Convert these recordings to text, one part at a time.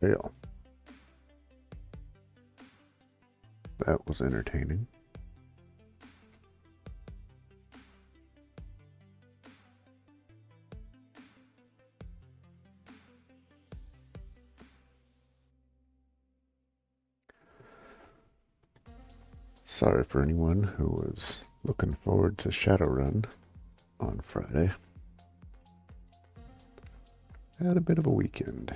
Well, that was entertaining. Sorry for anyone who was looking forward to Shadowrun on Friday. I had a bit of a weekend.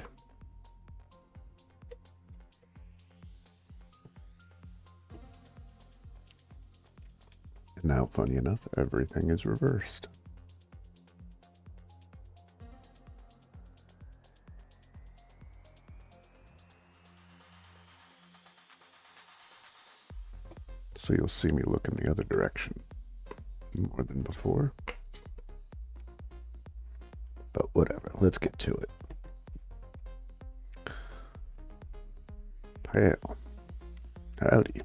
And now, funny enough, everything is reversed. So you'll see me look in the other direction more than before. But whatever, let's get to it. Well, howdy.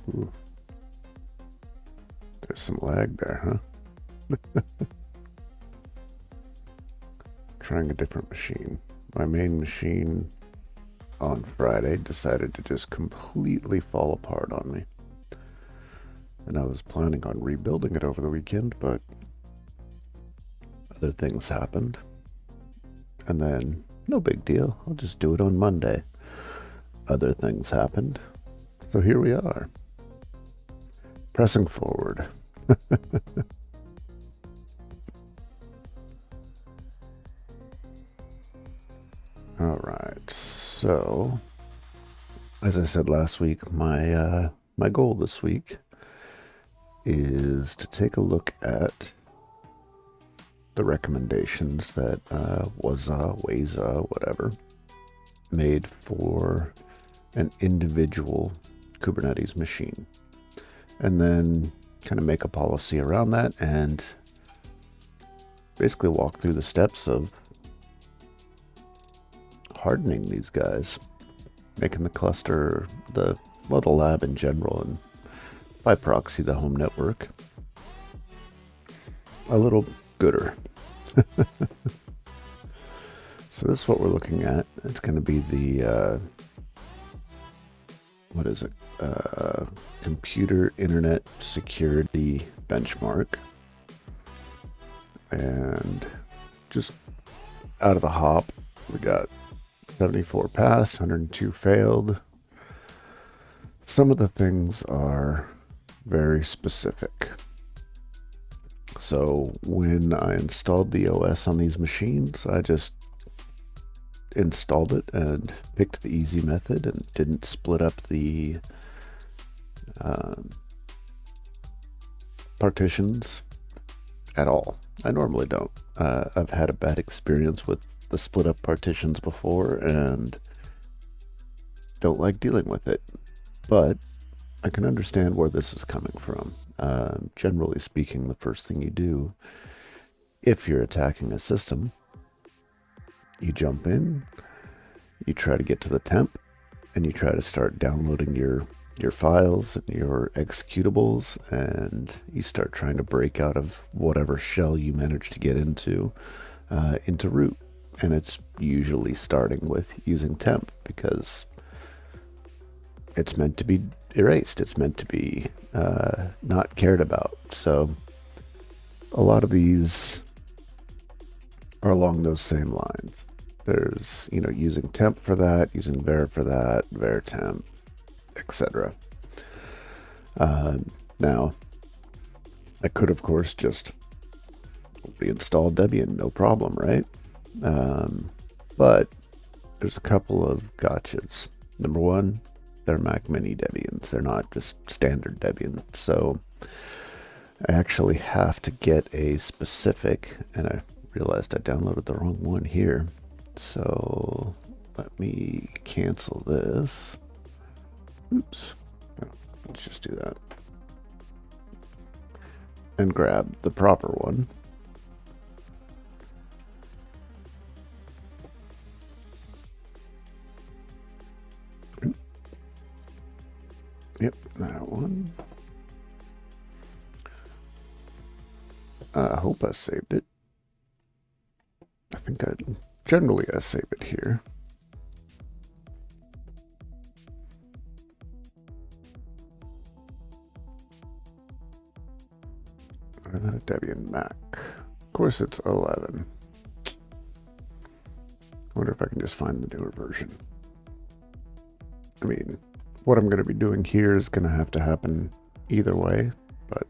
Ooh. There's some lag there, huh? Trying a different machine. My main machine on Friday decided to just completely fall apart on me. And I was planning on rebuilding it over the weekend, but other things happened. And then, no big deal, I'll just do it on Monday. Other things happened. So here we are. Pressing forward. All right, so as I said last week, my goal this week is to take a look at the recommendations that Wazuh, whatever, made for an individual Kubernetes machine, and then kind of make a policy around that and basically walk through the steps of hardening these guys, making the cluster, the lab in general, and by proxy the home network, a little gooder. So this is what we're looking at. It's going to be the what is it? Computer Internet Security Benchmark, and just out of the hop, we got 74 passed, 102 failed. Some of the things are very specific. So when I installed the OS on these machines, I just installed it and picked the easy method and didn't split up the partitions at all. I normally don't. I've had a bad experience with the split up partitions before and don't like dealing with it, but I can understand where this is coming from. Generally speaking, the first thing you do if you're attacking a system, you jump in, you try to get to the temp, and you try to start downloading your files and your executables, and you start trying to break out of whatever shell you manage to get into root. And it's usually starting with using temp because it's meant to be erased. It's meant to be not cared about. So a lot of these are along those same lines. There's, using temp for that, using var for that, var temp, etc. Now, I could, of course, just reinstall Debian, no problem, right? But there's a couple of gotchas. Number one, they're Mac Mini Debians. They're not just standard Debian. So I actually have to get a specific, and I realized I downloaded the wrong one here. So let me cancel this. Oops. Oh, let's just do that. And grab the proper one. Yep, that one. I hope I saved it. I think I generally I save it here. Debian Mac. Of course it's 11. I wonder if I can just find the newer version. I mean, what I'm going to be doing here is going to have to happen either way, but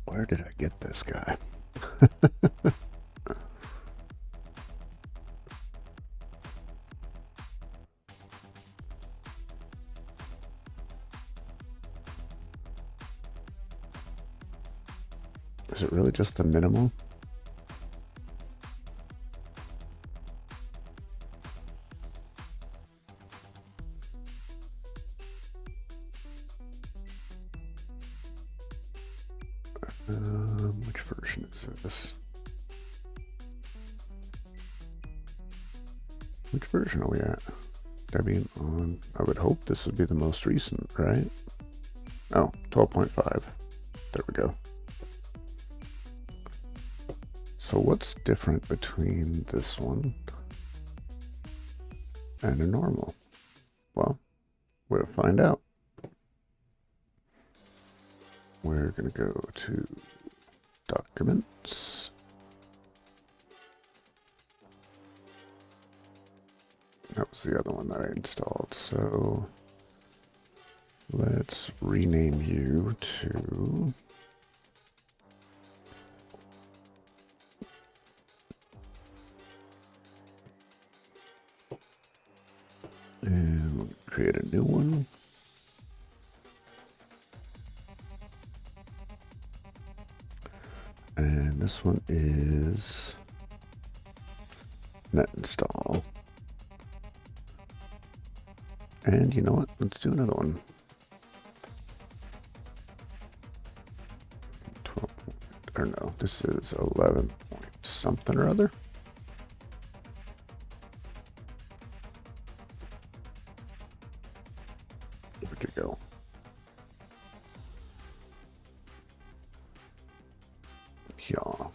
where did I get this guy? Is it really just the minimal? Which version is this? Which version are we at? Debian on. I would hope this would be the most recent, right? Oh, 12.5. There we go. So what's different between this one and a normal? Well, we'll find out. We're going to go to Documents. That was the other one that I installed. So let's rename you to and we'll create a new one. And this one is net install. And you know what? Let's do another one. 12, or no, this is 11 point something or other. Where'd you go? Yeah.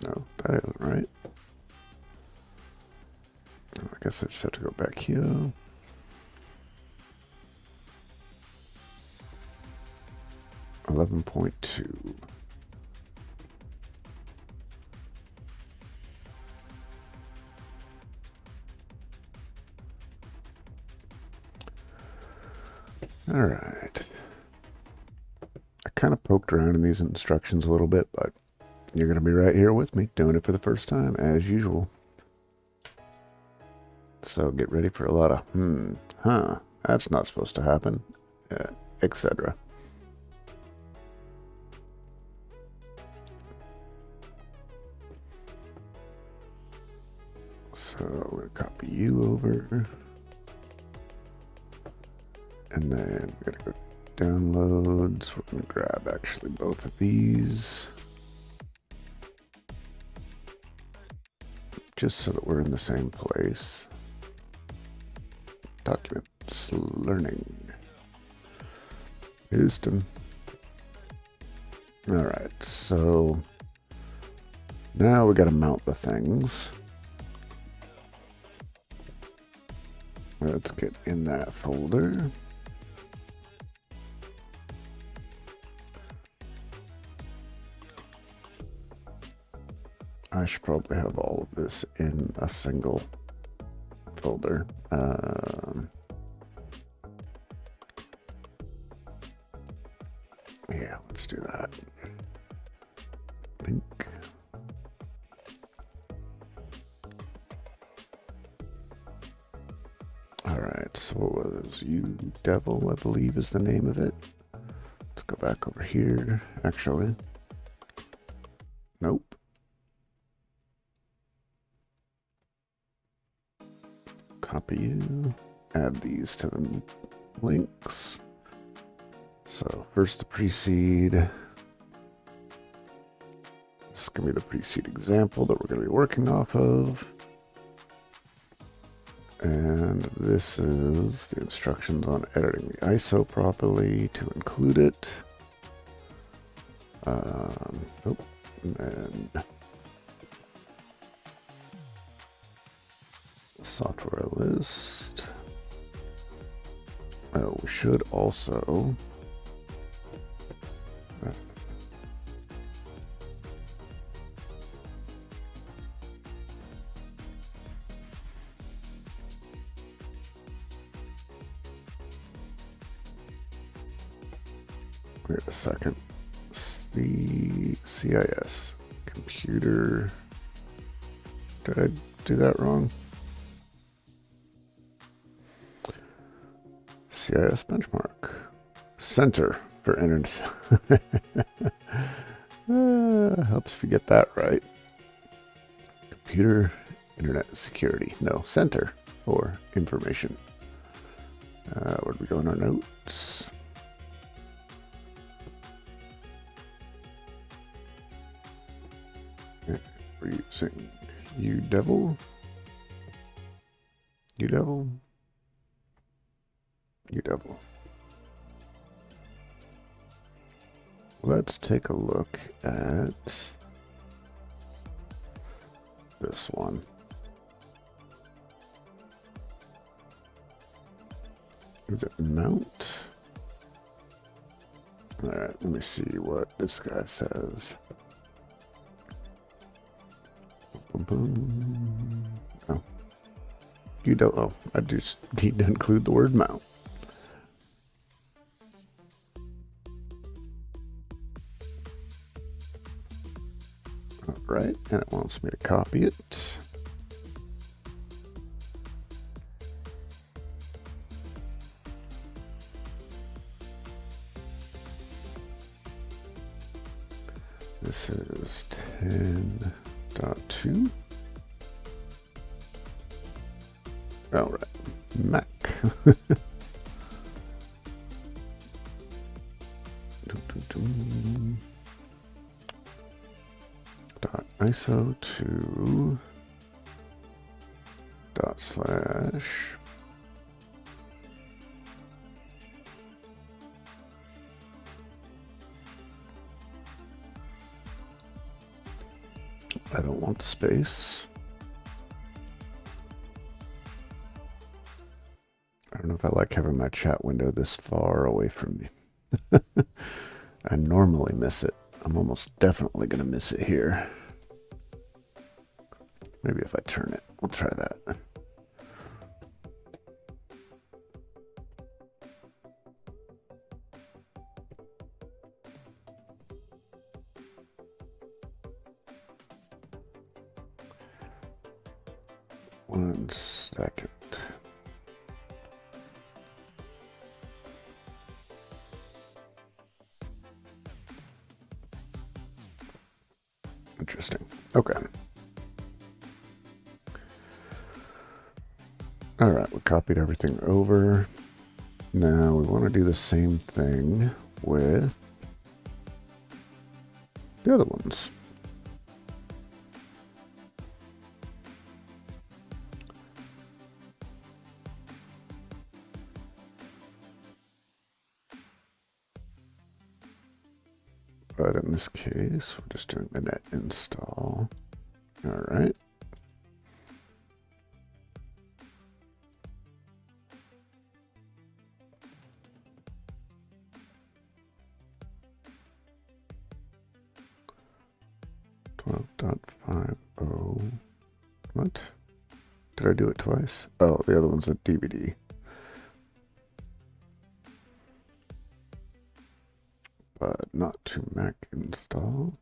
No, that isn't right. I guess I just have to go back here. 11.2. All right. I kind of poked around in these instructions a little bit, but you're going to be right here with me doing it for the first time, as usual. So get ready for a lot of, that's not supposed to happen, etc. So we're going to copy you over. And then we're going to go downloads. We're going to grab actually both of these. Just so that we're in the same place. Documents, learning, Houston. All right, so now we got to mount the things. Let's get in that folder. I should probably have all of this in a single folder. Yeah, let's do that. Link. All right, so what was udevil, I believe is the name of it. Let's go back over here, actually. Nope. Copy you, add these to the links. So first the preseed. This is going to be the preseed example that we're going to be working off of. And this is the instructions on editing the ISO properly to include it. Nope. And software list. We should also wait a second. The CIS computer. Did I do that wrong? CIS benchmark. Center for internet. Helps if you get that right. Computer internet security. No, center for information. Where do we go in our notes? We're using udevil. Udevil. Udevil. Let's take a look at this one. Is it mount? All right, let me see what this guy says. Boom, boom. Oh, you don't. Oh, I just need to include the word mount. All right, and it wants me to copy it. This is 10.2. All right, Mac. .iso to /. I don't want the space. I don't know if I like having my chat window this far away from me. I normally miss it. I'm almost definitely going to miss it here. Maybe if I turn it, we'll try that. One second. Interesting. Okay. All right, we copied everything over. Now we want to do the same thing with the other ones. But in this case, we're just doing the net install. All right. What? Did I do it twice? Oh, the other one's a DVD. But not to Mac install.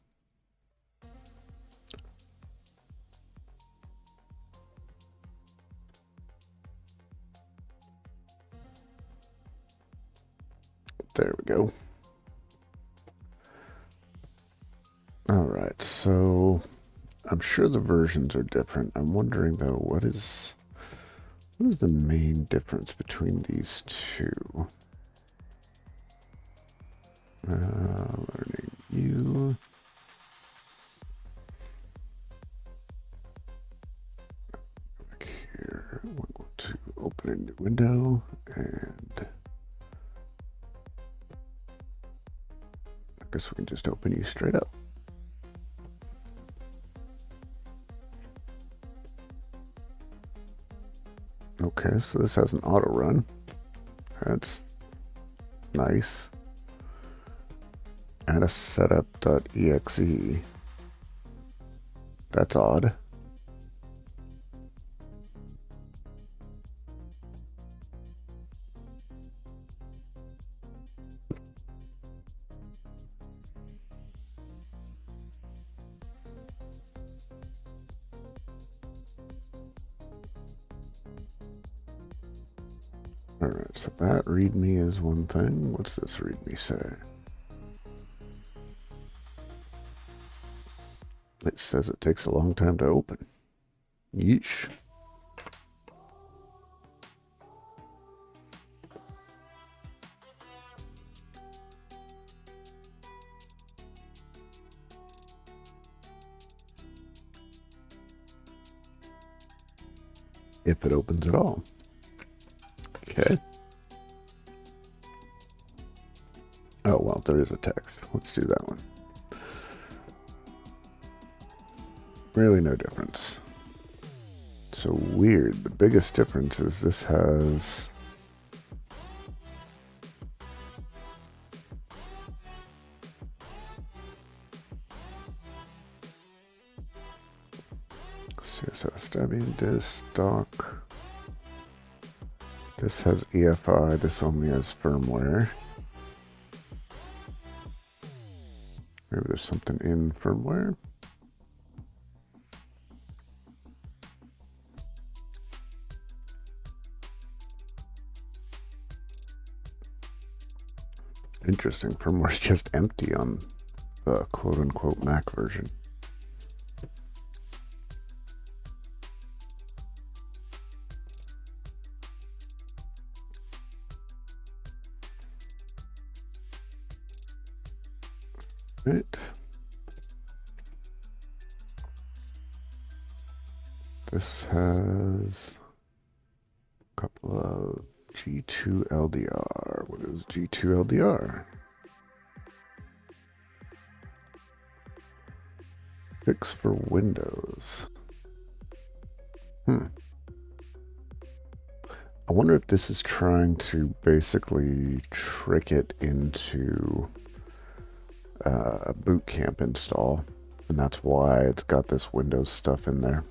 There we go. All right, so I'm sure the versions are different. I'm wondering though, what is the main difference between these two? Learning you. Back here, 1, 2. open a new window, and I guess we can just open you straight up. Okay, so this has an auto run. That's nice. And a setup.exe. That's odd. Alright, so that readme is one thing. What's this readme say? It says it takes a long time to open. Yeesh. If it opens at all. Okay. Oh, well, there is a text. Let's do that one. Really no difference. So weird. The biggest difference is this has... CSS, Debian, disk, doc. This has EFI, this only has firmware. Maybe there's something in firmware. Interesting, firmware is just empty on the quote-unquote Mac version. Right. This has a couple of G2 LDR. What is G2 LDR? Fix for Windows. I wonder if this is trying to basically trick it into a boot camp install, and that's why it's got this Windows stuff in there.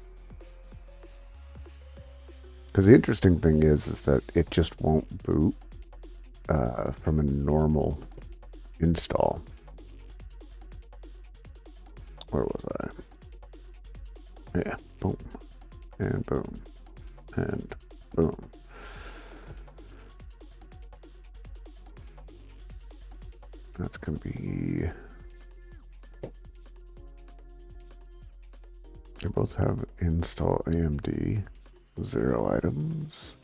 Because the interesting thing is that it just won't boot from a normal install. Where was I? Yeah, boom, and boom, and boom. That's going to be... They both have install AMD, 0 items.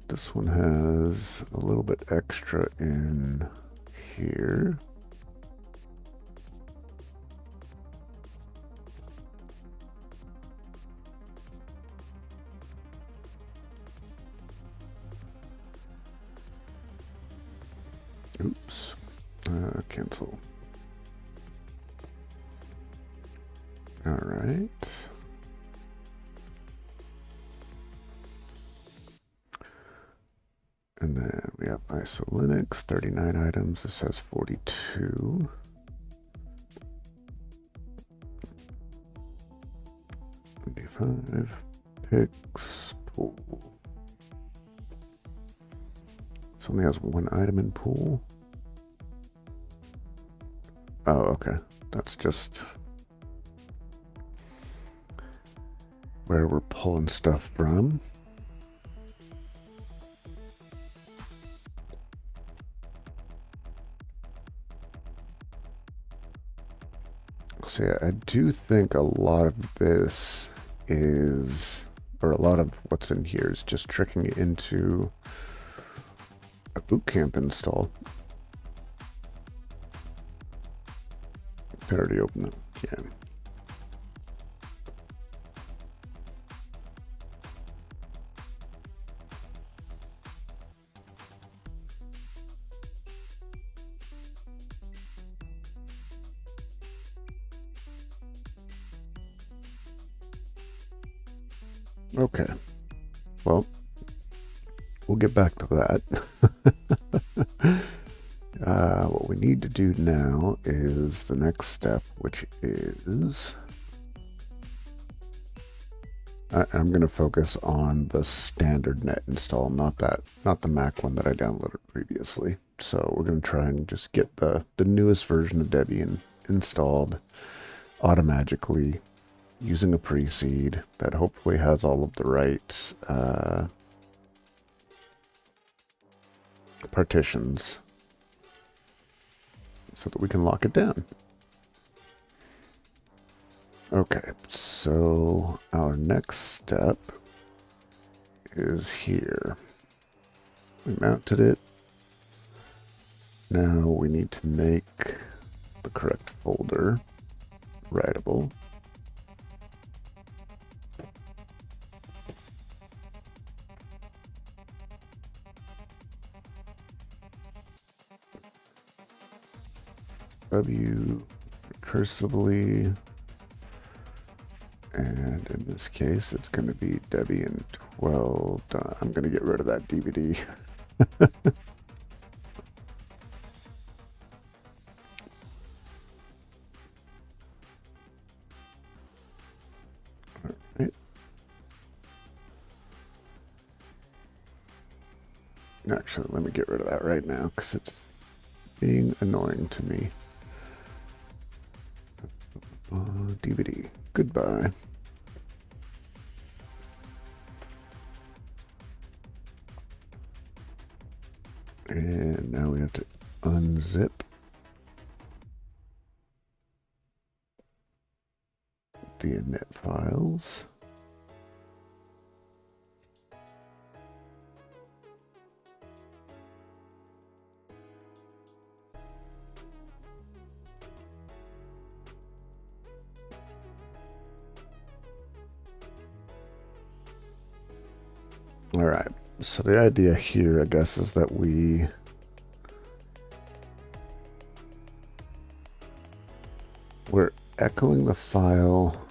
This one has a little bit extra in here. Oops. Cancel. All right. And then we have ISO Linux, 39 items. This has 42. D5, picks, pool. This only has 1 item in pool. Oh, okay. That's just where we're pulling stuff from. So yeah, I do think a lot of this is, or a lot of what's in here is just tricking it into a boot camp install. I already opened it. Yeah. Okay, well, we'll get back to that. What we need to do now is the next step, which is I'm going to focus on the standard net install, not the Mac one that I downloaded previously. So we're going to try and just get the newest version of Debian installed automatically using a preseed that hopefully has all of the right partitions so that we can lock it down. Okay, so our next step is here. We mounted it. Now we need to make the correct folder writable. W recursively, and in this case it's going to be Debian 12. I'm going to get rid of that DVD. All right. Actually, let me get rid of that right now because it's being annoying to me. DVD. Goodbye. And now we have to unzip the init files. All right, so the idea here, I guess, is that we're echoing the file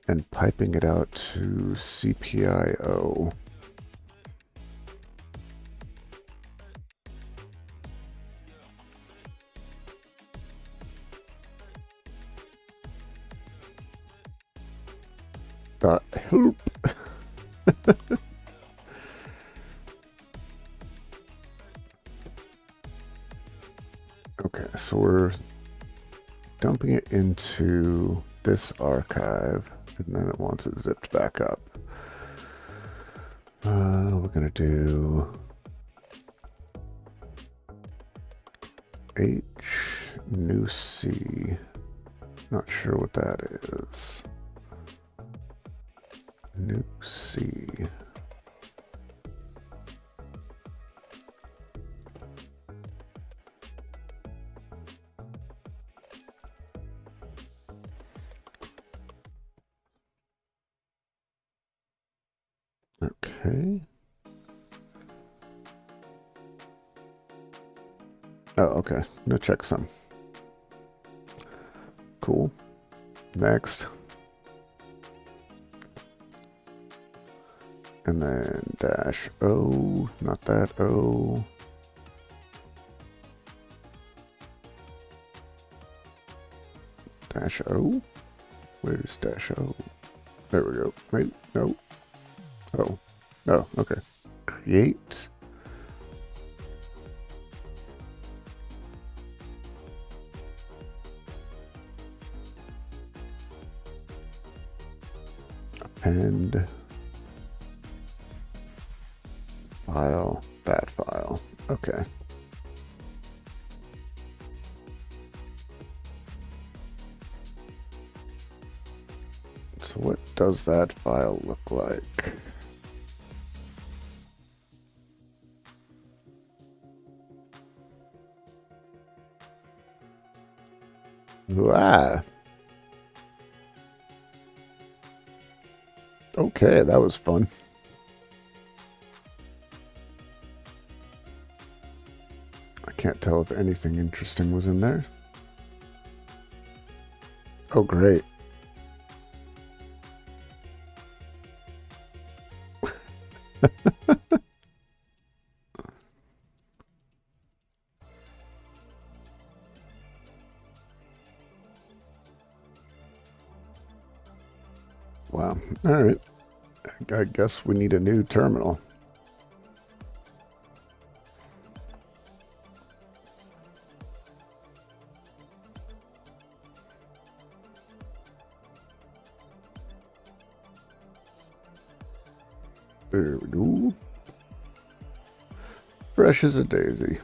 and piping it out to CPIO. Help. Okay, so we're dumping it into this archive, and then it wants it zipped back up. We're gonna do H new C. Not sure what that is. New C. Okay. Oh, okay. No checksum. Cool. Next. And then dash O, not that O. Dash O? Where's dash O? There we go. Wait, no. Oh. Oh, okay. Create. Append. File. That file. Okay. So what does that file look like? Ah. Okay, that was fun. I can't tell if anything interesting was in there. Oh, great. Wow. All right. I guess we need a new terminal. There we go. Fresh as a daisy.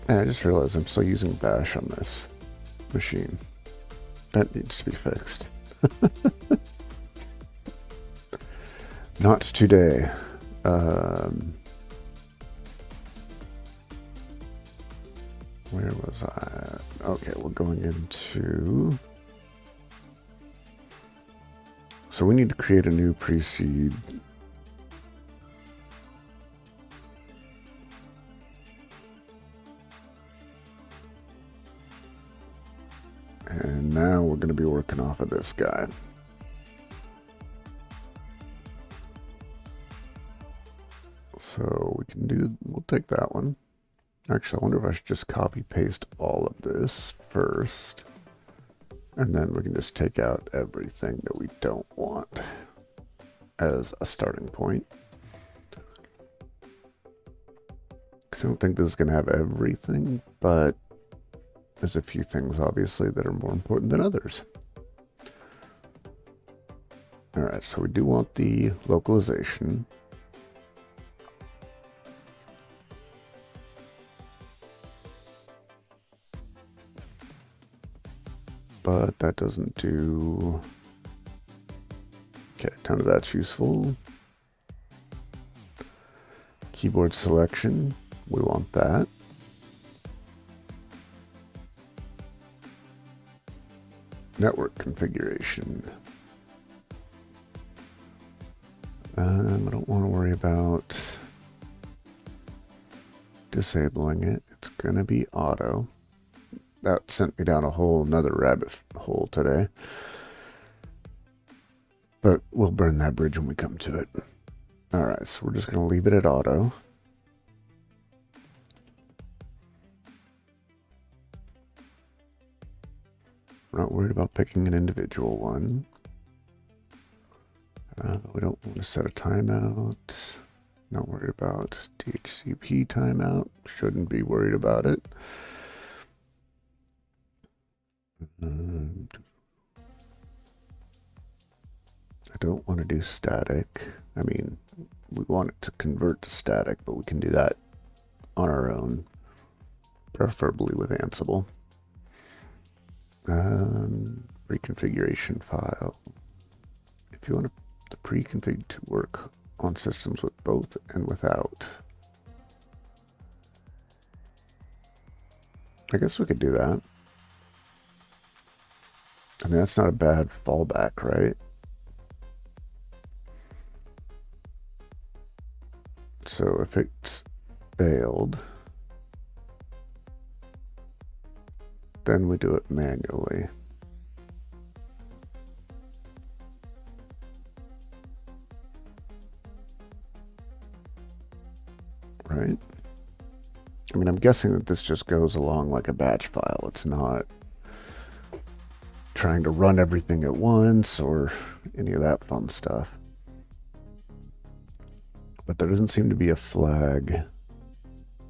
And I just realized I'm still using bash on this machine. That needs to be fixed. Not today. Where was I? Okay, we're going into... So we need to create a new preseed. And now we're going to be working off of this guy. So we can do, we'll take that one. Actually, I wonder if I should just copy paste all of this first. And then we can just take out everything that we don't want as a starting point. Because I don't think this is going to have everything, but there's a few things obviously that are more important than others. All right, so we do want the localization. But that doesn't do... Okay, none of that's useful. Keyboard selection, we want that. Network configuration. I don't want to worry about disabling it. It's going to be auto. That sent me down a whole nother rabbit hole today. But we'll burn that bridge when we come to it. Alright, so we're just going to leave it at auto. We're not worried about picking an individual one. We don't want to set a timeout. Not worried about DHCP timeout. Shouldn't be worried about it. I don't want to do static. I mean, we want it to convert to static, but we can do that on our own, preferably with Ansible. Reconfiguration file. If you want the pre-config to work on systems with both and without. I guess we could do that. I mean, that's not a bad fallback, right? So if it's failed, then we do it manually. Right? I mean, I'm guessing that this just goes along like a batch file. It's not trying to run everything at once or any of that fun stuff. But there doesn't seem to be a flag.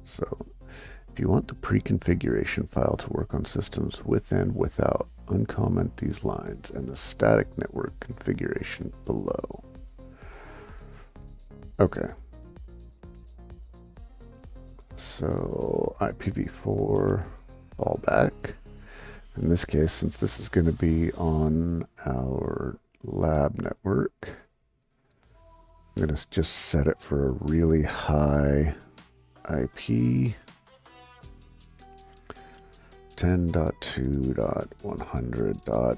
So if you want the pre-configuration file to work on systems with and without, uncomment these lines and the static network configuration below. Okay. So IPv4 fallback. In this case, since this is going to be on our lab network, I'm going to just set it for a really high IP. 10.2.100.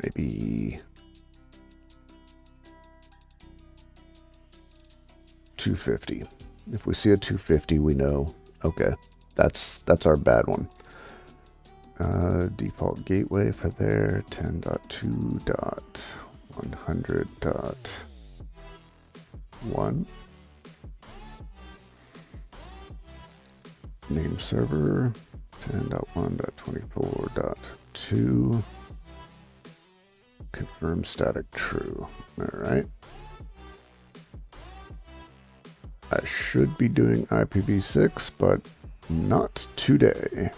Maybe 250. If we see a 250, we know, okay, that's our bad one. Default gateway for there, 10.2.100.1. Name server, 10.1.24.2. Confirm static true. All right. I should be doing IPv6, but not today.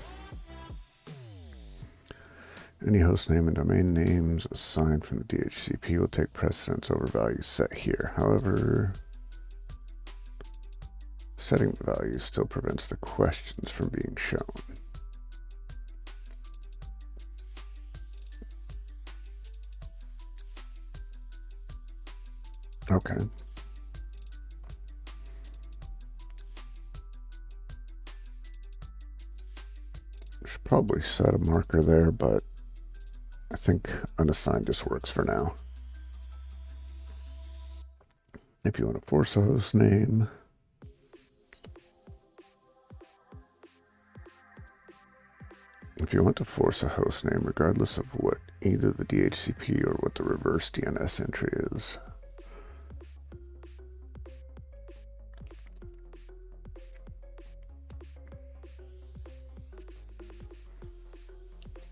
Any host name and domain names assigned from the DHCP will take precedence over values set here. However, setting the value still prevents the questions from being shown. Okay. Should probably set a marker there, but I think unassigned just works for now. If you want to force a host name, regardless of what either the DHCP or what the reverse DNS entry is.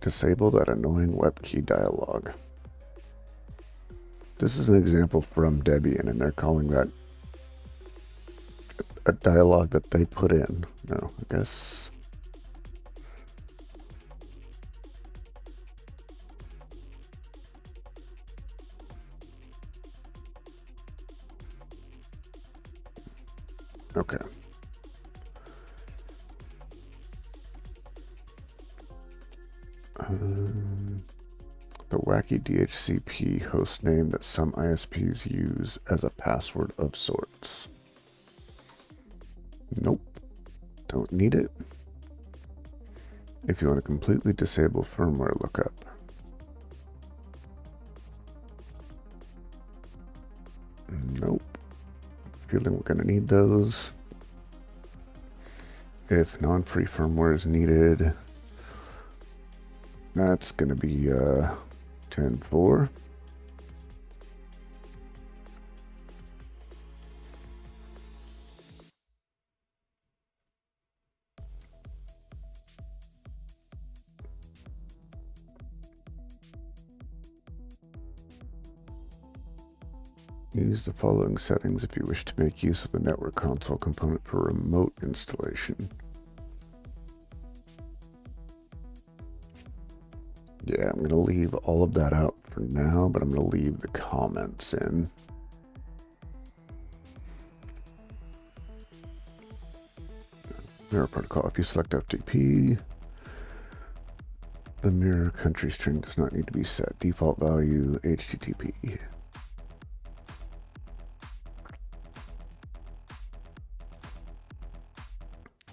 Disable that annoying WebKey dialog. This is an example from Debian, and they're calling that a dialog that they put in. No, I guess. Okay. The wacky DHCP host name that some ISPs use as a password of sorts. Nope, don't need it. If you want to completely disable firmware lookup. Nope. Feeling we're going to need those. If non-free firmware is needed, that's going to be 10.4. Use the following settings if you wish to make use of the network console component for remote installation. Yeah, I'm going to leave all of that out for now, but I'm going to leave the comments in. Mirror protocol. If you select FTP, the mirror country string does not need to be set. Default value HTTP.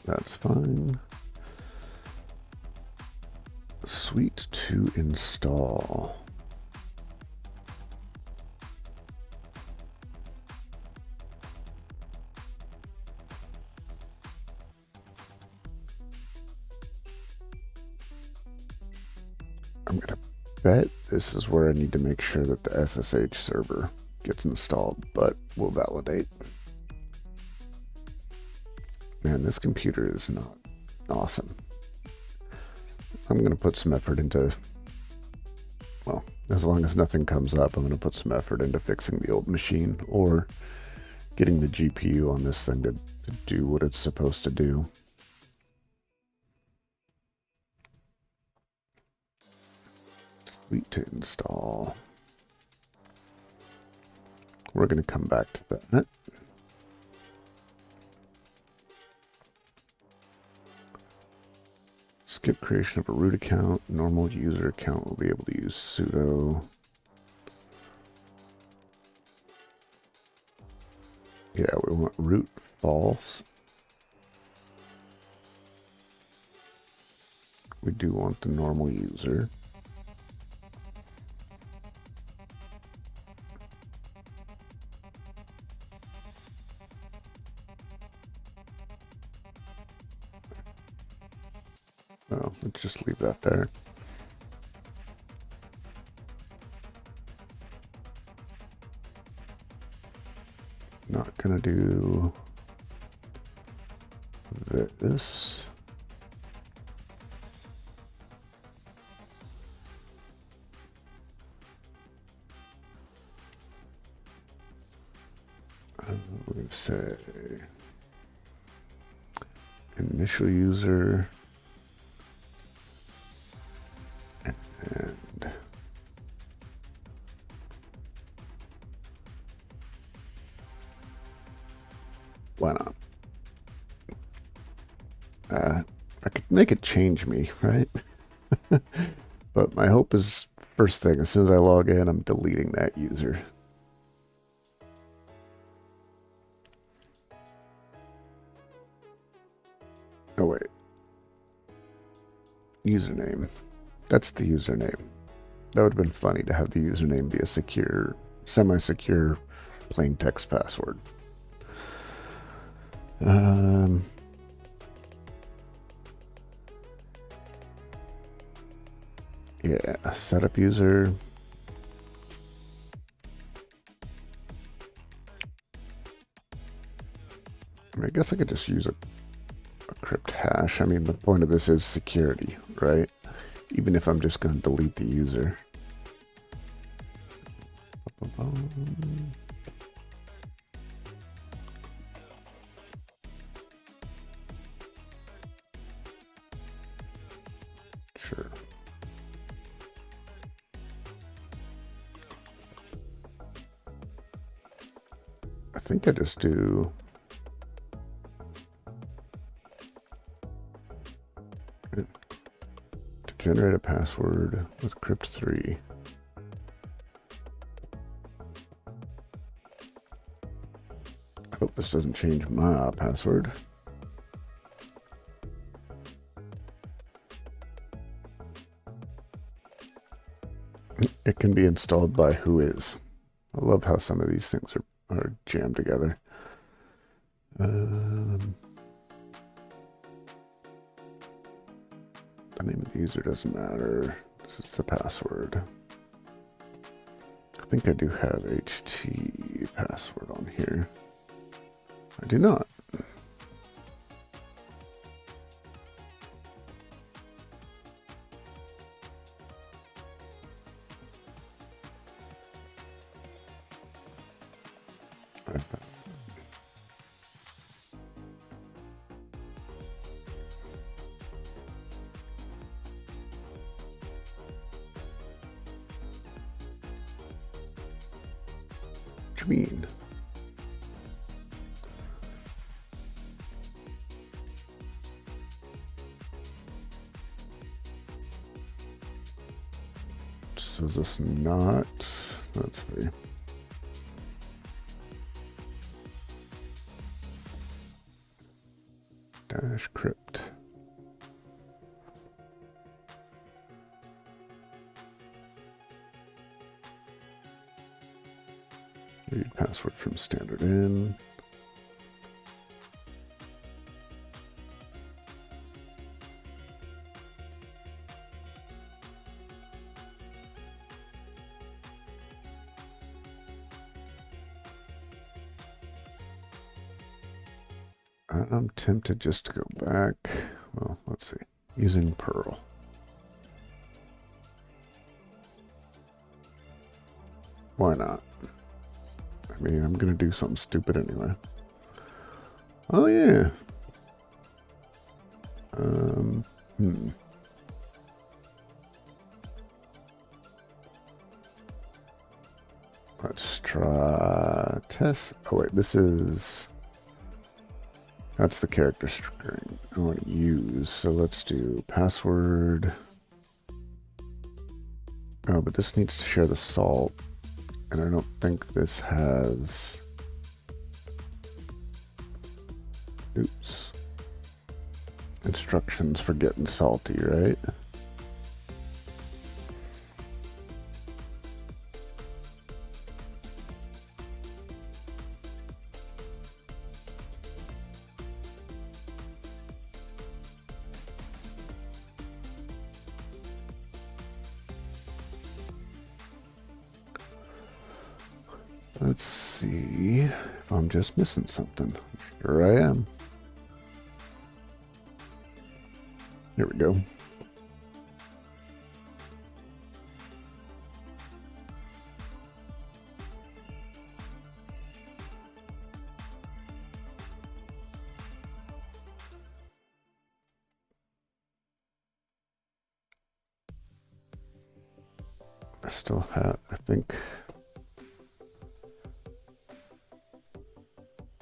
That's fine. Suite to install. I'm gonna bet this is where I need to make sure that the SSH server gets installed, but we'll validate. Man, this computer is not awesome. I'm going to put some effort into, well, as long as nothing comes up, I'm going to put some effort into fixing the old machine or getting the GPU on this thing to do what it's supposed to do. Suite to install. We're going to come back to that. Skip creation of a root account. Normal user account will be able to use sudo. Yeah, we want root false. We do want the normal user. Oh, let's just leave that there. Not gonna do this. We're gonna say initial user and why not? I could make it change me, right? But my hope is first thing, as soon as I log in, I'm deleting that user. Oh wait. Username. That's the username. That would have been funny to have the username be a secure, semi-secure plain text password. Yeah, setup user. I mean, I guess I could just use a crypt hash. I mean, the point of this is security, right? Even if I'm just going to delete the user. Sure. I think I just do to generate a password with crypt3. I hope this doesn't change my password. It can be installed by whois. I love how some of these things are jammed together. The name of the user doesn't matter. This is the password. I think I do have HT password on here. I do not. What do you mean? So is this not? Let's see. Dash crypt. Read password from standard in. I'm tempted just to go back. Well, let's see. Using Perl. Why not? I mean, I'm going to do something stupid anyway. Oh, yeah. Let's try test. Oh, wait, this is... That's the character string I want to use. So let's do password. Oh, but this needs to share the salt. And I don't think this has... Oops. Instructions for getting salty, right? Let's see if I'm just missing something. Sure I am. Here we go. I still have, I think.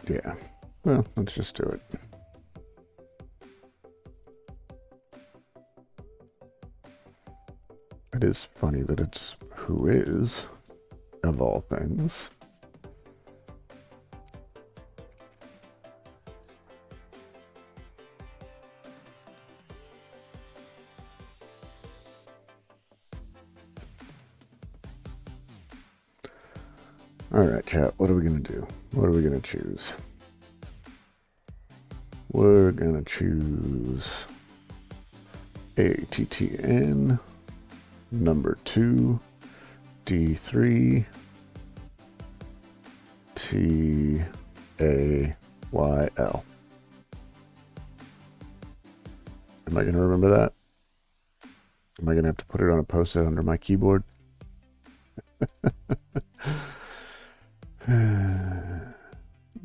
Yeah. Well, let's just do it. It is funny that it's who is, of all things. All right, chat, what are we going to do? What are we going to choose? We're going to choose ATTN, number 2, D3, TAYL. Am I going to remember that? Am I going to have to put it on a post-it under my keyboard?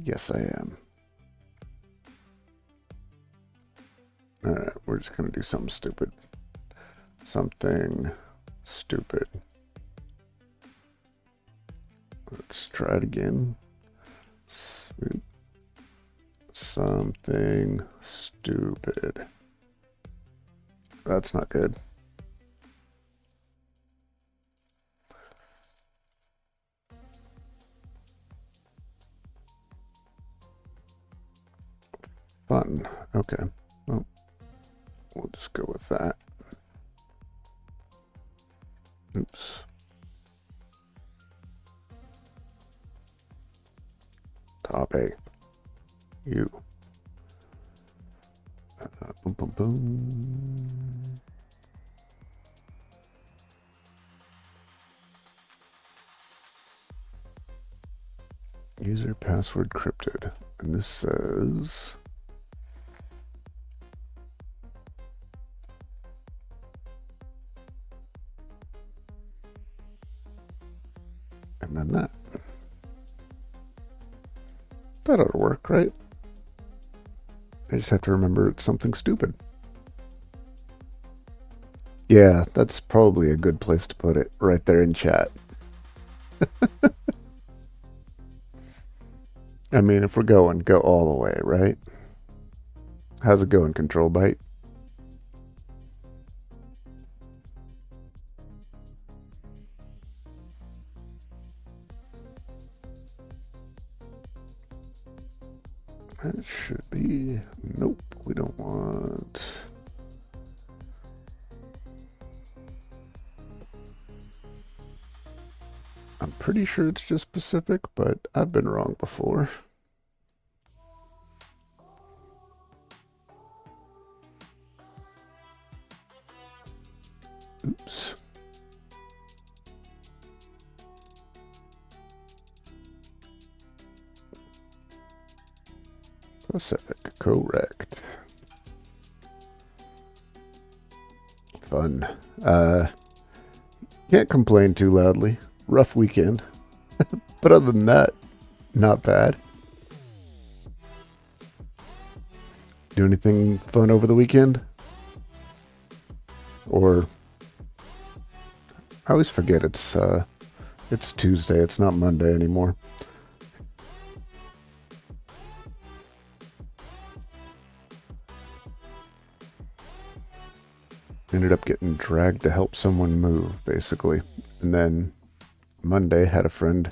Yes, I am. All right, we're just going to do something stupid. Something stupid. Let's try it again. Something stupid. That's not good. Fun. Okay. Well, we'll just go with that. Oops. Top A. You. Boom, boom, boom. User password crypted. And this says... and then that. That ought to work, right? I just have to remember it's something stupid. Yeah, that's probably a good place to put it, right there in chat. I mean, if we're going, go all the way, right? How's it going, Control Byte? That should be... Nope, we don't want... I'm pretty sure it's just Pacific, but I've been wrong before. Oops. Pacific, correct. Fun. Can't complain too loudly. Rough weekend. But other than that, not bad. Do anything fun over the weekend? Or... I always forget it's Tuesday, it's not Monday anymore. Ended up getting dragged to help someone move, basically. And then Monday had a friend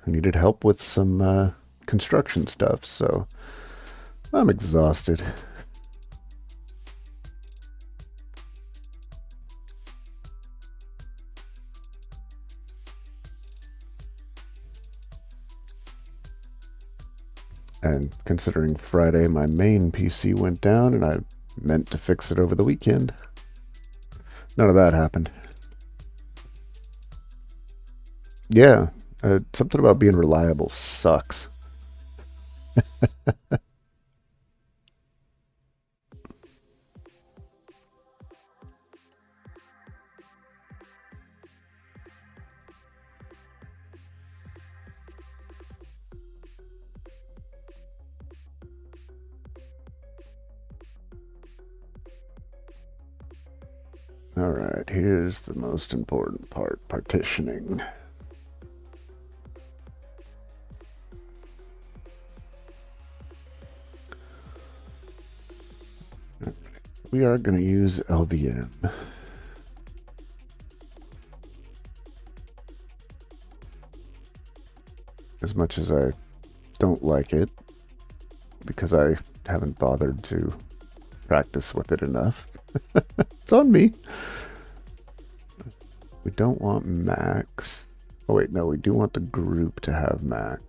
who needed help with some construction stuff, so I'm exhausted. And considering Friday my main PC went down and I meant to fix it over the weekend, none of that happened. Yeah, Something about being reliable sucks. All right, here's the most important part, partitioning. We are going to use LVM. As much as I don't like it, because I haven't bothered to practice with it enough. It's on me. We don't want max. Oh wait, no, we do want the group to have max.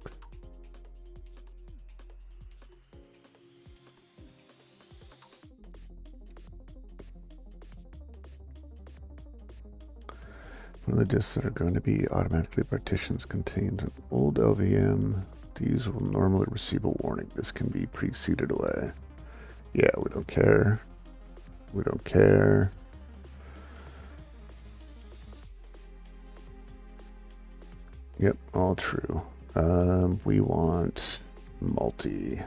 One of the disks that are going to be automatically partitions contains an old LVM. The user will normally receive a warning. This can be preseeded away. Yeah, we don't care. We don't care. Yep, all true. We want multi.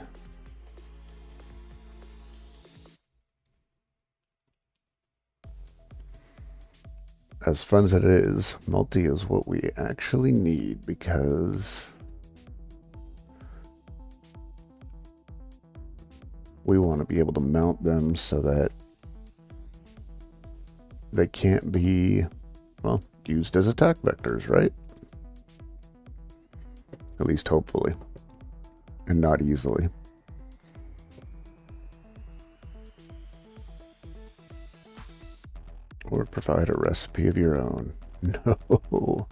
As fun as it is, multi is what we actually need because we want to be able to mount them so that they can't be, well, used as attack vectors, right? At least hopefully, and not easily. Or provide a recipe of your own. No.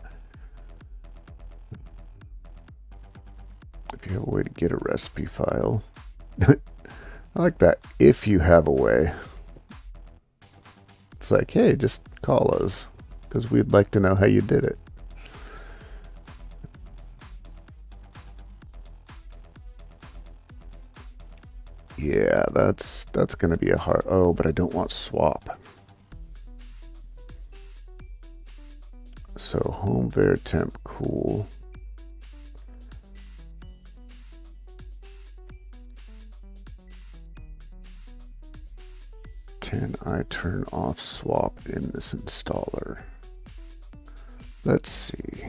If you have a way to get a recipe file. I like that. If you have a way. It's like, hey, just call us, because we'd like to know how you did it. Yeah, that's going to be a hard... Oh, but I don't want swap. So home var temp, cool. Can I turn off swap in this installer? Let's see.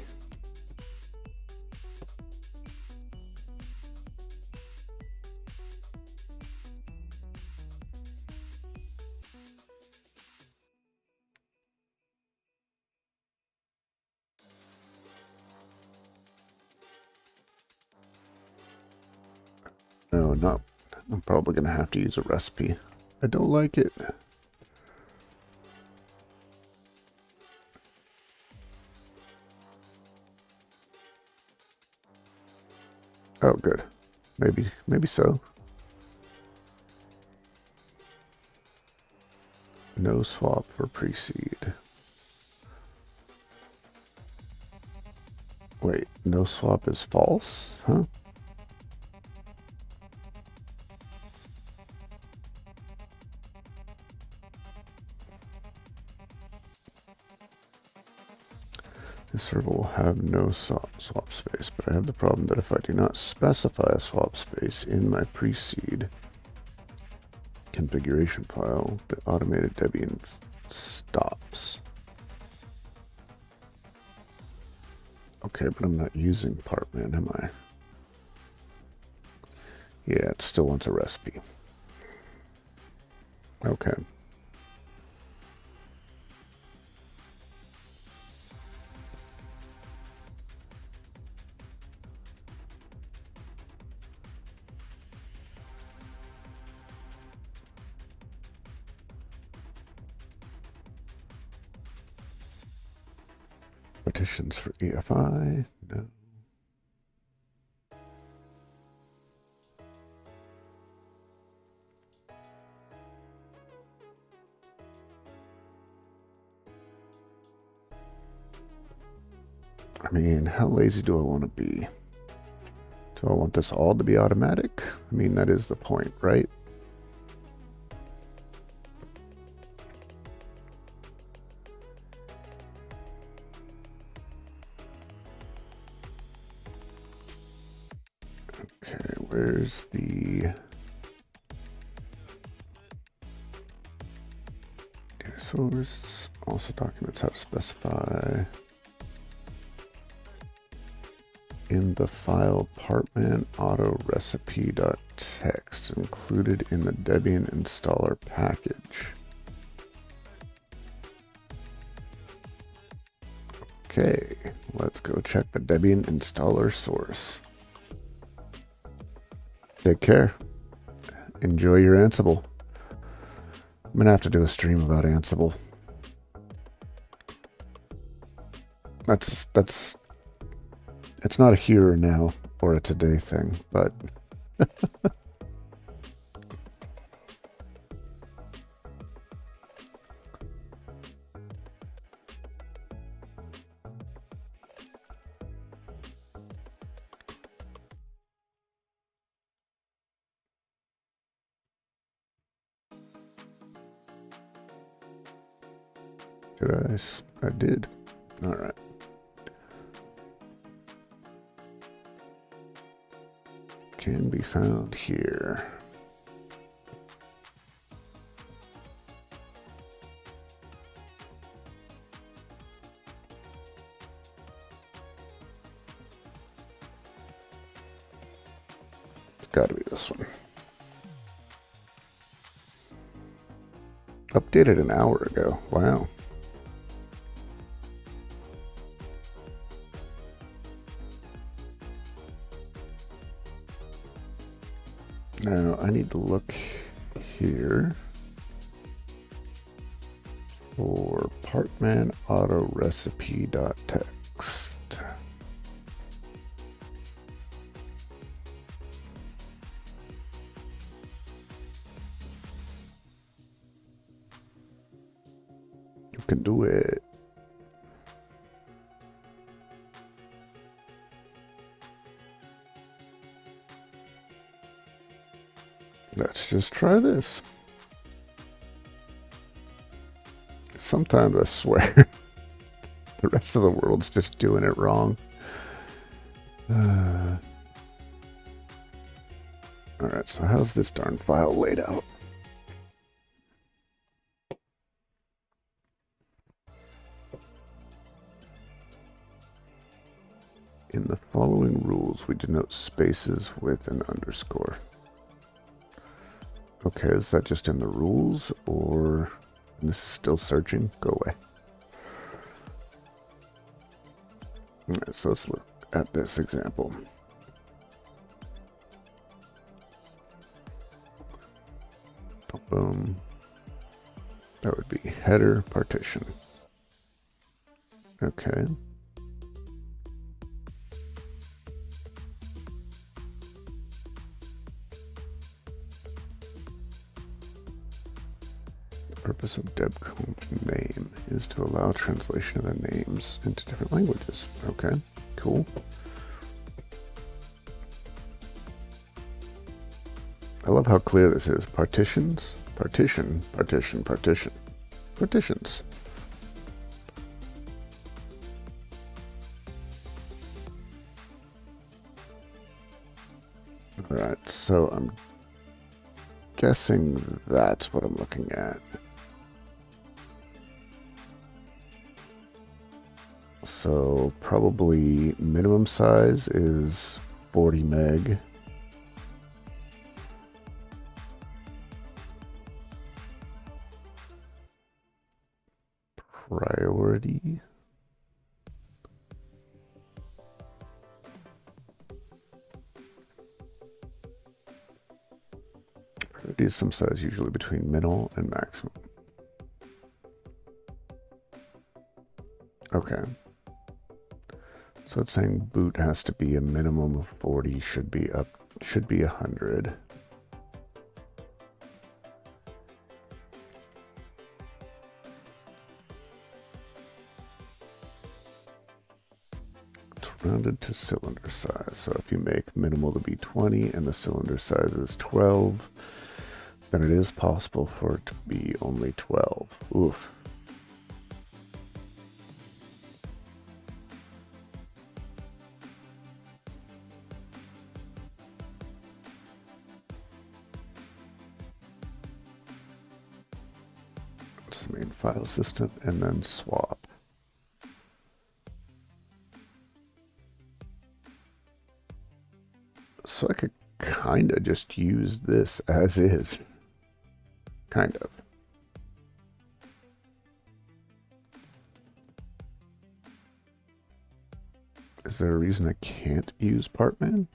No, not. I'm probably going to have to use a recipe. I don't like it. Oh, good. Maybe so. No swap for preseed. Wait, no swap is false? Huh? This server will have no swap space, but I have the problem that if I do not specify a swap space in my preseed configuration file, the automated Debian stops. Okay, but I'm not using partman, am I? Yeah, it still wants a recipe. Okay. Partitions for EFI? No. I I mean, how lazy do I want to be? Do I want this all to be automatic? I mean, that is the point, right? Okay, where's the data source? Also documents how to specify in the file partman auto recipe.txt included in the Debian installer package. Okay, let's go check the Debian installer source. Take care. Enjoy your Ansible. I'm gonna have to do a stream about Ansible. That's it's not a here or now or a today thing, but I did. All right. Can be found here. It's got to be this one. Updated an hour ago. Wow. Now I need to look here for partman auto recipe.txt. You can do it. Let's just try this. Sometimes I swear the rest of the world's just doing it wrong. All right, so how's this darn file laid out? In the following rules, we denote spaces with an underscore. Okay, is that just in the rules, or this is still searching? Go away. All right, so let's look at this example. Boom. That would be header partition. Okay. The purpose of debconf name is to allow translation of the names into different languages. Okay, cool. I love how clear this is. Partitions, partition, partition, partition. Partitions. All right, so I'm guessing that's what I'm looking at. So probably minimum size is 40 meg. Priority. Priority is some size usually between minimal and maximum. Okay. So it's saying boot has to be a minimum of 40, should be 100. rounded to cylinder size. So if you make minimal to be 20 and the cylinder size is 12, then it is possible for it to be only 12. Oof. That's the main file system, and then swap. So I could kind of just use this as is. Kind of. Is there a reason I can't use partman?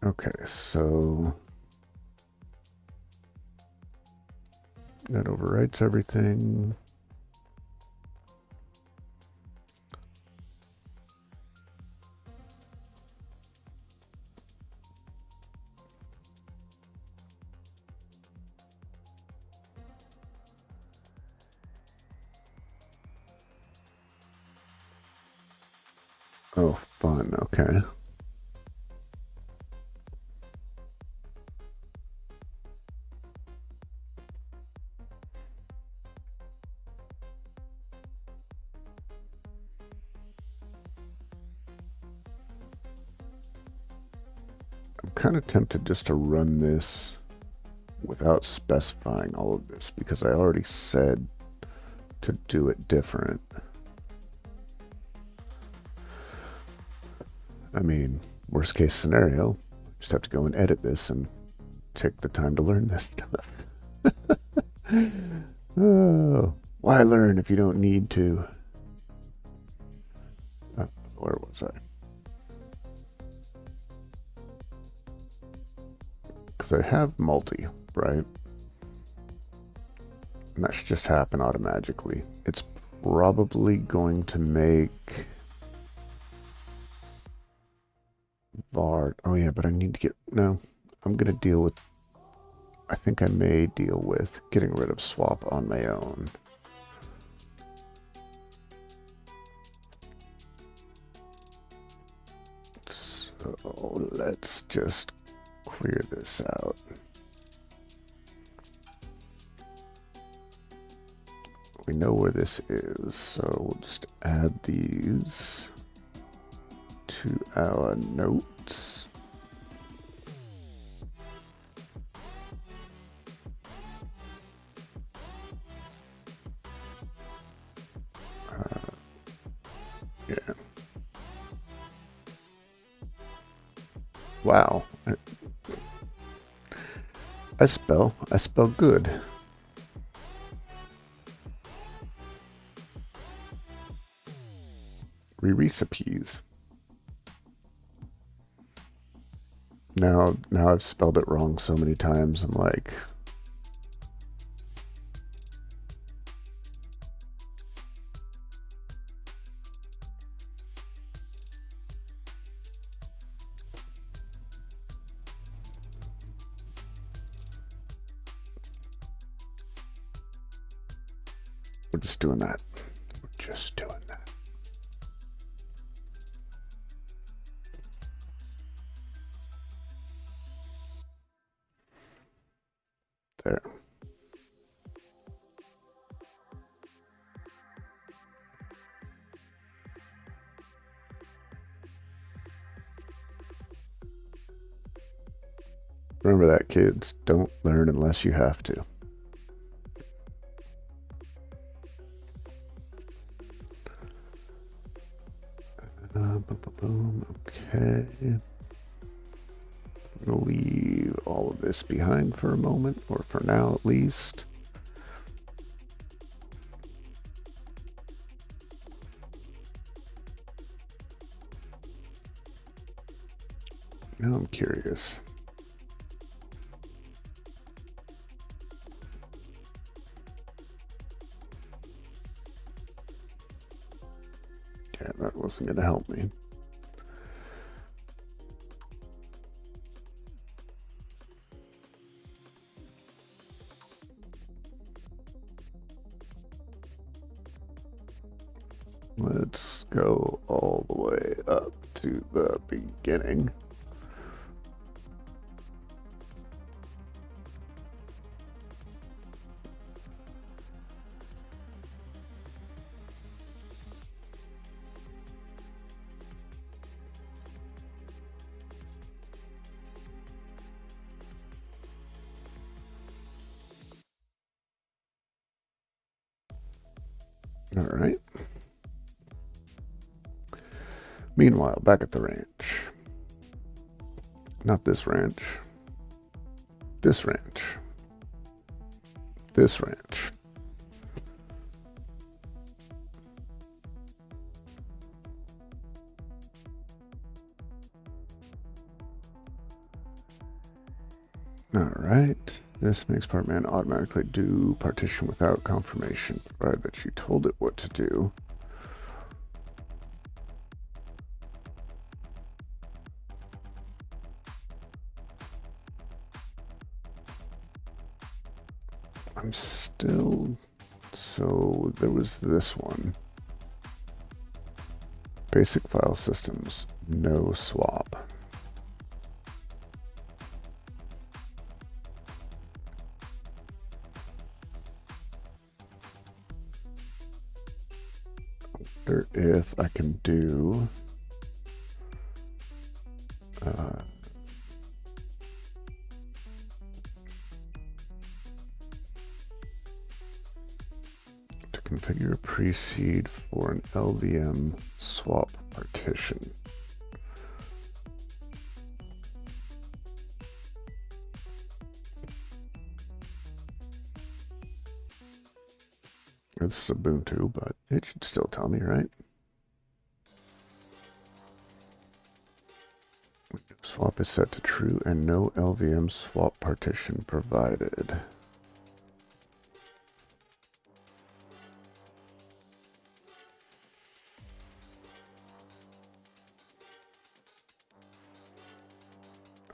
Okay, so that overwrites everything. Oh, fun. Okay. I'm kind of tempted just to run this without specifying all of this because I already said to do it different. I mean, worst case scenario, just have to go and edit this and take the time to learn this stuff. Oh, why learn if you don't need to? Where was I? Because I have multi, right? And that should just happen automatically. It's probably going to make var. Oh yeah, but I need to get, no, I'm going to deal with, I think I may deal with getting rid of swap on my own. So let's just clear this out. We know where this is, so we'll just add these to our notes. Yeah. Wow. I spell good. Recipes. Now I've spelled it wrong so many times. I'm like, we're just doing that. We're just doing that. There. Remember that, kids. Don't learn unless you have to. Boom. Okay. I'm going to leave all of this behind for a moment, or for now at least. Now I'm curious. Yeah, that wasn't going to help me. Let's go all the way up to the beginning. All right. Meanwhile, back at the ranch. Not this ranch. This ranch. This ranch. All right. This makes partman automatically do partition without confirmation, provided that you told it what to do. I'm still... So there was this one. Basic file systems, no swap. I wonder if I can do... to configure a preseed for an LVM swap partition. It's Ubuntu, but it should still tell me, right? Swap is set to true and no LVM swap partition provided.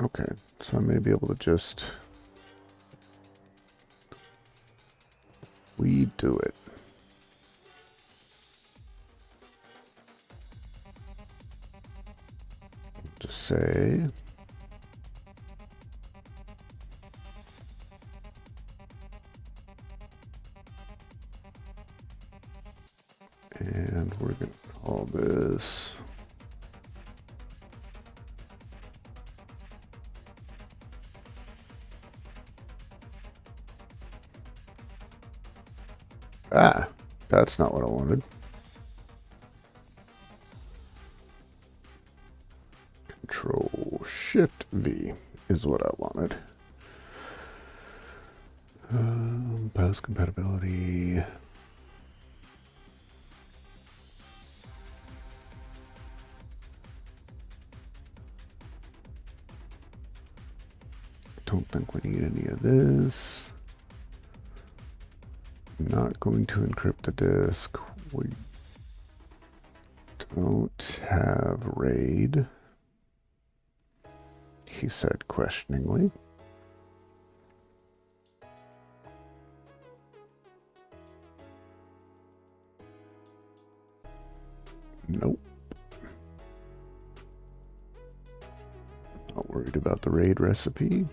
Okay, so I may be able to just redo it. Just say and we're going to call this that's not what I wanted. Control Shift V is what I wanted. BIOS compatibility. Don't think we need any of this. Not going to encrypt the disk. We don't have RAID, he said questioningly. Nope. Not worried about the RAID recipe.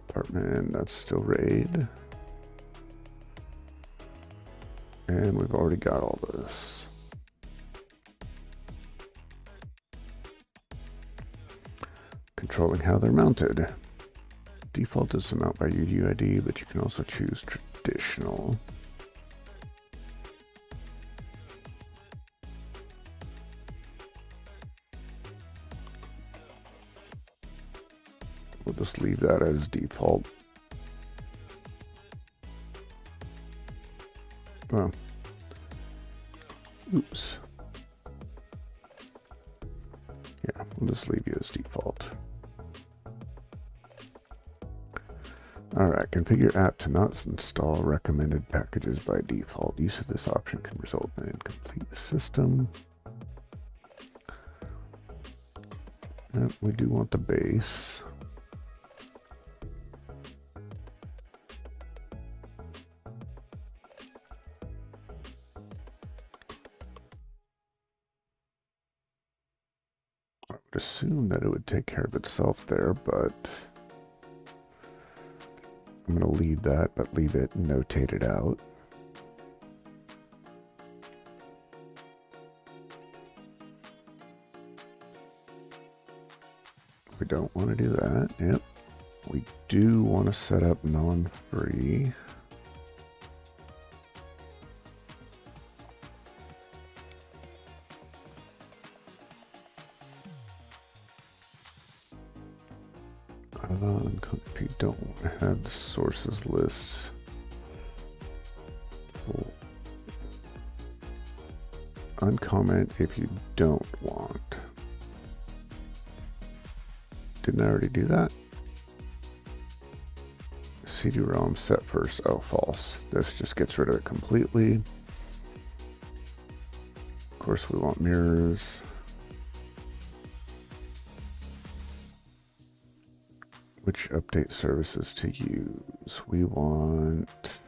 Partman, that's still RAID. And we've already got all this. Controlling how they're mounted. Default is to mount by UUID, but you can also choose traditional. We'll just leave that as default. Well, oops. Yeah, we'll just leave you as default. Alright, configure app to not install recommended packages by default. Use of this option can result in an incomplete system. Yep, we do want the base. I would assume that it would take care of itself there, but I'm going to leave that, but leave it notated out. We don't want to do that. Yep. We do want to set up non-free. If you don't want to have the sources lists. We'll uncomment if you don't want. Didn't I already do that? CD-ROM set first. Oh, false. This just gets rid of it completely. Of course, we want mirrors. Which update services to use? We want...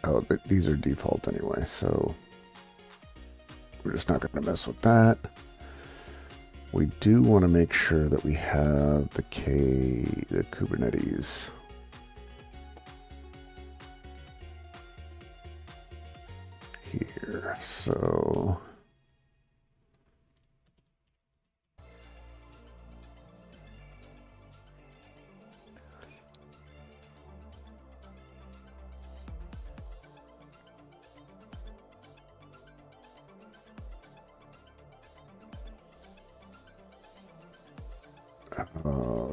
Oh, these are default anyway, so we're just not going to mess with that. We do want to make sure that we have the kubernetes. Here, so...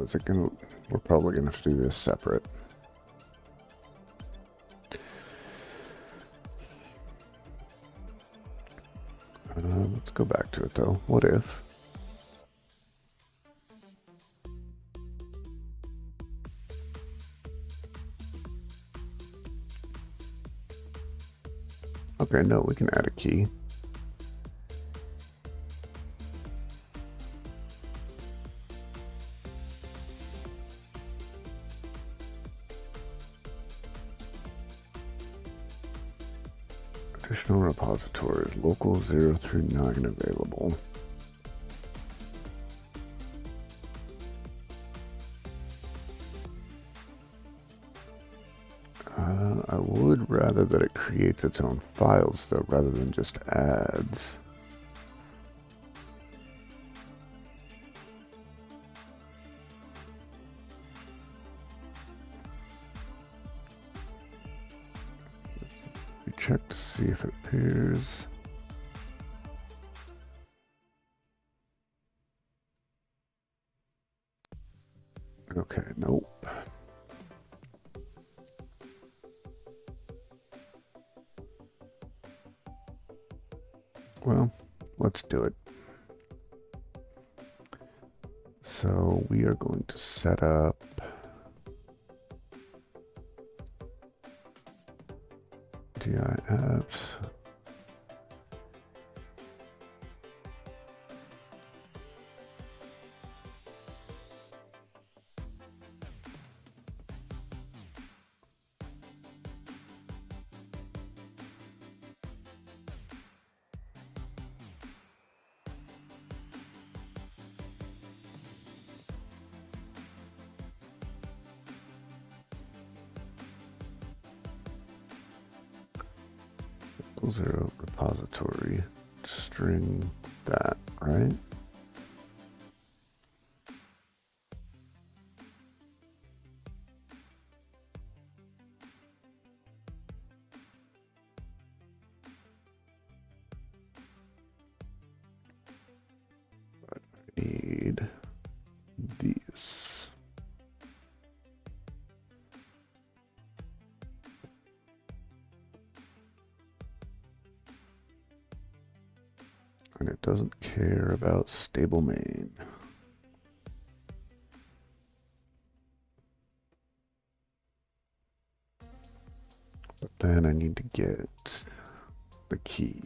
is it gonna, we're probably gonna have to do this separate. Let's go back to it though. What if? Okay, no, we can add a key. Additional repositories, local 0 through 9 available. I would rather that it creates its own files though, rather than just adds. We check to see if it appears. Okay, nope. Well, let's do it. So we are going to set up DI apps. Zero repository string that, right? But I need these. And it doesn't care about stable main. But then I need to get the key.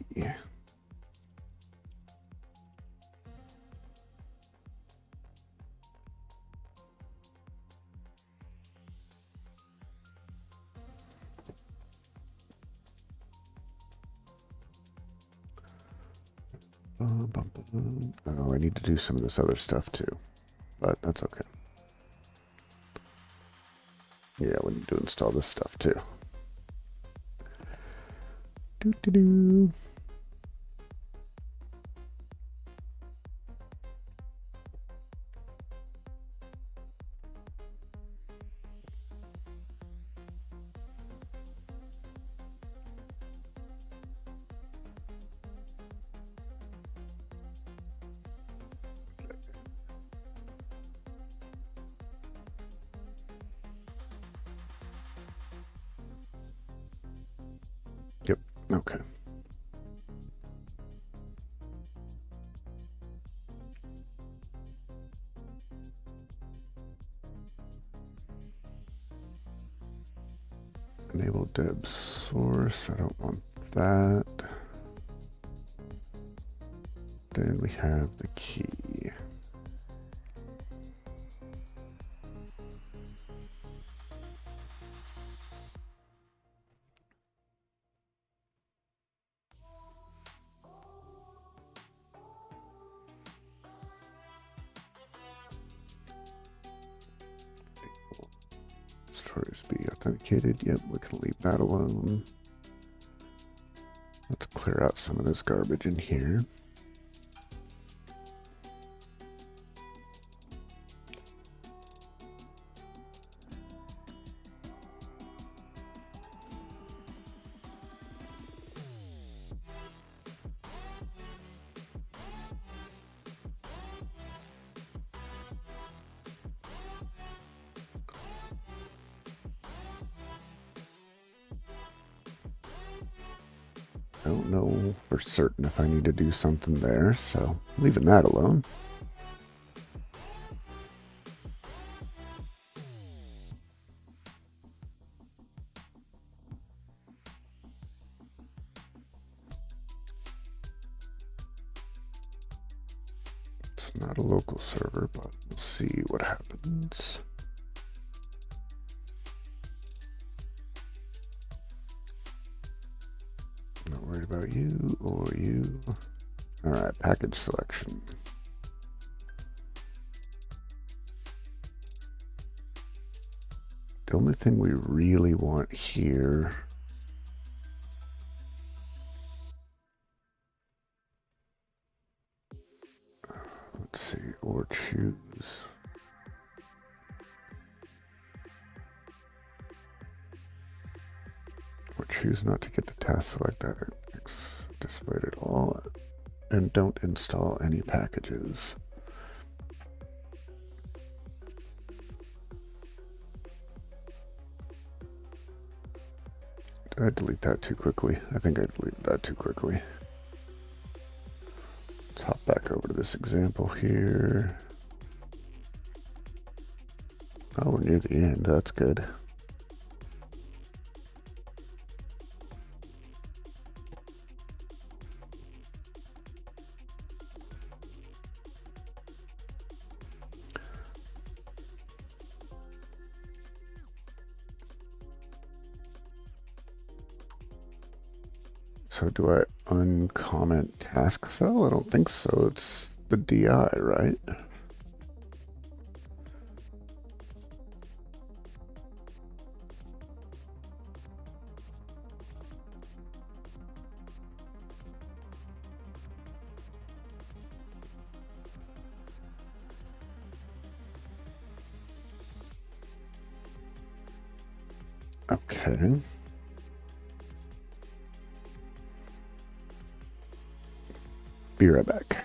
Oh, I need to do some of this other stuff too, but that's okay. Yeah, we need to install this stuff too. Doo-doo-doo. Yep, okay. Enable deb source, I don't want that. Then we have the key. Storage be authenticated. Yep, we can leave that alone. Let's clear out some of this garbage in here. Don't know for certain if I need to do something there, so leaving that alone. It's not a local server, but we'll see what happens. Not worried about you or you. All right, package selection. The only thing we really want here let's see, or choose. Or choose not to get the task selected displayed at all, and don't install any packages. Did I delete that too quickly? I think I deleted that too quickly. Let's hop back over to this example here. Oh, we're near the end. That's good. So do I uncomment task cell? I don't think so. It's the DI, right? Okay. Be right back.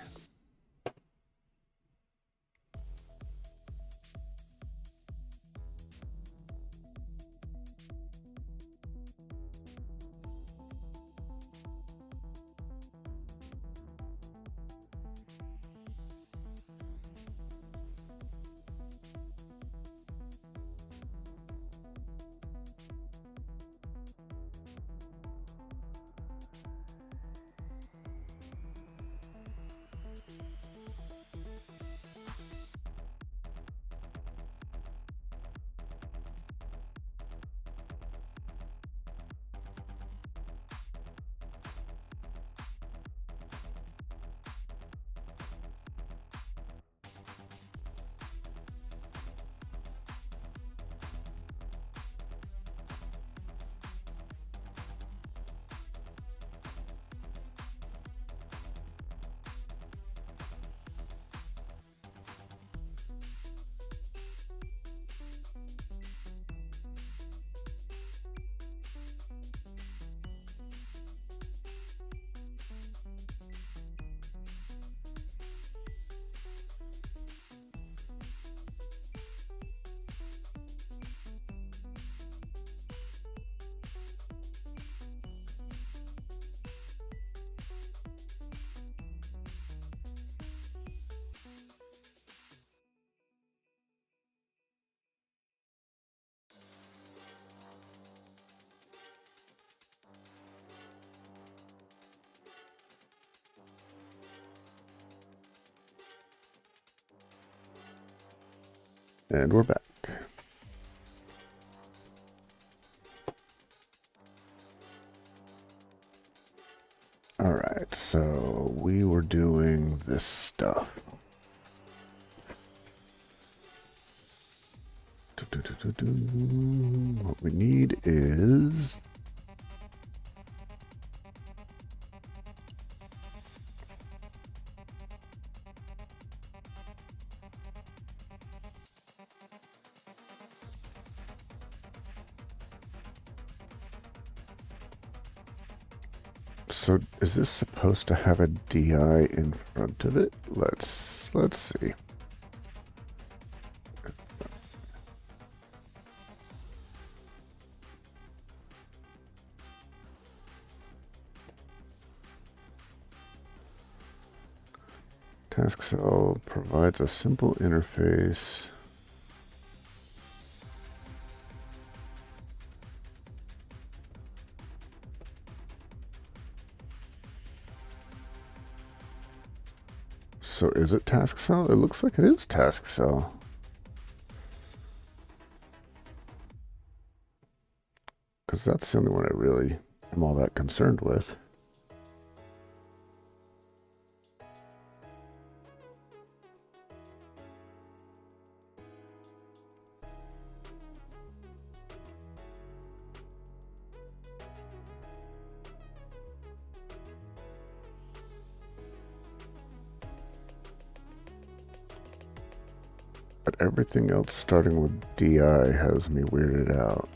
And we're back. All right, so we were doing this stuff. What we need is so is this supposed to have a DI in front of it? Let's see. Task cell provides a simple interface. So is it task cell? It looks like it is task cell. Because that's the only one I really am all that concerned with. But everything else starting with DI has me weirded out.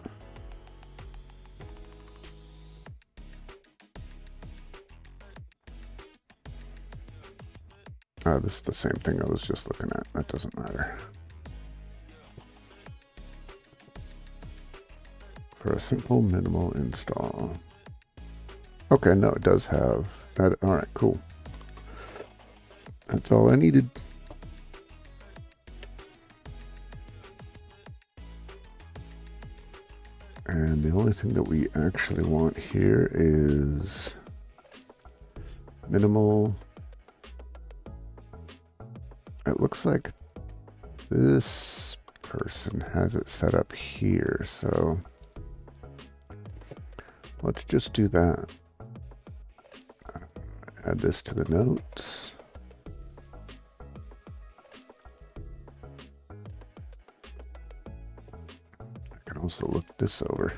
This is the same thing I was just looking at. That doesn't matter. For a simple minimal install. Okay, no, it does have that. All right, cool. That's all I needed. And the only thing that we actually want here is minimal. It looks like this person has it set up here, so let's just do that. Add this to the notes. I can also look this over.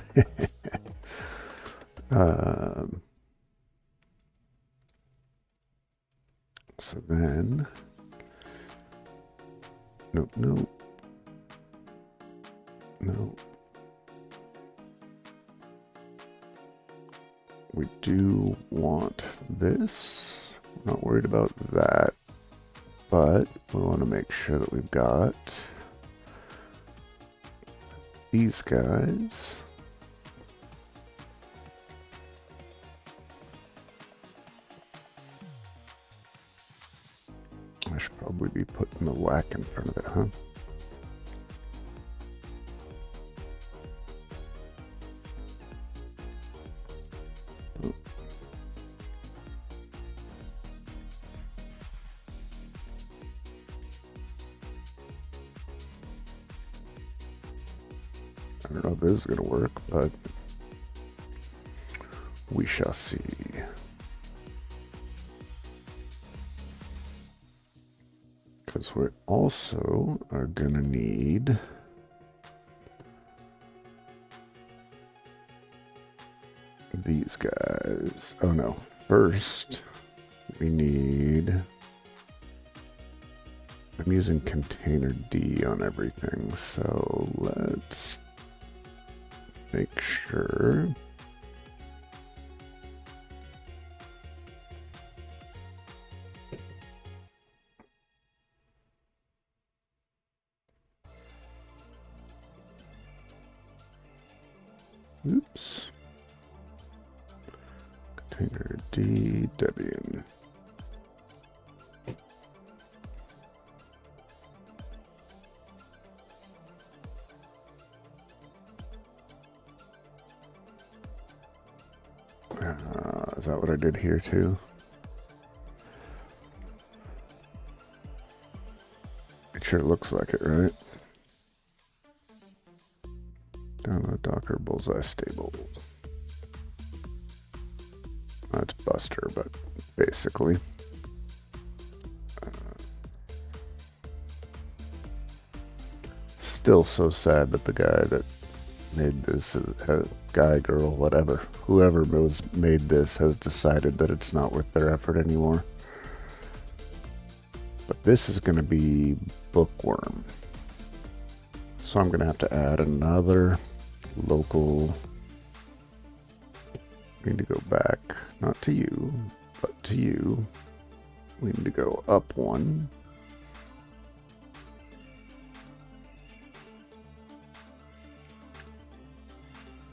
So then, nope. We do want this. I'm not worried about that, but we want to make sure that we've got these guys. I should probably be putting the whack in front of it, huh? I don't know if this is going to work, but we shall see. Because we also are going to need these guys. Oh no, first we need, I'm using container D on everything, so let's make sure oops, container D Debian. Is that what I did here too? It sure looks like it, right? Download Docker Bullseye stable. That's Buster, but basically. Still so sad that the guy that made this, guy, girl, whatever, whoever made this has decided that it's not worth their effort anymore. But this is going to be Bookworm. So I'm going to have to add another local. We need to go back, not to you, but to you. We need to go up one.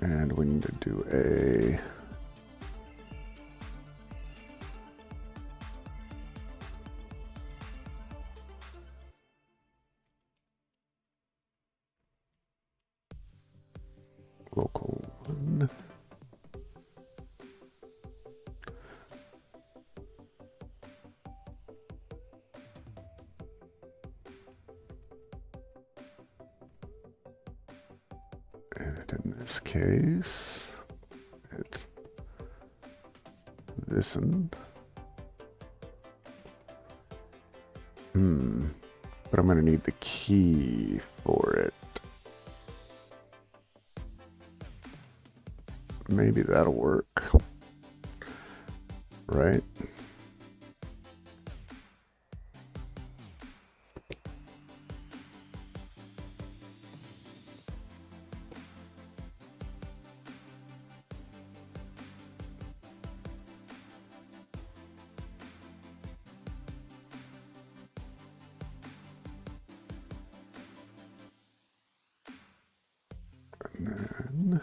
And we need to do a local one. And in this case, it's this one. But I'm going to need the key for it. Maybe that'll work. Right? And then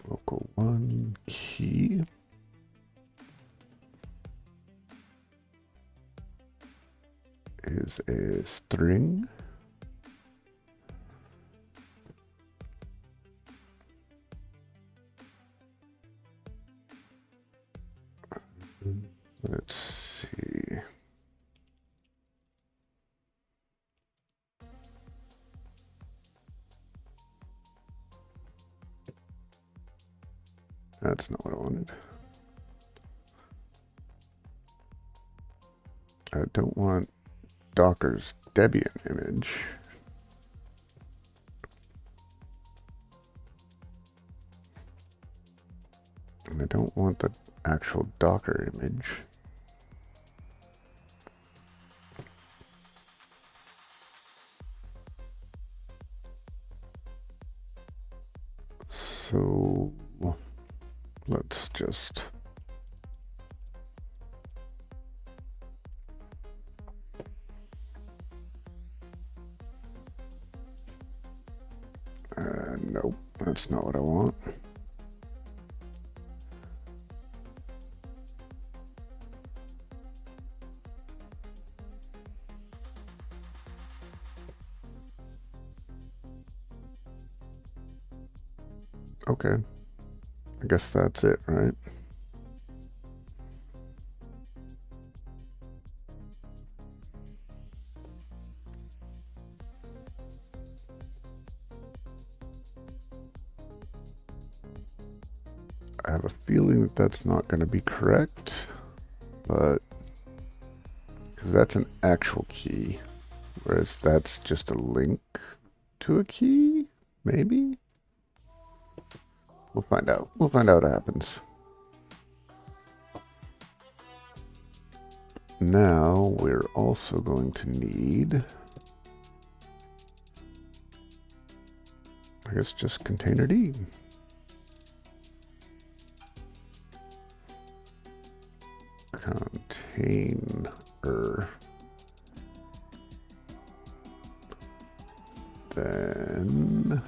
local one key. Is a string. Let's see. That's not what I wanted. I don't want Docker's Debian image. And I don't want the actual Docker image. So let's just nope, that's not what I want. Okay, I guess that's it, right? I have a feeling that that's not going to be correct, but because that's an actual key, whereas that's just a link to a key, maybe? We'll find out. We'll find out what happens. Now we're also going to need, I guess, just containerd. Container. Then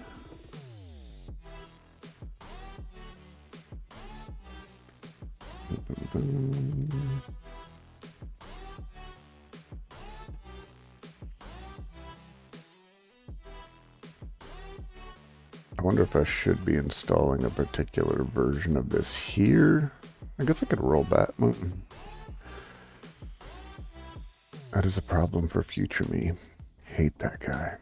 I wonder if I should be installing a particular version of this here. I guess I could roll back. That is a problem for future me. Hate that guy.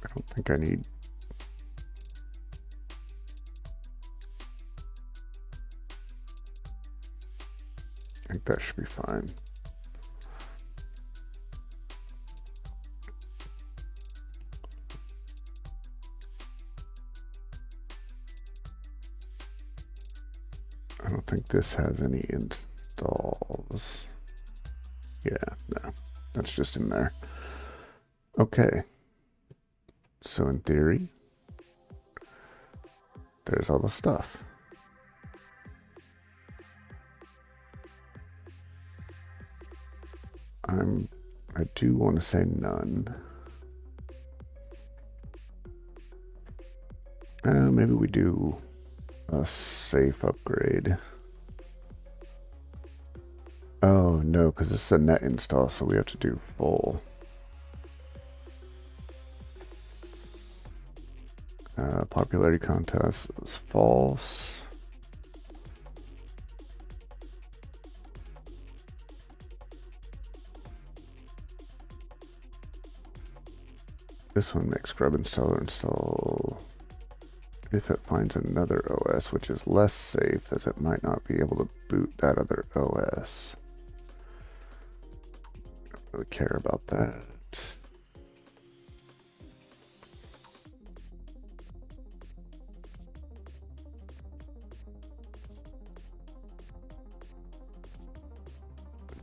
I don't think I need... I think that should be fine. I don't think this has any installs. Yeah, no, that's just in there. Okay. So in theory, there's all the stuff. I do want to say none. Maybe we do a safe upgrade. Oh no, because this is a net install, so we have to do full. Popularity contest was false. This one makes grub installer install if it finds another OS, which is less safe as it might not be able to boot that other OS. Don't really care about that.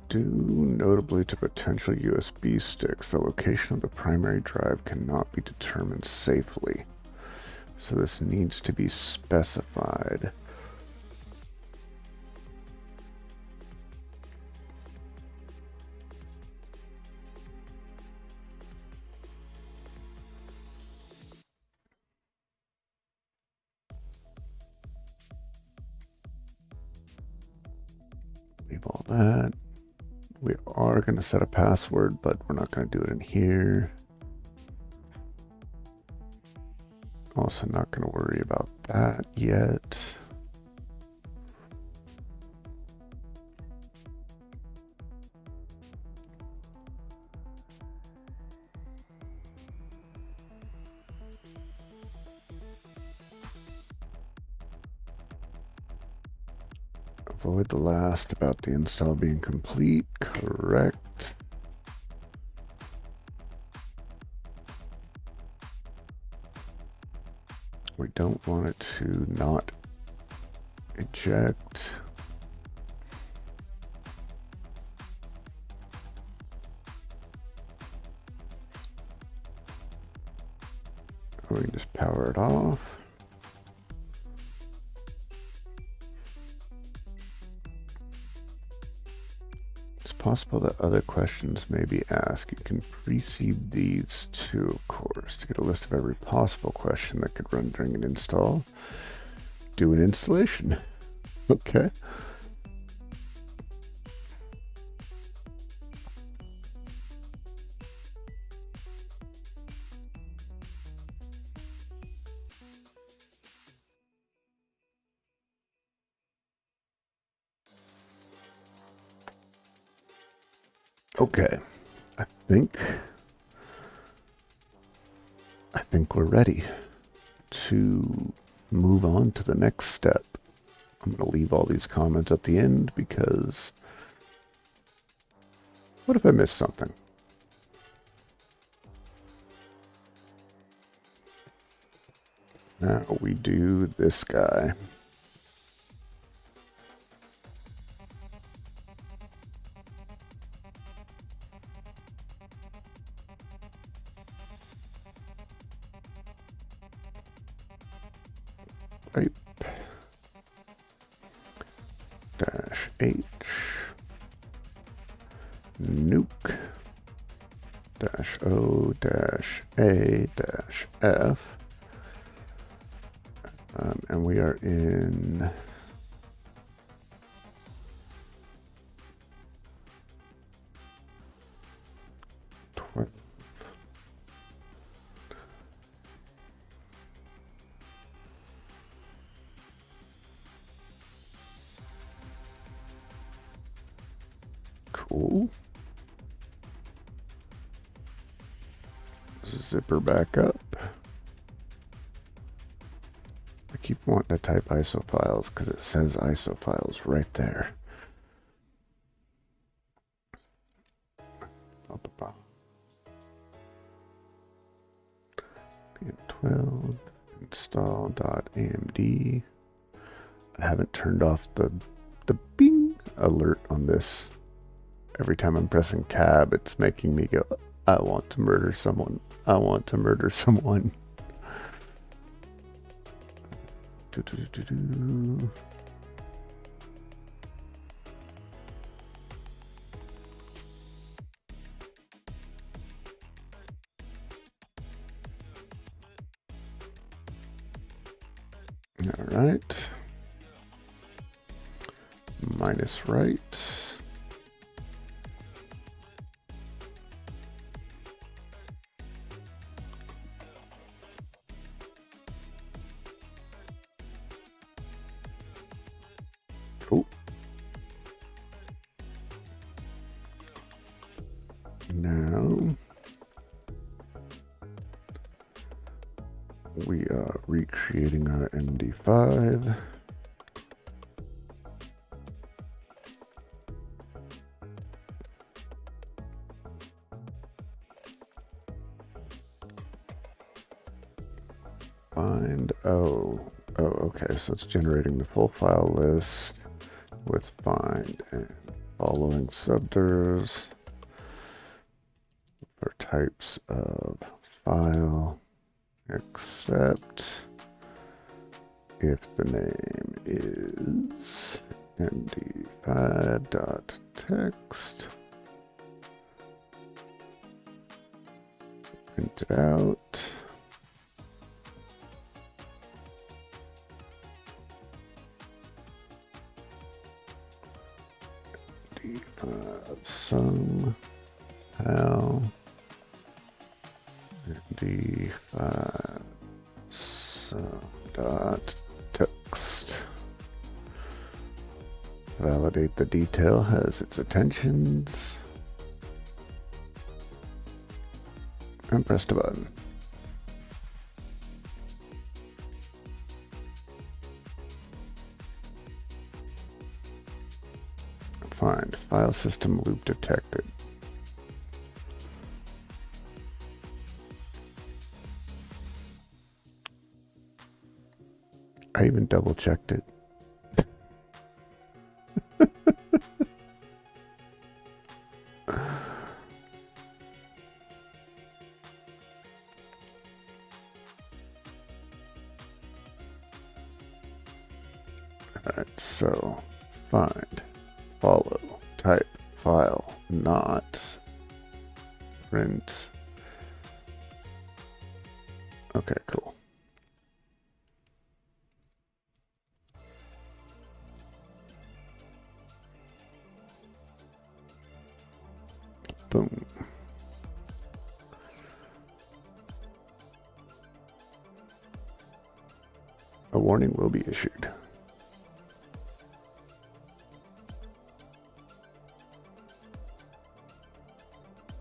Due notably to potential USB sticks, the location of the primary drive cannot be determined safely. So this needs to be specified. Leave all that. We are going to set a password, but we're not going to do it in here. Also not going to worry about that yet. Avoid the last about the install being complete. Correct. We don't want it to not eject. We can just power it off. It's possible that other questions may be asked. You can precede these too, of course, to get a list of every possible question that could run during an install. Do an installation. Okay. Okay, I think we're ready to move on to the next step. I'm going to leave all these comments at the end because what if I missed something? Now we do this guy. Type -H nuke -O-A-F, and we are in Cool. Zipper back up. I keep wanting to type ISO files because it says ISO files right there. PN12 install.amd. I haven't turned off the bing alert on this. Every time I'm pressing tab, it's making me go, I want to murder someone. I want to murder someone. All right. Minus right. Cool. Now we are recreating our MD5. Find, okay, so it's generating the full file list with find and following subdirs for types of file, except if the name is md5.text. Print it out. Some how md5 some dot text. Validate the detail has its attentions and press the button. Find file system loop detected. I even double checked it. Alright, so find, follow, type, file, not, print. Okay, cool. Boom. A warning will be issued.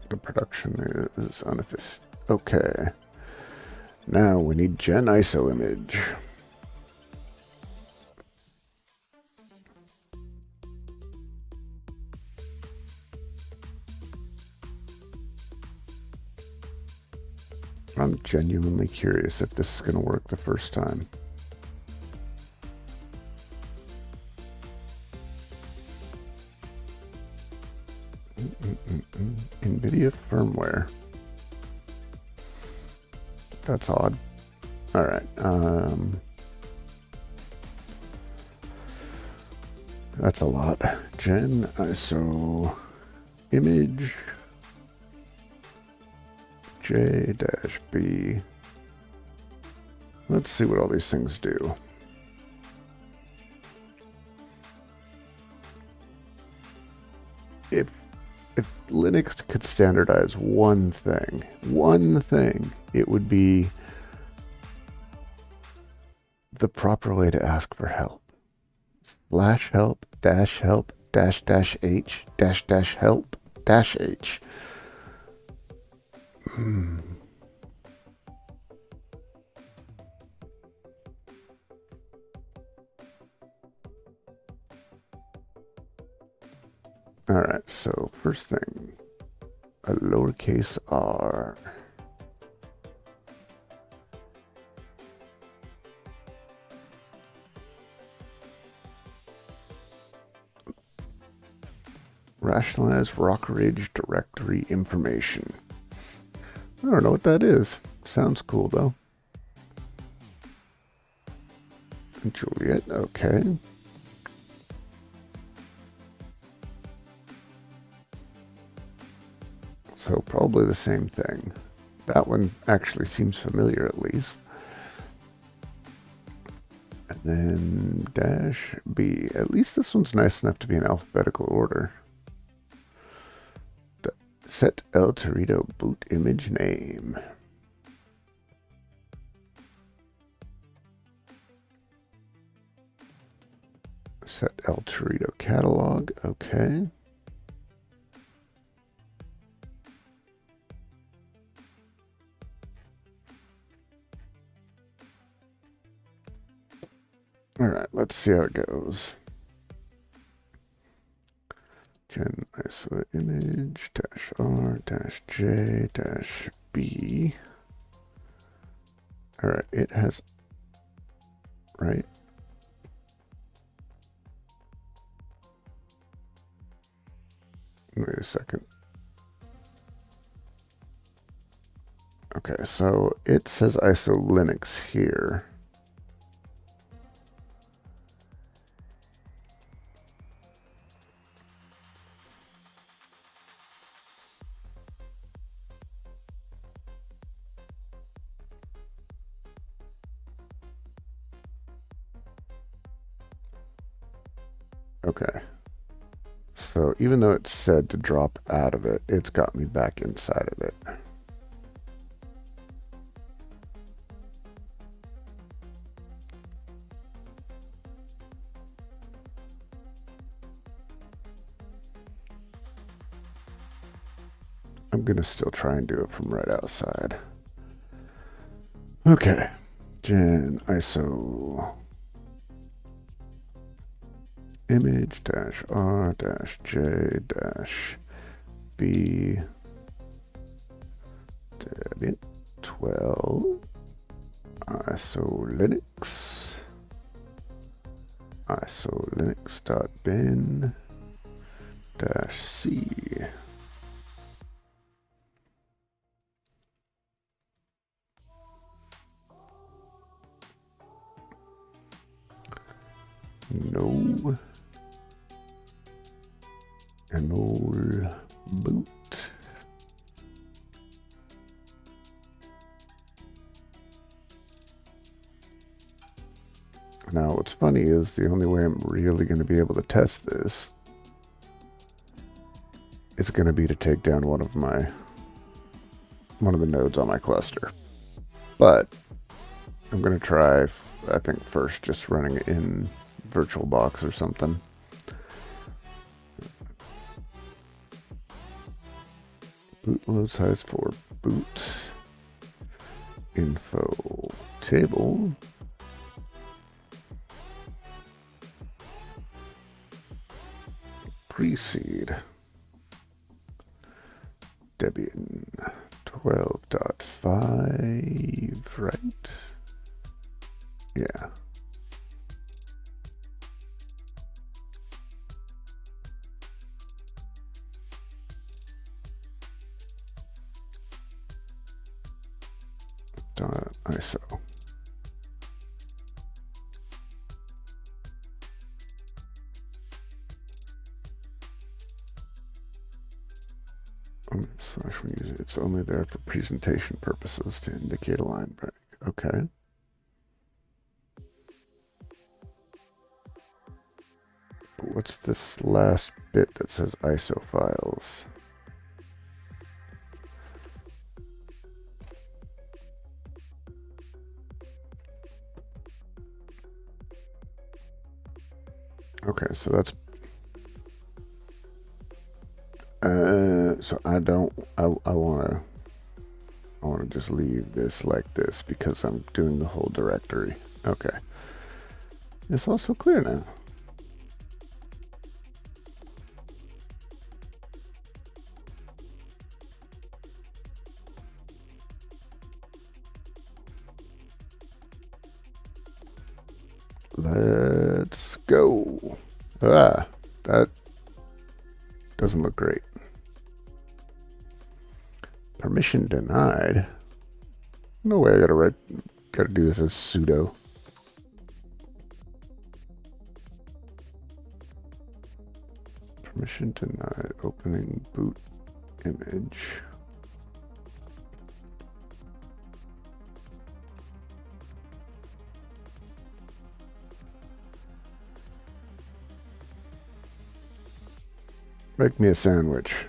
The production is unofficial. Okay. Now we need gen ISO image. I'm genuinely curious if this is going to work the first time. NVIDIA firmware. That's odd. All right. That's a lot. Gen ISO image J-B. Let's see what all these things do. If Linux could standardize one thing, it would be the proper way to ask for help. /help, -help, dash dash H dash dash help dash H. Alright, so first thing, a lowercase r. Rationalize rock ridge directory information. I don't know what that is. Sounds cool though. Juliet, okay. So probably the same thing. That one actually seems familiar at least. And then dash B. At least this one's nice enough to be in alphabetical order. Set El Torito boot image name. Set El Torito catalog, okay. All right, let's see how it goes. Gen ISO image dash R dash J dash B. All right, it has, right? Wait a second. Okay, so it says ISO Linux here. Okay. So even though it said to drop out of it, it's got me back inside of it. I'm going to still try and do it from right outside. Okay. Gen ISO image dash R dash J dash B Debian 12 ISO Linux Linux.bin dash C. No. Enol boot. Now, what's funny is the only way I'm really going to be able to test this is going to be to take down one of the nodes on my cluster. But I'm going to try, I think, first just running it in VirtualBox or something. Boot load size for boot info table. Preseed. Debian 12.5, right? Yeah. .iso. Slash when using it's only there for presentation purposes to indicate a line break. Okay. But what's this last bit that says ISO files? Okay, so that's So I don't, I want to just leave this like this because I'm doing the whole directory. Okay. It's also clear now. Let's go. Ah, that doesn't look great. Permission denied. No way I gotta do this as sudo. Permission denied. Opening boot image. Make me a sandwich.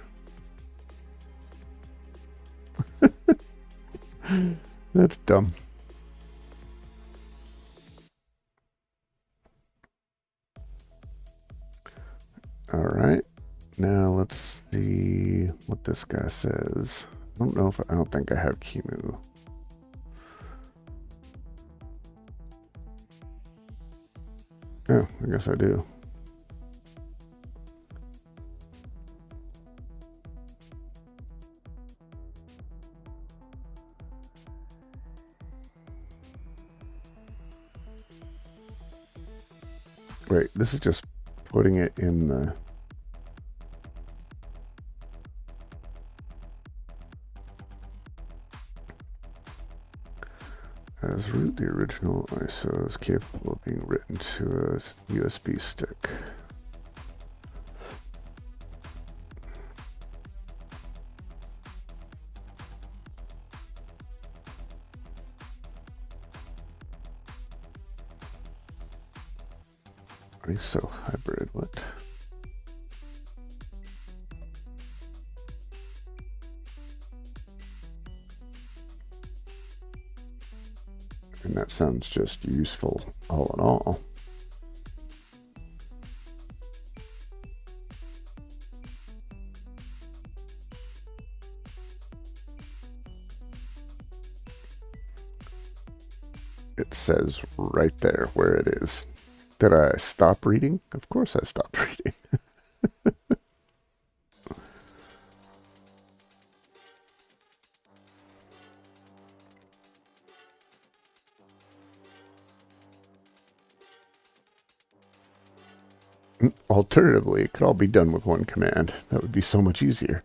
That's dumb. All right. Now let's see what this guy says. I don't think I have Kimu. Oh, I guess I do. Wait, this is just putting it in the... As root, the original ISO is capable of being written to a USB stick. ISO hybrid, what? And that sounds just useful all in all. It says right there where it is. Did I stop reading? Of course I stopped reading. Alternatively, it could all be done with one command. That would be so much easier.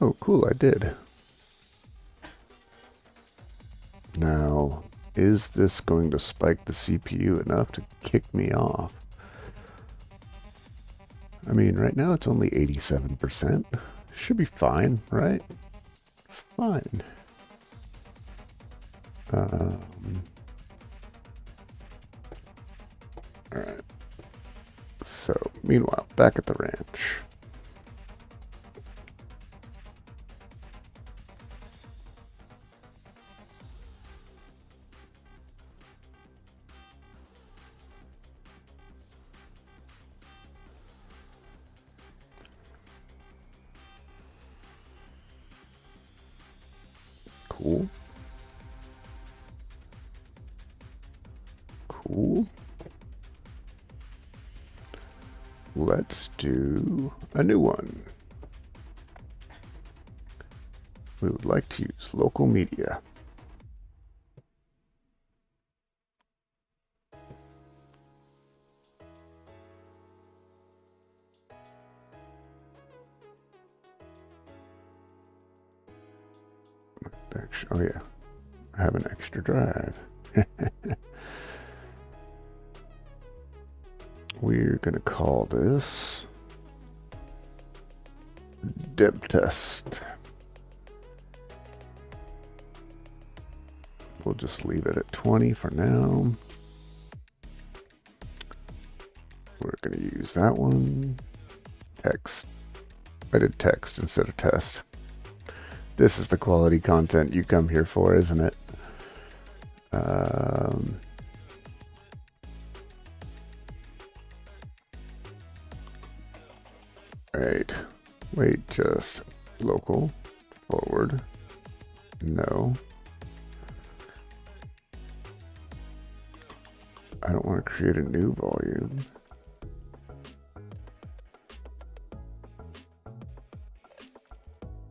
Oh, cool, I did. Now, is this going to spike the CPU enough to kick me off? I mean, right now it's only 87%. Should be fine, right? Fine. All right. So, meanwhile, back at the ranch. Cool. Cool. Let's do a new one. We would like to use local media. Oh yeah, I have an extra drive. We're gonna call this deb test. We'll just leave it at 20 for now. We're gonna use that one. Text. I did text instead of test. This is the quality content you come here for, isn't it? Right. Wait, just local, forward, no. I don't want to create a new volume.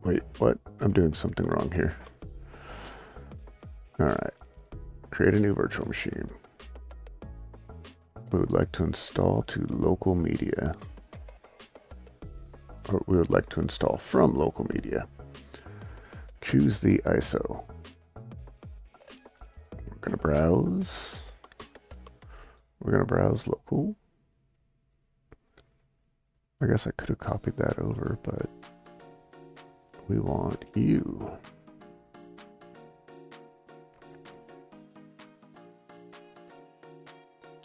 Wait, what? I'm doing something wrong here. All right. Create a new virtual machine. We would like to install to local media. Or we would like to install from local media. Choose the ISO. We're going to browse. We're going to browse local. I guess I could have copied that over, but we want you.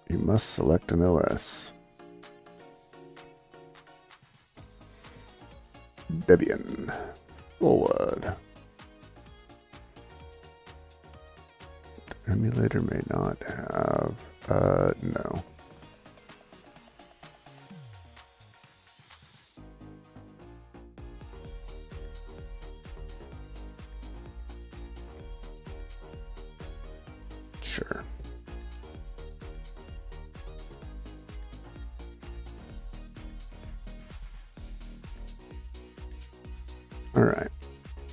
You must select an OS. Debian. Forward. The emulator may not have, no. Sure. All right.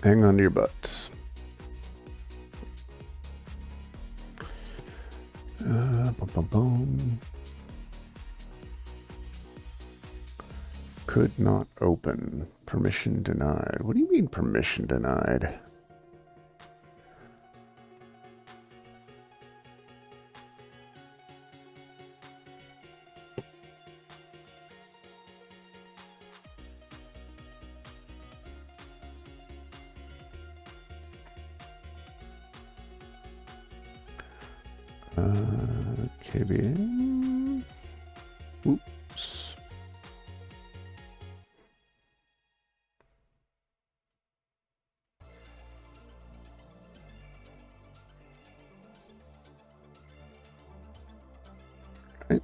Hang on to your butts. Bum, bum, bum. Could not open. Permission denied. What do you mean permission denied? KBA. Oops. Right.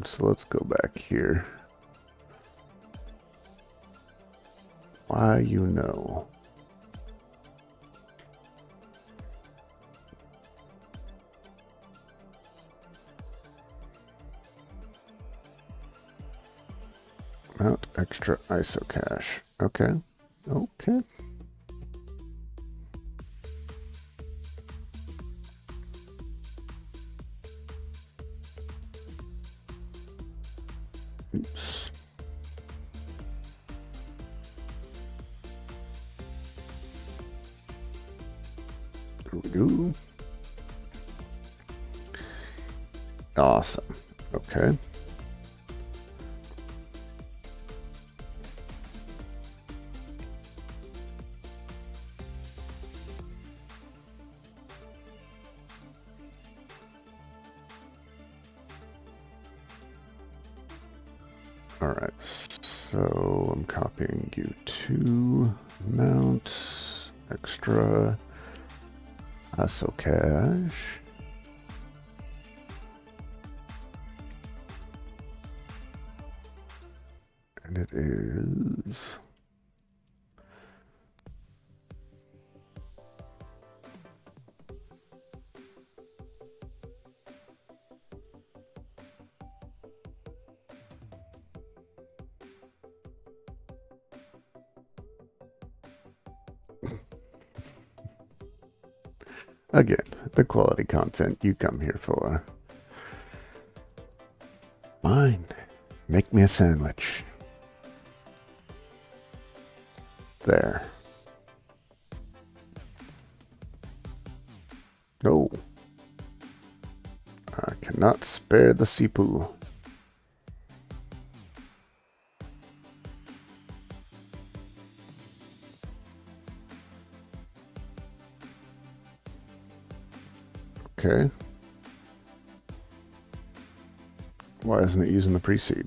So let's go back here. Why you know? Mount extra ISO cache. Okay. Okay. Oops. There we go. Awesome. Okay. All right, so I'm copying you to mount extra ISO cache. And it is again, the quality content you come here for. Fine. Make me a sandwich. There. No. I cannot spare the sipu. Okay. Why isn't it using the preseed?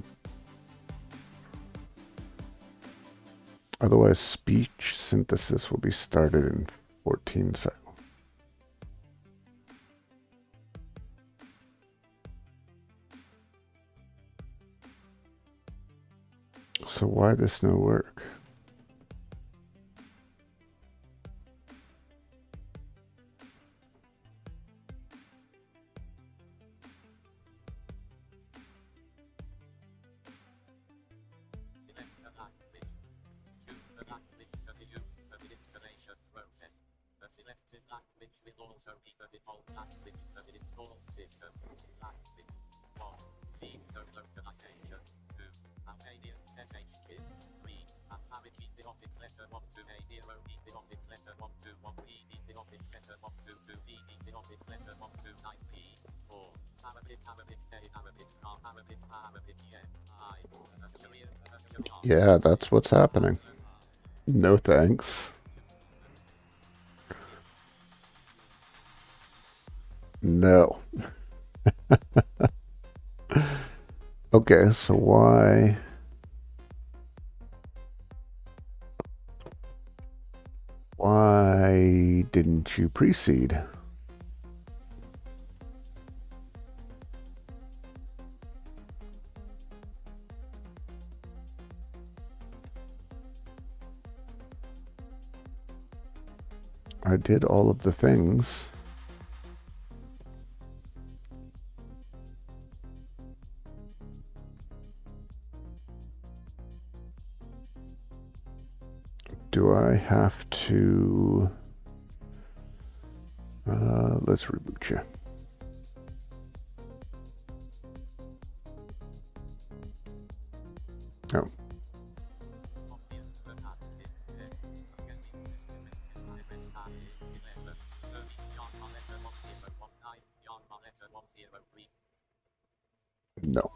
Otherwise, speech synthesis will be started in 14 cycle. So why this no work? Yeah, that's what's happening. No thanks. No. Okay, so why didn't you preseed? I did all of the things. Do I have to... let's reboot you. Oh. No.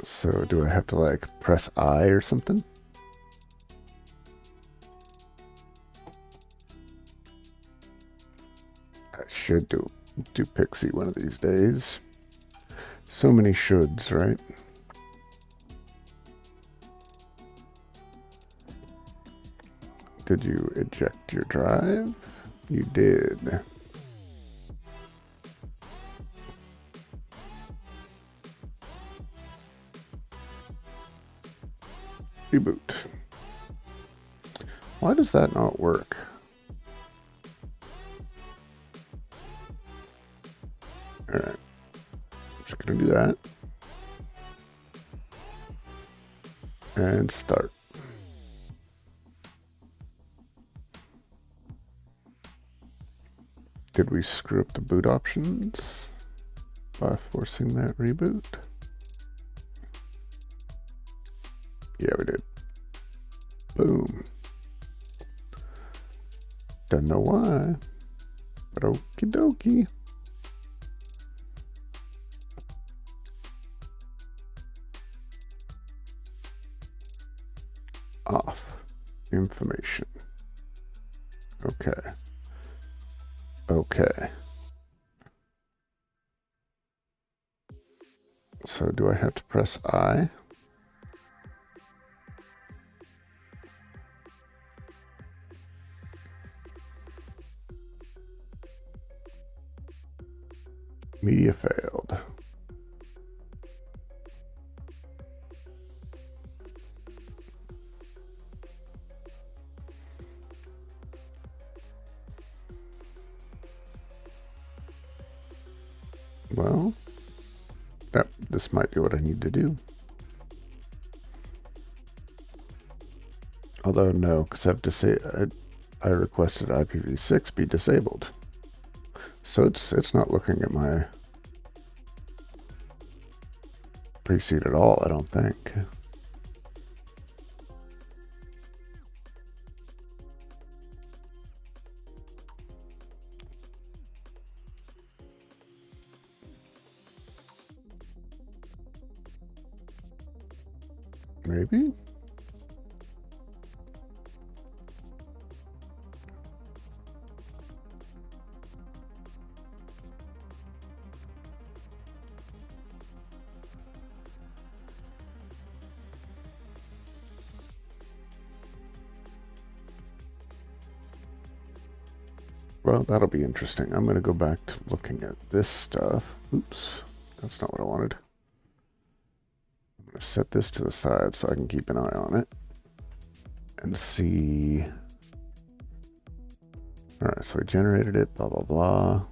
So do I have to like press I or something? I should do Pixie one of these days. So many shoulds, right? Did you eject your drive? You did. Reboot. Why does that not work? Alright. Just gonna do that. And start. Did we screw up the boot options by forcing that reboot? Yeah, we did. Boom. Don't know why, but okie dokie. Auth information. Okay. Okay. So do I have to press I? Media failed. Well, yep, this might be what I need to do. Although no, because I have to say I requested IPv6 be disabled, so it's not looking at my preseed at all. I don't think. Maybe. Well, that'll be interesting. I'm going to go back to looking at this stuff. Oops, that's not what I wanted. I'm going to set this to the side so I can keep an eye on it and see. All right, so we generated it, blah, blah, blah.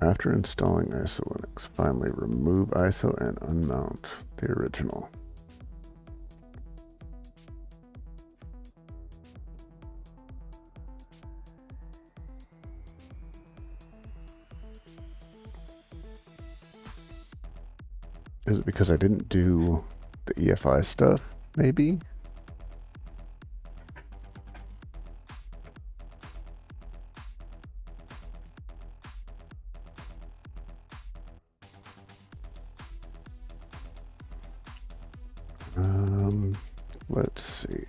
After installing ISO Linux, finally remove ISO and unmount the original. Is it because I didn't do the EFI stuff, maybe? Let's see.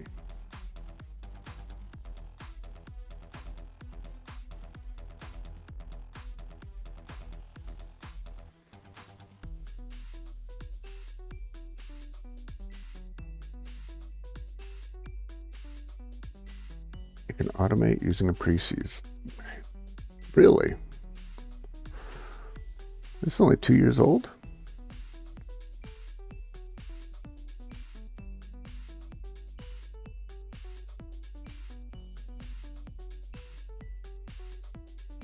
You can automate using a preseed. Really? It's only 2 years old?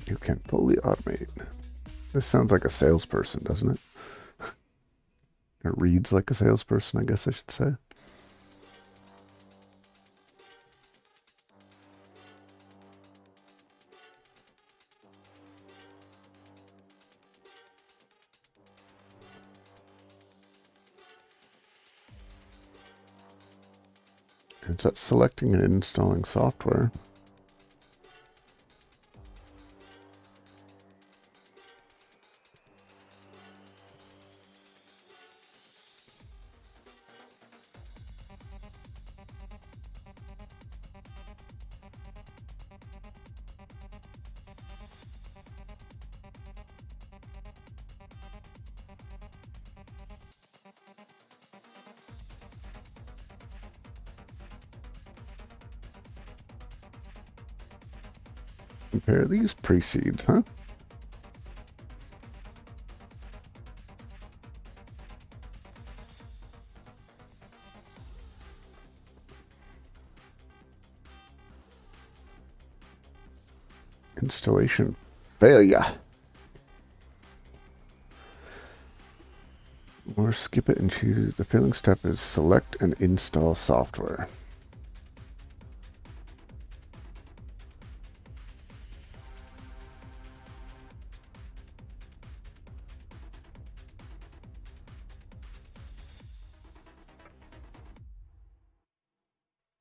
You can fully automate. This sounds like a salesperson, doesn't it? It reads like a salesperson, I guess I should say. It's at selecting and installing software. Compare these preseeds, huh? Installation failure. Or skip it and choose. The failing step is select and install software.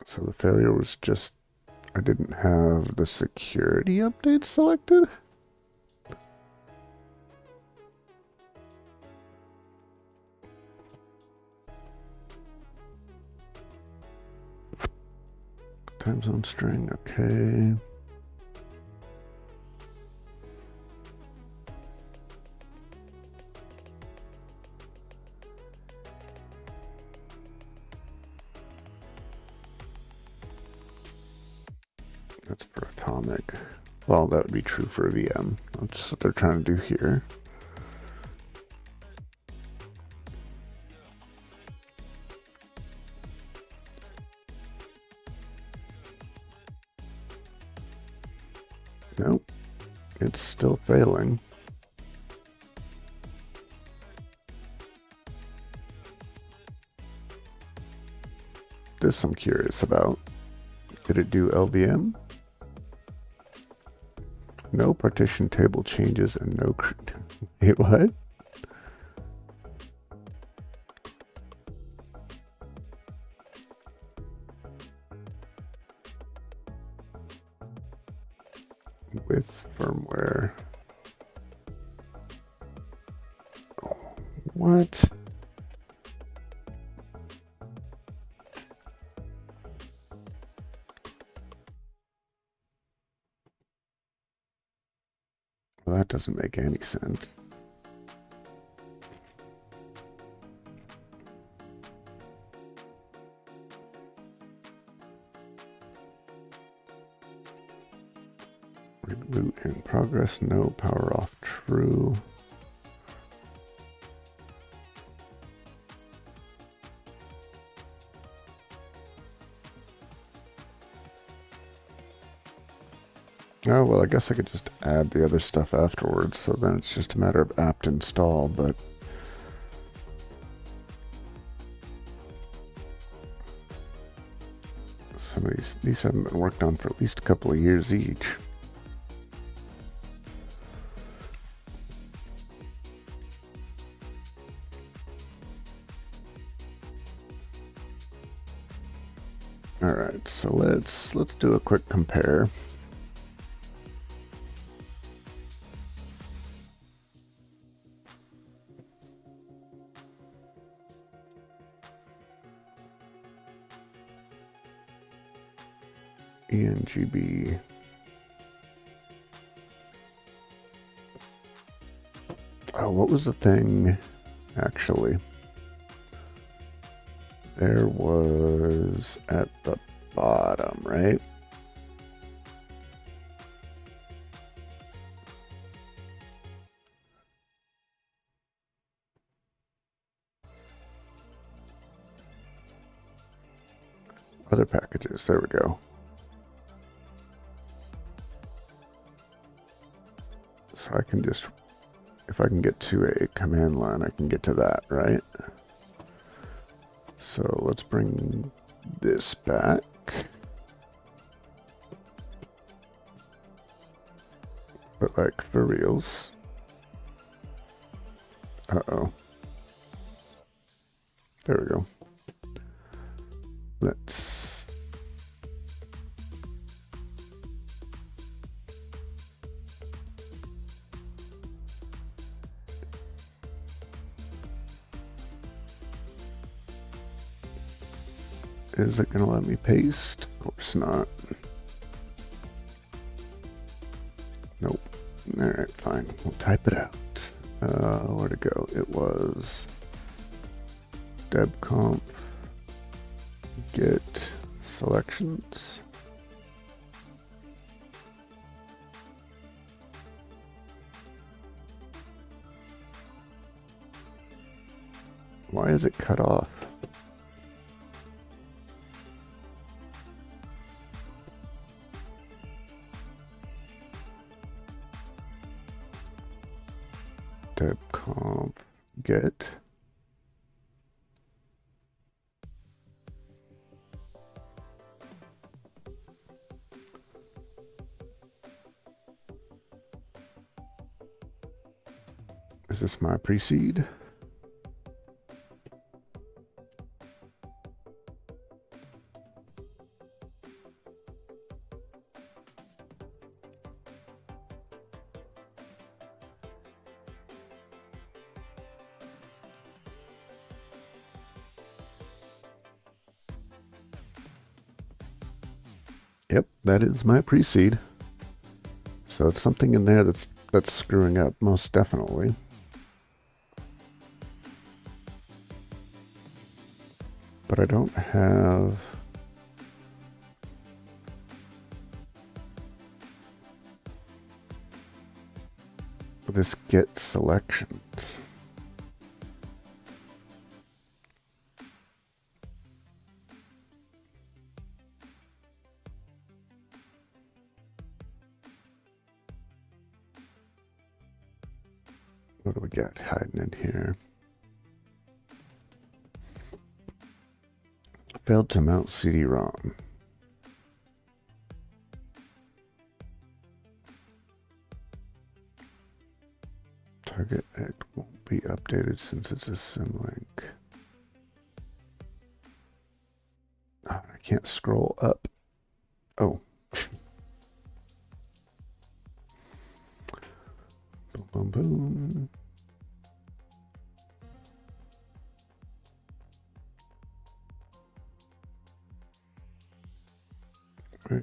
So the failure was just, I didn't have the security update selected? Time zone string, okay. That's for atomic. Well, that would be true for a VM. That's what they're trying to do here. Nope, it's still failing. This I'm curious about. Did it do LVM? No partition table changes and no... Wait, what? With firmware. What? Well, that doesn't make any sense. Root in progress, no. Power off, true. Oh, well, I guess I could just add the other stuff afterwards, so then it's just a matter of apt install, but some of these haven't been worked on for at least a couple of years each. All right, so let's do a quick compare. ENGB. Oh, what was the thing, actually? There was at the bottom, right? Other packages, there we go. So I can just, if I can get to a command line, I can get to that, right? So let's bring this back. But like for reals. Uh-oh. There we go. Let's... Is it gonna let me paste? Of course not. Nope. Alright, fine. We'll type it out. Where'd it go? It was debconf get selections. Why is it cut off? Debconf get. Is this my preseed? Yep, that is my preseed. So it's something in there that's screwing up, most definitely. But I don't have this get selections. What do we got hiding in here? Failed to mount CD-ROM. Target act won't be updated since it's a symlink. Oh, I can't scroll up. Oh. Boom, boom, boom.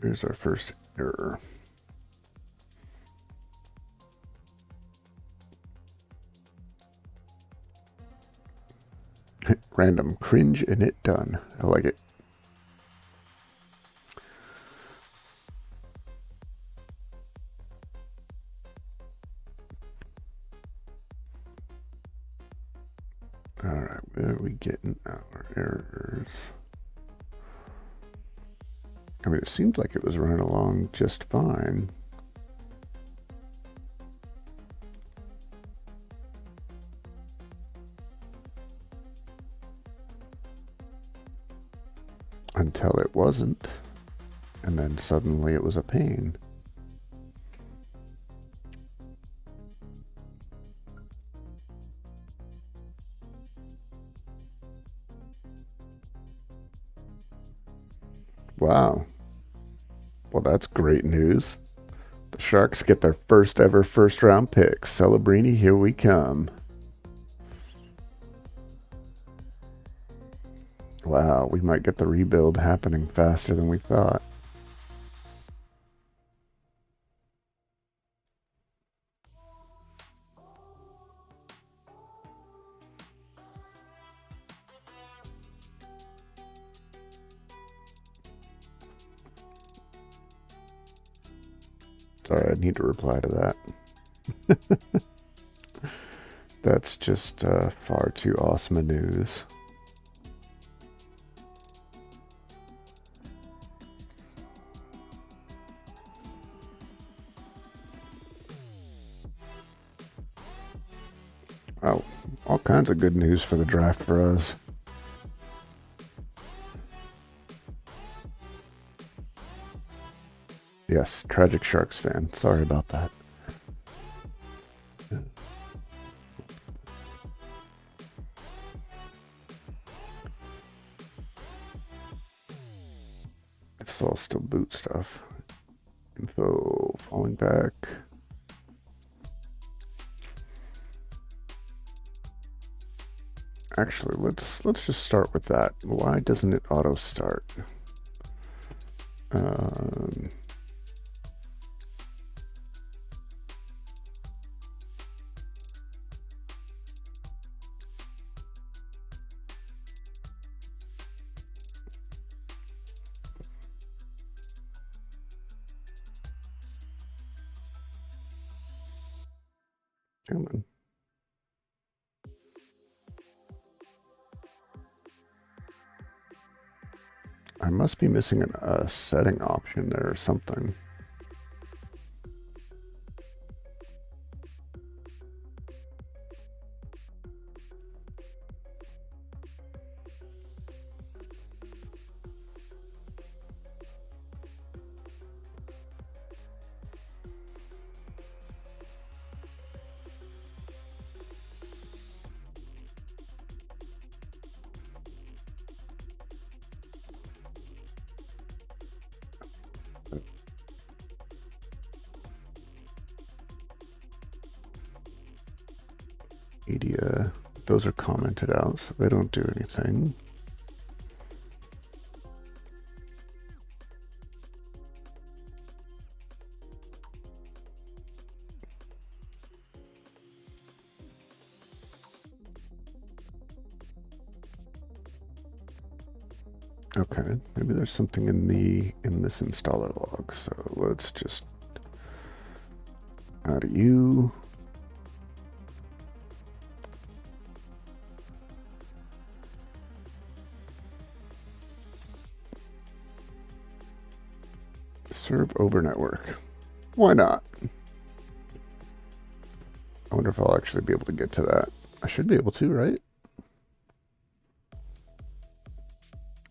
Here's our first error. Random cringe and it done. I like it. All right, where are we getting our errors? I mean, it seemed like it was running along just fine. Until it wasn't. And then suddenly it was a pain. Wow. Well, that's great news. The Sharks get their first ever first round pick. Celebrini, here we come. Wow, we might get the rebuild happening faster than we thought. Sorry, I need to reply to that. That's just far too awesome news. Oh, all kinds of good news for the draft for us. Yes, tragic Sharks fan. Sorry about that. It's all still boot stuff. Info falling back. Actually, let's just start with that. Why doesn't it auto start? Come on. I must be missing a setting option there or something. Media, those are commented out, so they don't do anything. Okay, maybe there's something in this installer log. So let's just add you. Serve over network. Why not? I wonder if I'll actually be able to get to that. I should be able to, right?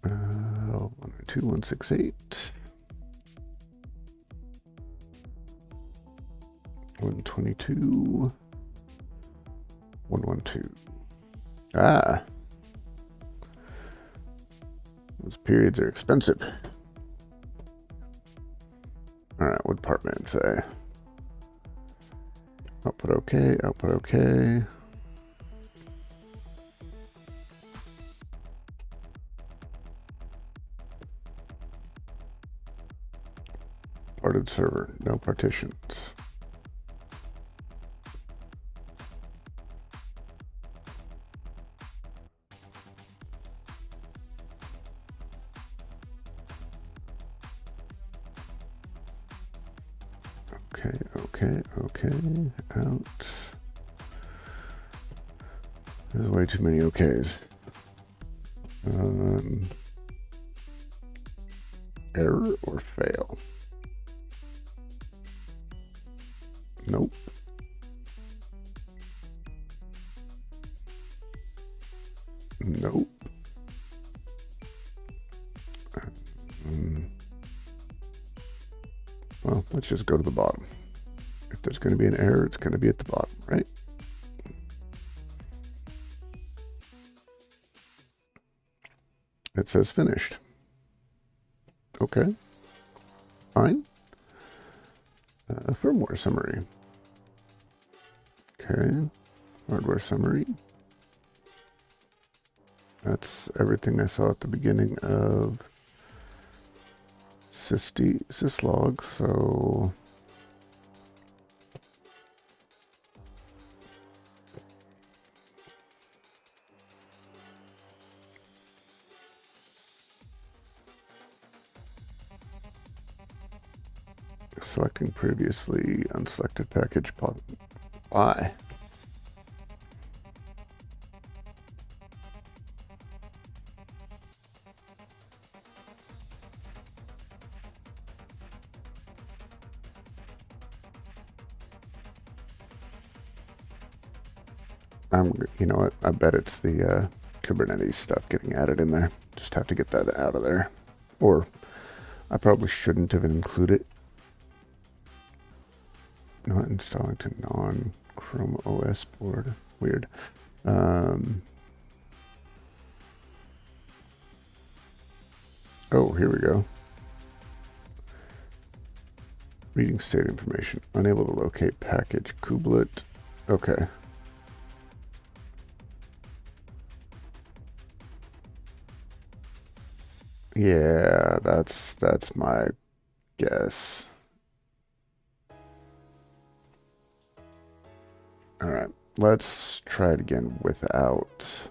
192.168. 122. 112. Ah. Those periods are expensive. Alright, what'd partman say? Output okay, output okay. Parted server, no partitions. Okay, out. There's way too many OKs. Error or fail? Nope. Nope. Well, let's just go to the bottom. If there's going to be an error, it's going to be at the bottom, right? It says finished. Okay. Fine. Firmware summary. Okay. Hardware summary. That's everything I saw at the beginning of syslog, so selecting previously unselected package pop. Why? You know what? I bet it's the Kubernetes stuff getting added in there. Just have to get that out of there. Or I probably shouldn't have included it. Not installing to non-Chrome OS board. Weird. Oh, here we go. Reading state information. Unable to locate package kubelet. Okay. Yeah, that's my guess. All right, let's try it again without.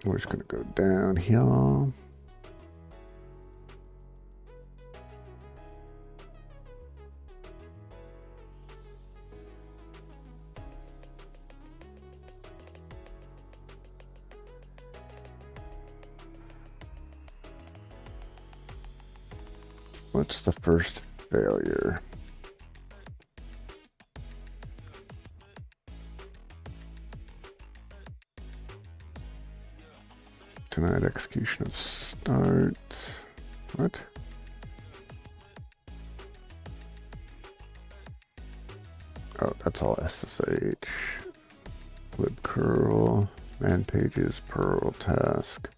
We're just gonna go down here. What's the first failure? Denied execution of start. What? Oh, that's all SSH. libcurl, man pages, Perl task.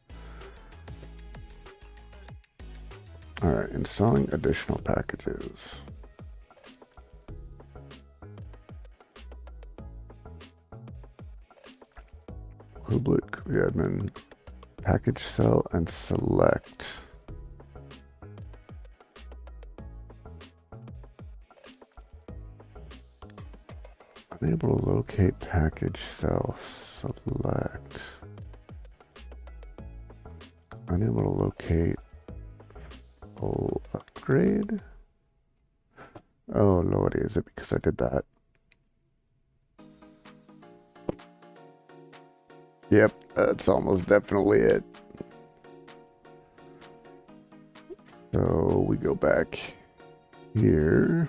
All right, installing additional packages. Kubelet, admin, package cell, and select. Unable to locate package cell, select. Unable to locate full upgrade. Oh lordy, is it because I did that? Yep, that's almost definitely it. So we go back here.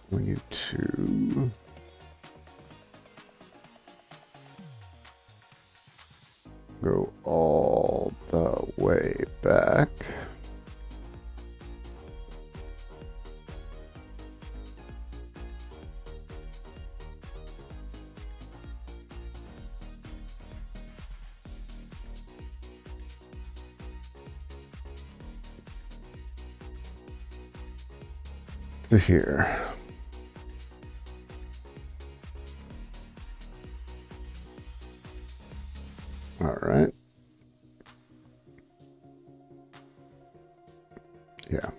We need to go all the way back. To here. All right. Yeah.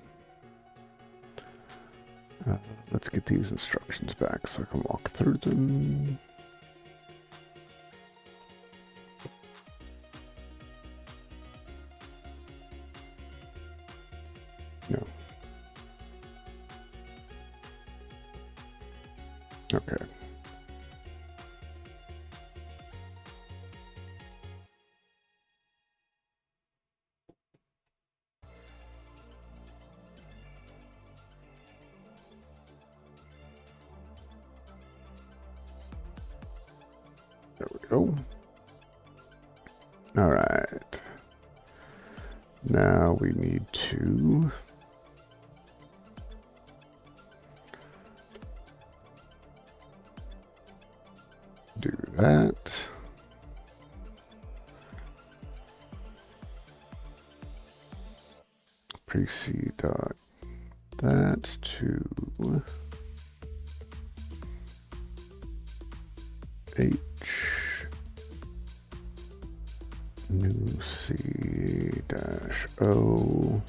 Let's get these instructions back so I can walk through them. There we go. All right. Now we need to do that. Preseed dot that to H new C dash O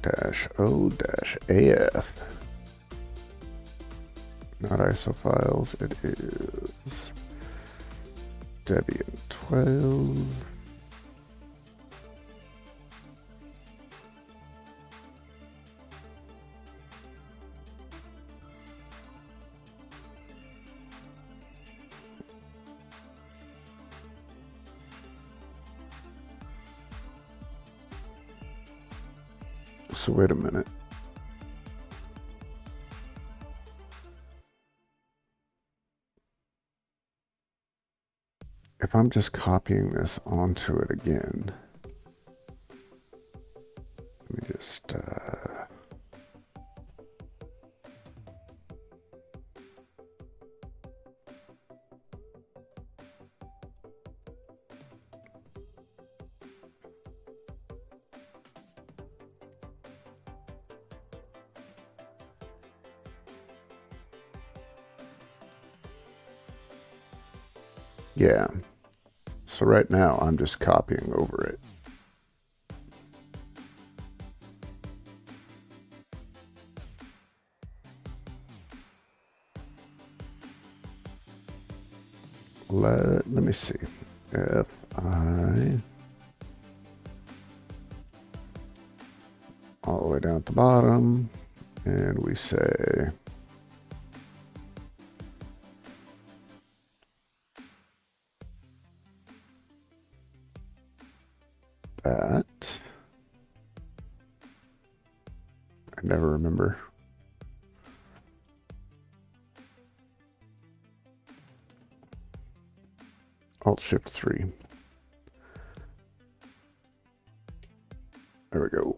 dash O dash AF. Not ISO files, it is Debian 12. So wait a minute. If I'm just copying this onto it again, let me just yeah. So right now I'm just copying over it. Let me see. If I all the way down at the bottom and we say that, I never remember. Alt-Shift-3. There we go.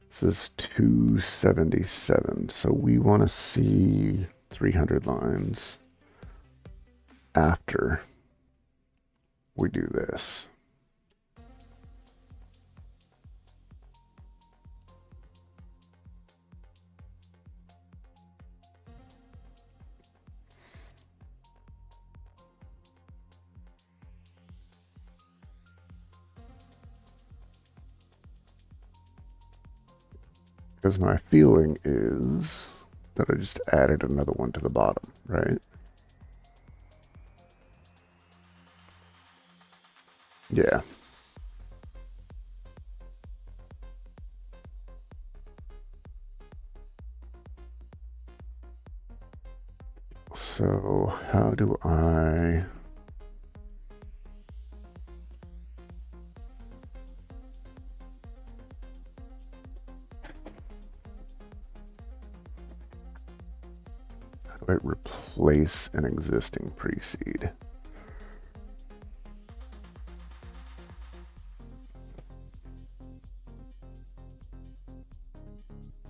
This is 277. So we want to see 300 lines after we do this. Because my feeling is that I just added another one to the bottom, right? Yeah. So how do I... How do I replace an existing preseed?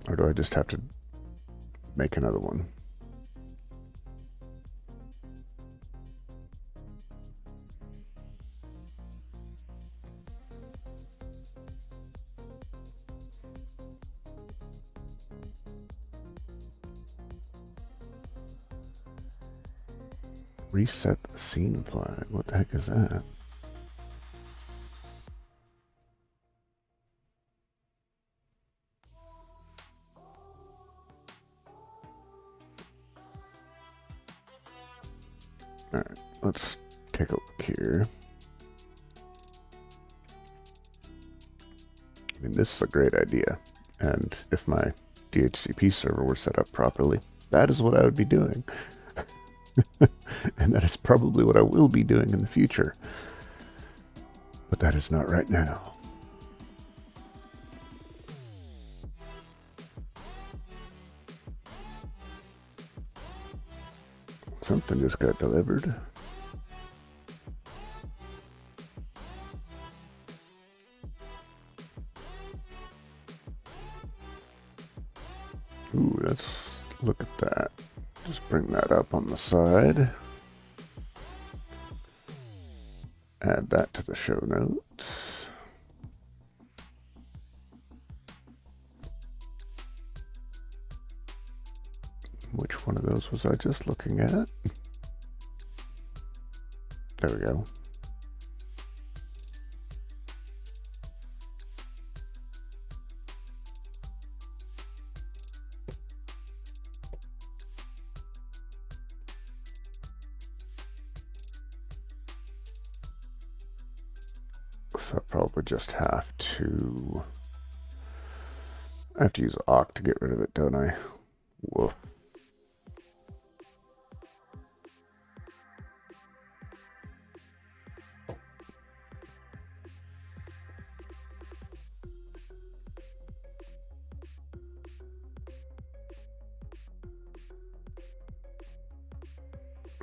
Or do I just have to make another one? Reset the scene flag. What the heck is that? All right, let's take a look here. I mean, this is a great idea. And if my DHCP server were set up properly, that is what I would be doing. And that is probably what I will be doing in the future. But that is not right now. Something just got delivered. Ooh, let's look at that. Just bring that up on the side. Add that to the show notes. Which one of those was I just looking at? There we go. So I probably just have to... I have to use awk to get rid of it, don't I? Woof.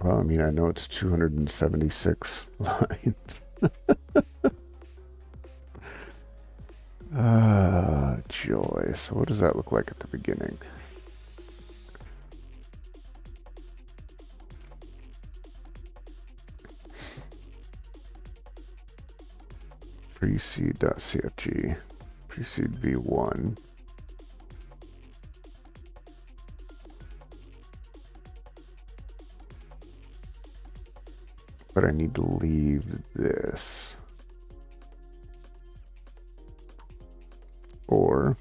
Well, I mean, I know it's 276 lines. Joy. So what does that look like at the beginning? Preseed.cfg. Preseed v1. But I need to leave this. Or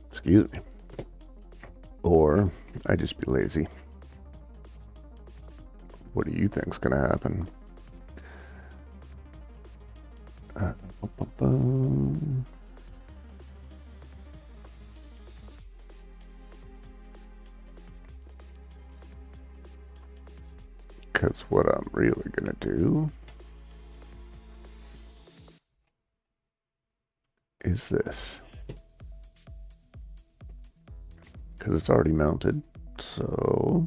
excuse me. Or I just be lazy. What do you think's gonna happen? Because what I'm really gonna do is this. Because it's already mounted, so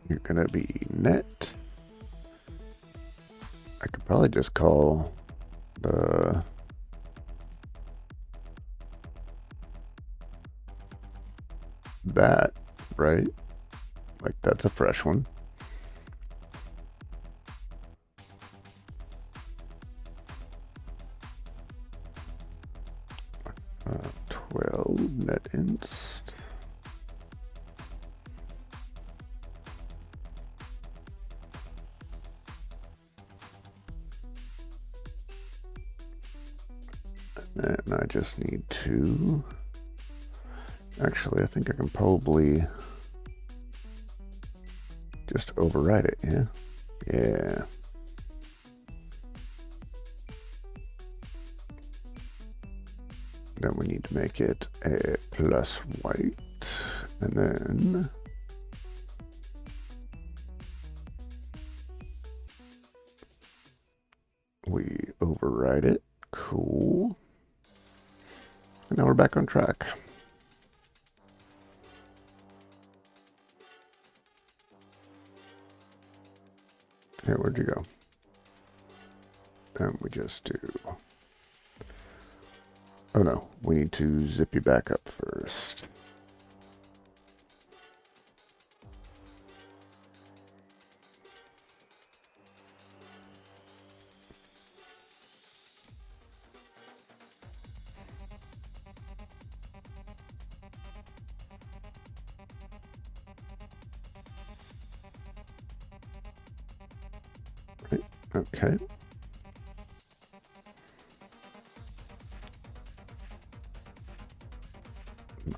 you're gonna be net. I could probably just call the that, right? Like that's a fresh one. 12 net inst. And I just need to, actually, I think I can probably just override it, yeah? Yeah. Then we need to make it a plus white, and then we override it. Cool. And now we're back on track. Okay, where'd you go? And we just do... Oh no, we need to zip you back up first. Okay.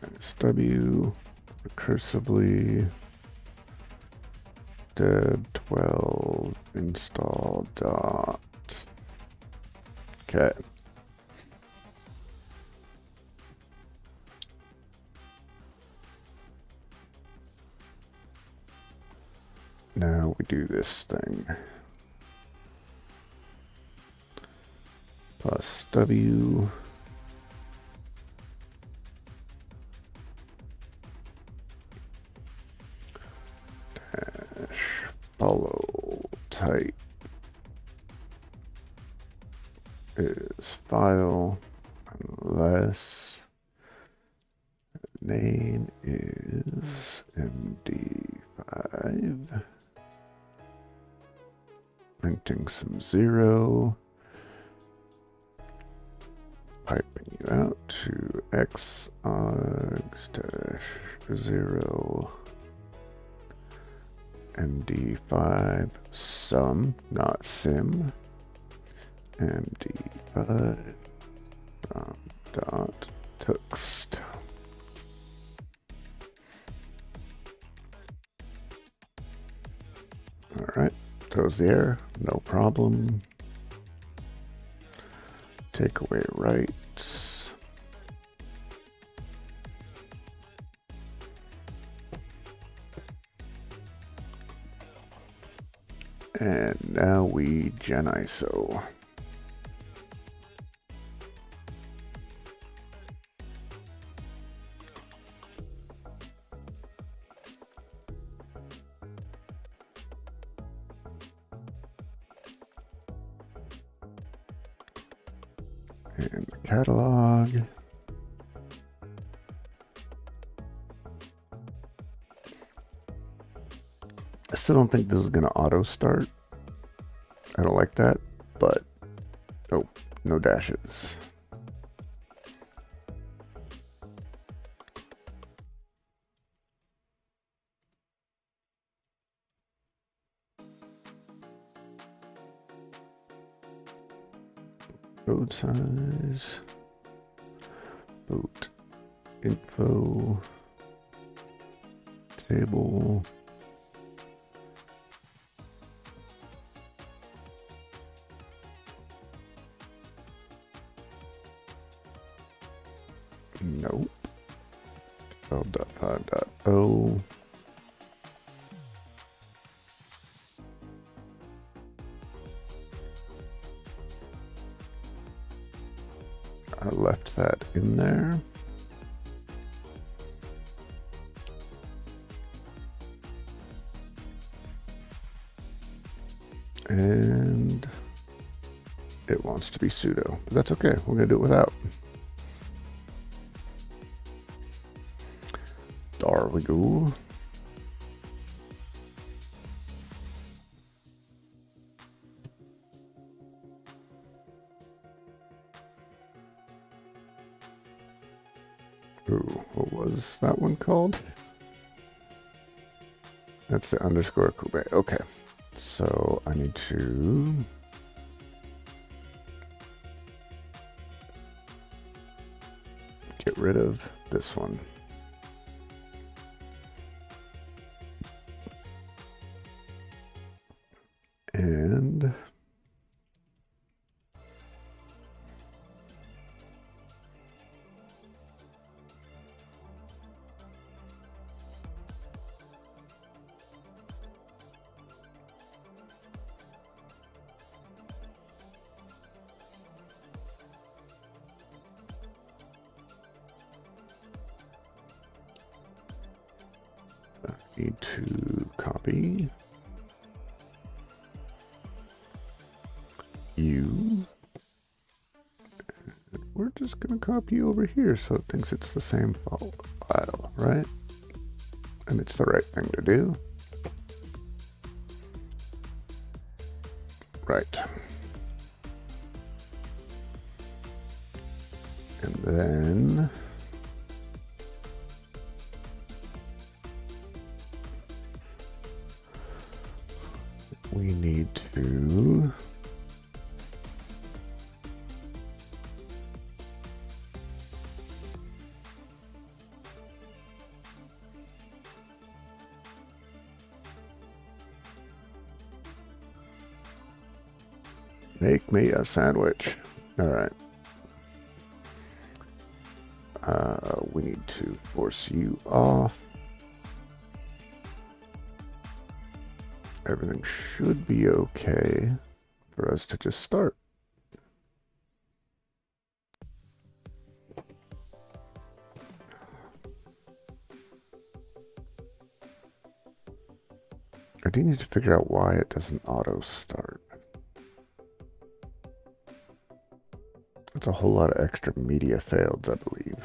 Minus W, recursively. deb 12 install dot. Okay. Now we do this thing. Plus W. Dash follow type is file unless name is MD5. Printing some 0. Piping you out to x args dash 0 MD5 sum, not sim. MD5 dot text. All right, throws the error, no problem. Take away rights. And now we gen ISO. And the catalog. I still don't think this is going to auto start. I don't like that, but oh, no dashes. Road size, boat info, table. Nope. 12.5.0. I left that in there. And it wants to be sudo, but that's okay. We're gonna do it without. There we go. Ooh, what was that one called? That's the underscore kube. Okay, so I need to get rid of this one. And I need to copy you. We're just going to copy over here so it thinks it's the same file, right? And it's the right thing to do. Right. And then we need to Make me a sandwich. All right. We need to force you off. Everything should be okay for us to just start. I do need to figure out why it doesn't auto start. That's a whole lot of extra media faileds, I believe.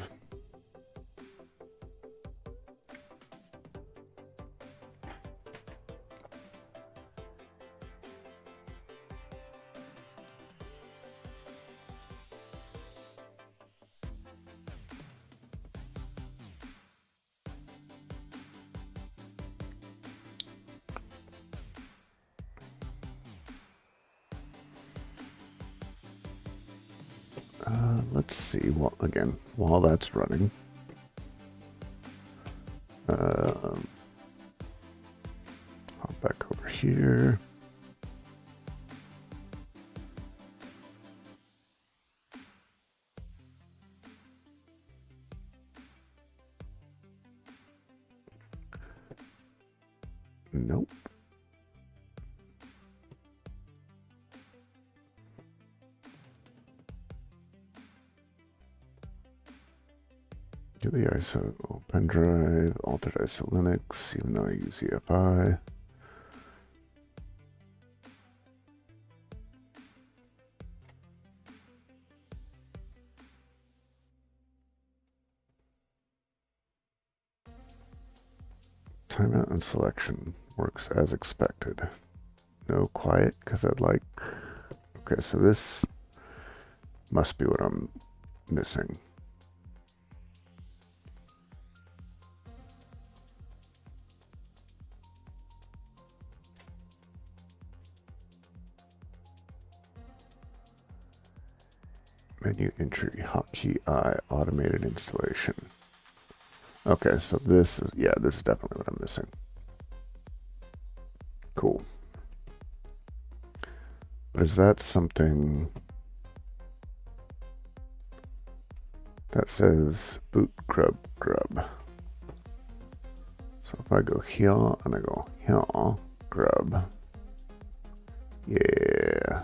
Let's see. Well, again, while that's running, hop back over here. Nope. Do the ISO pen drive, altered ISO Linux, even though I use EFI. Timeout and selection works as expected. No quiet, because I'd like... Okay, so this must be what I'm missing. Menu entry, hotkey I, automated installation. Okay, so this is, yeah, this is definitely what I'm missing. Cool. But is that something that says boot grub? So if I go here and I go here, grub. Yeah.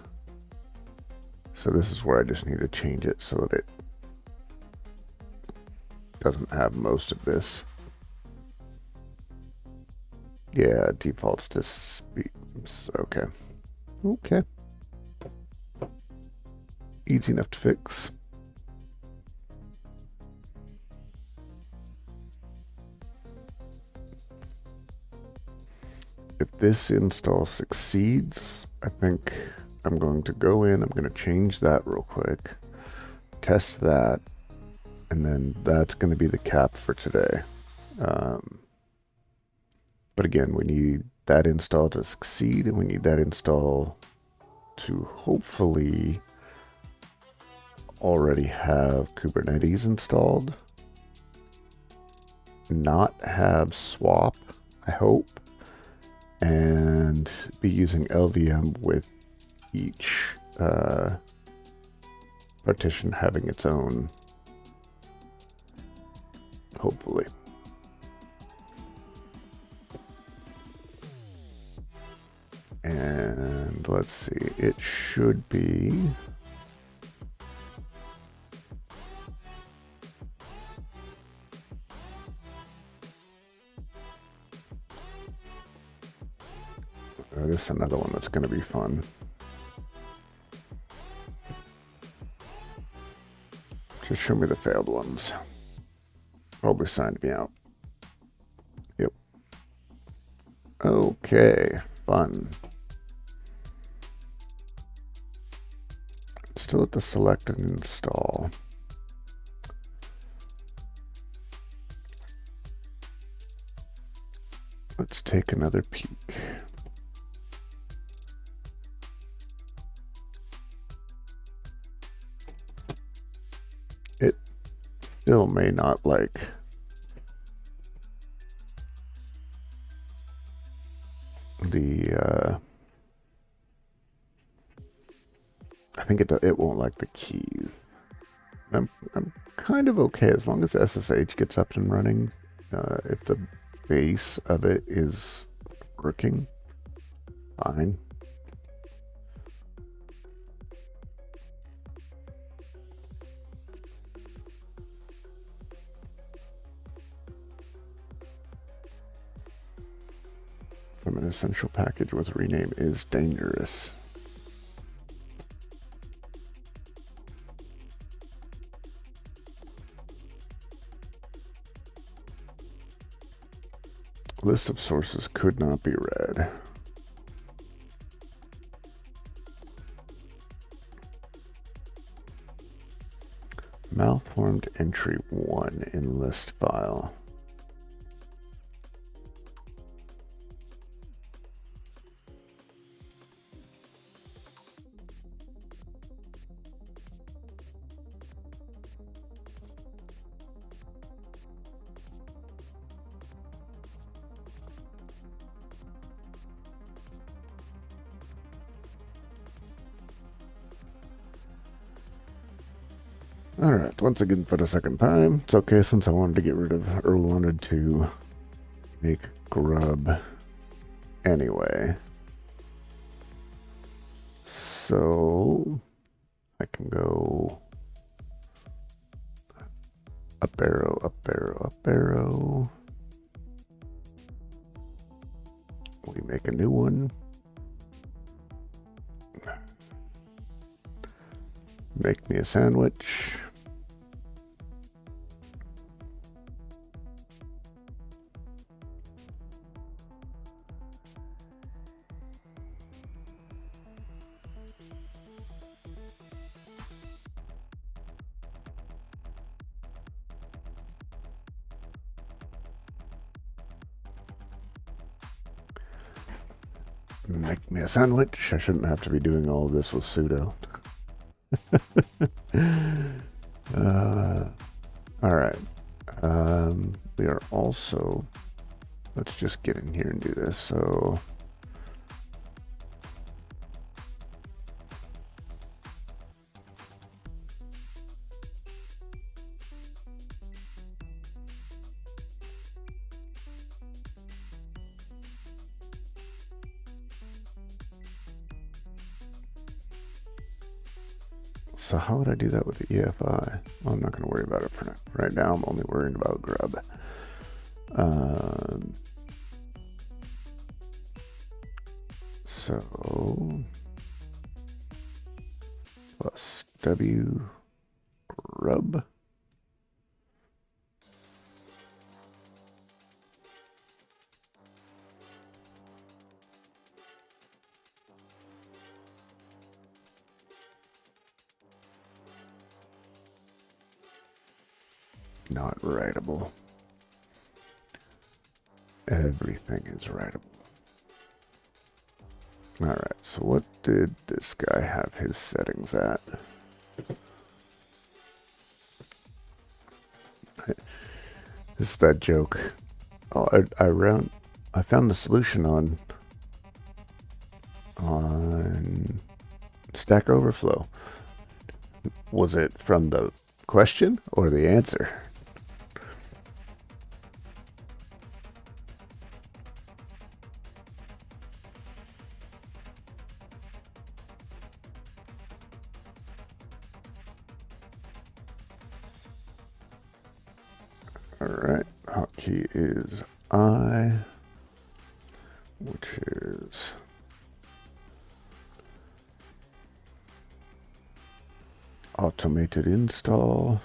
So this is where I just need to change it so that it doesn't have most of this. Yeah, defaults to speed. Okay. Okay. Easy enough to fix. If this install succeeds, I think I'm going to go in, I'm going to change that real quick, test that, and then that's going to be the cap for today. But again, we need that install to succeed, and we need that install to hopefully already have Kubernetes installed, not have swap, I hope, and be using LVM with each partition having its own, hopefully. And let's see, it should be this is another one that's going to be fun. Just show me the failed ones. Probably signed me out. Yep. Okay, fun. Still at the select and install. Let's take another peek. It still may not like the think it won't like the keys. I'm kind of okay as long as SSH gets up and running. If the base of it is working, fine. From an essential package with rename is dangerous. List of sources could not be read. Malformed entry 1 in list file. Alright, once again for the second time. It's okay since I wanted to get rid of, or wanted to make grub anyway. So I can go up arrow, up arrow, up arrow. We make a new one. Make me a sandwich. Make me a sandwich. I shouldn't have to be doing all of this with sudo. All right. We are also, let's just get in here and do this. So how would I do that with the EFI? Well, I'm not going to worry about it for now. Right now, I'm only worrying about grub. So plus W grub. Not writable. Everything is writable. All right, so what did this guy have his settings at? This is that joke. Oh, I found the solution on Stack Overflow. Was it from the question or the answer? Alright, hotkey is I, which is automated install.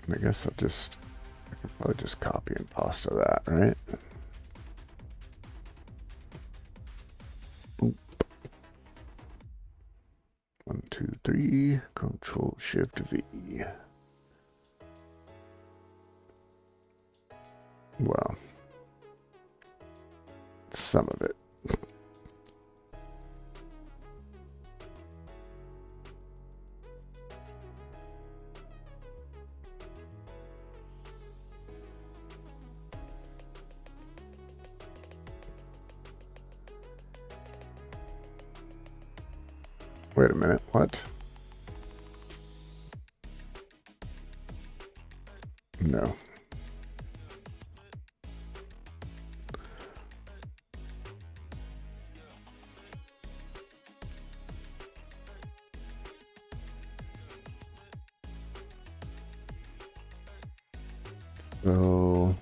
I guess I can probably just copy and paste that, right? 1, 2, 3, Control Shift V. Well, some of it. Wait a minute, what? No. So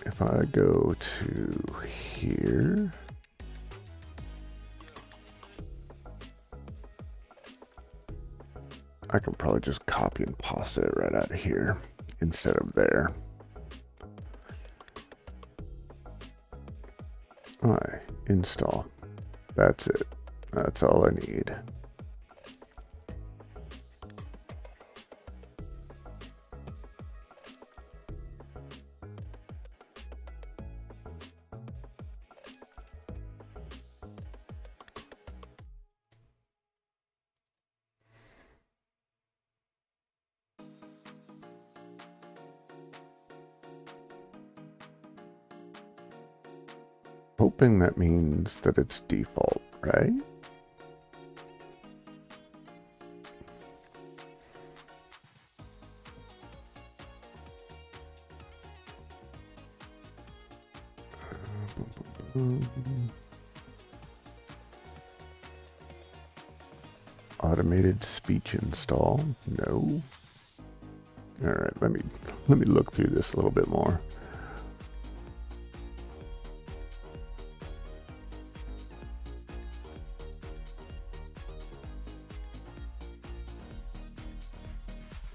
if I go to here, I can probably just copy and paste it right out of here instead of there. All right, install. That's it. That's all I need. Hoping that means that it's default, right? Automated speech install. No. All right, let me look through this a little bit more.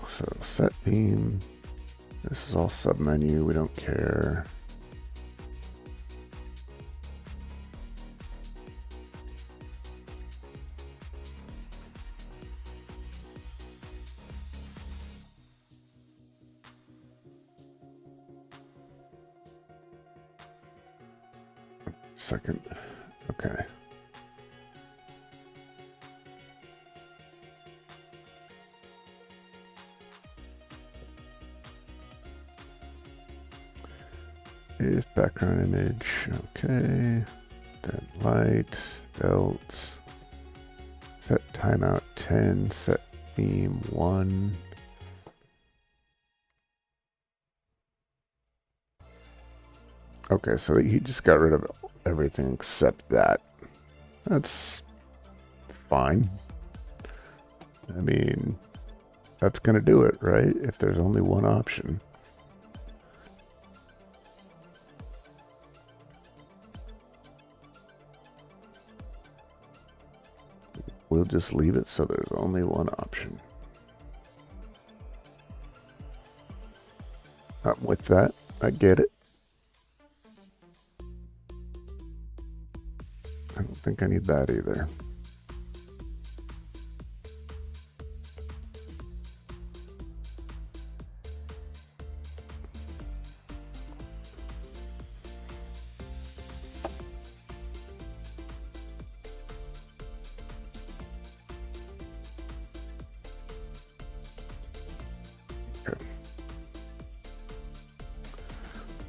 So set theme. This is all submenu. We don't care. Second. Okay. If background image, okay. Then light, belts. Set timeout 10, set theme 1. Okay, so he just got rid of everything except that. That's fine. I mean, that's going to do it, right? If there's only one option. We'll just leave it so there's only one option. With that, I get it. I don't think I need that either.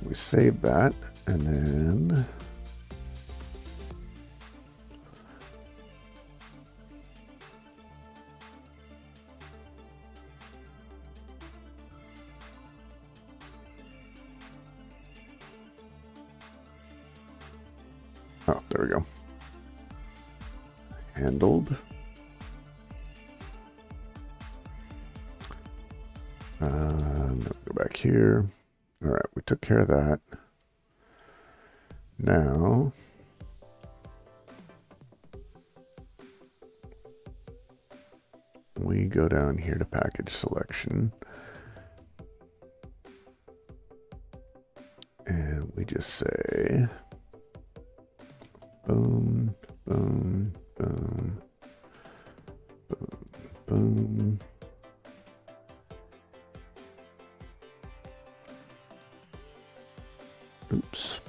We save that, and then oh, there we go. Handled. Go back here. All right, we took care of that. Now, we go down here to package selection. And we just say, boom, boom, boom, boom, boom. Oops.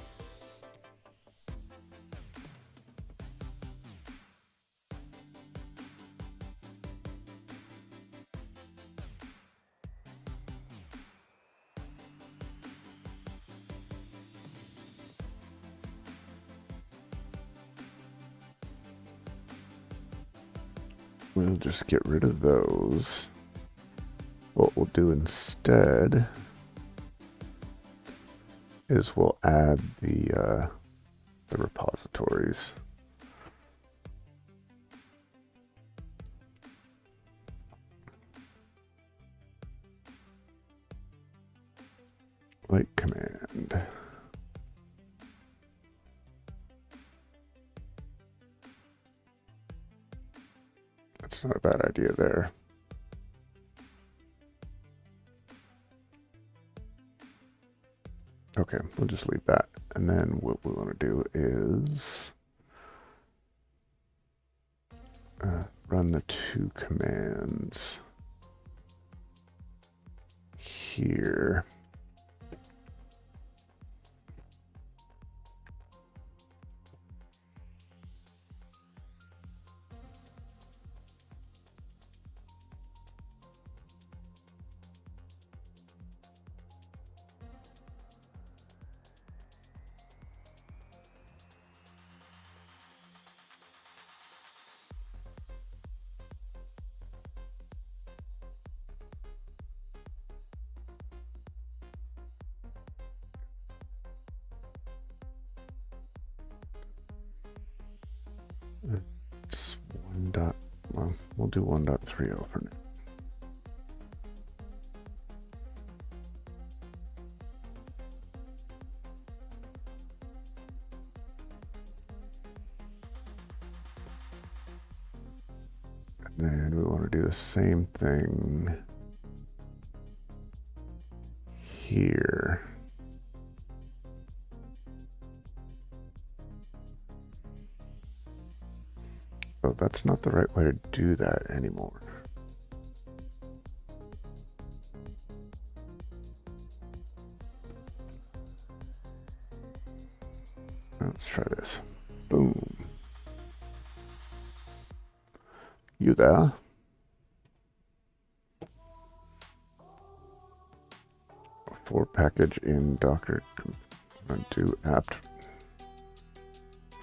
We'll just get rid of those. What we'll do instead is we'll add the repositories. Like command. That's not a bad idea there. Okay, we'll just leave that. And then what we want to do is run the two commands here. It's well, we'll do 1.30 for now. And we want to do the same thing here. Oh, that's not the right way to do that anymore. Let's try this. Boom. You there? For package in Docker to apt.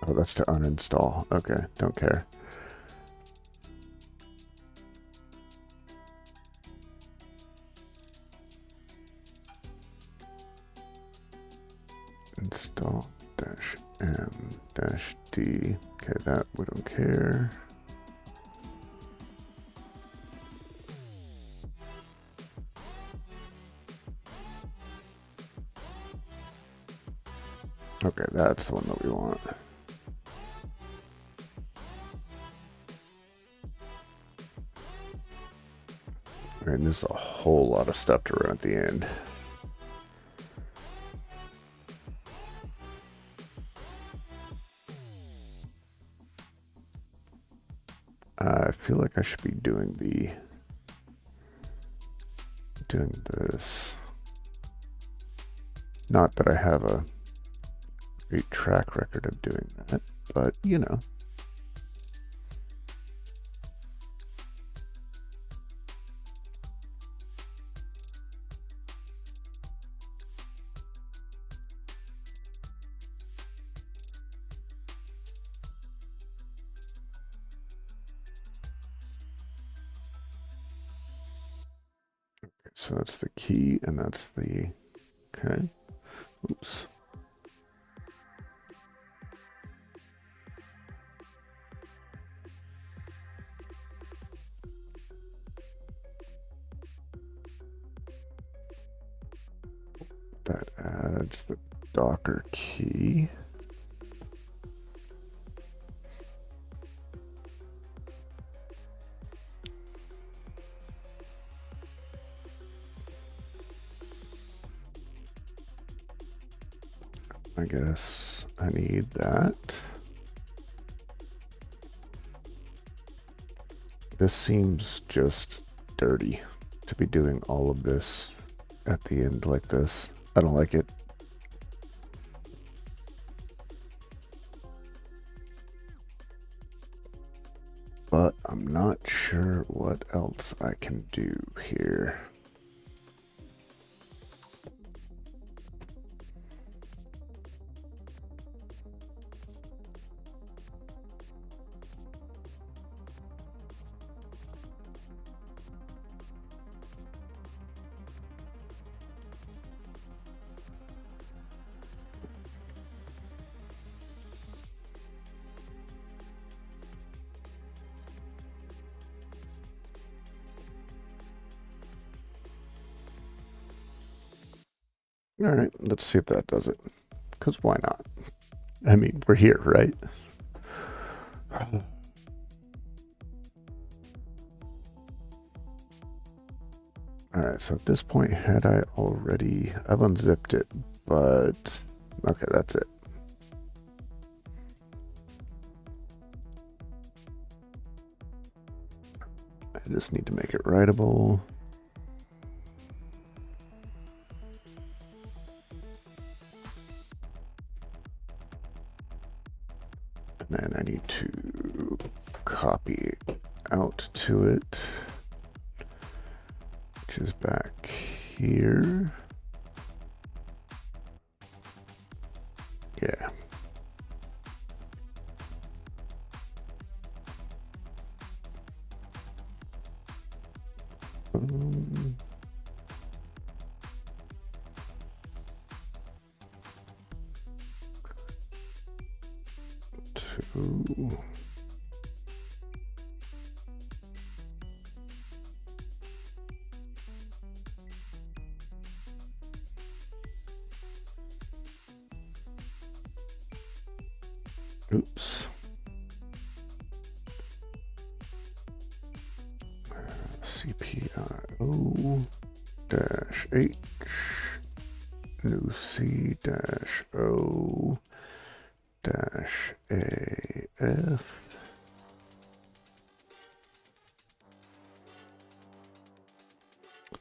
Oh, that's to uninstall. Okay, don't care. Install -m-d. Okay, that we don't care. Okay, that's the one that we want. All right, and there's a whole lot of stuff to run at the end. I feel like I should be doing this. Not that I have a great track record of doing that, but you know. So that's the key, and that's the, okay, oops. That adds the Docker key. I guess I need that. This seems just dirty to be doing all of this at the end like this. I don't like it. But I'm not sure what else I can do here. All right, let's see if that does it. Because why not? I mean, we're here, right? All right, so at this point, I've unzipped it, but okay, that's it. I just need to make it writable. And then I need to copy out to it, which is back here. Yeah. Two. Oops. CPIO dash H new C dash O dash AF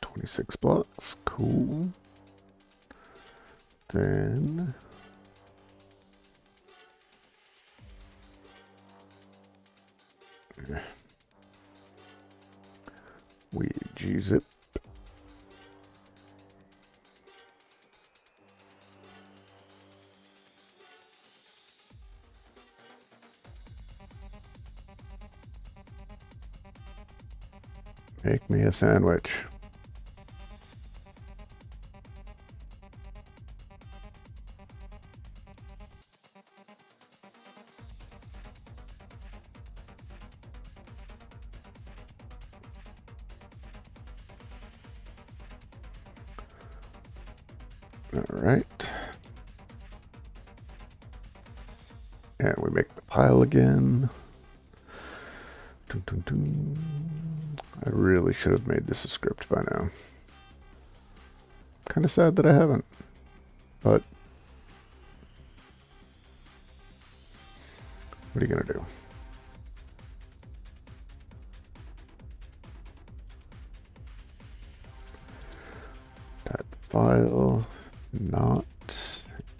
26 blocks. Cool. Then we gzip. Make me a sandwich. All right. And we make the pile again. Dun, dun, dun. I really should have made this a script by now. Kind of sad that I haven't, but what are you gonna do? Type file, not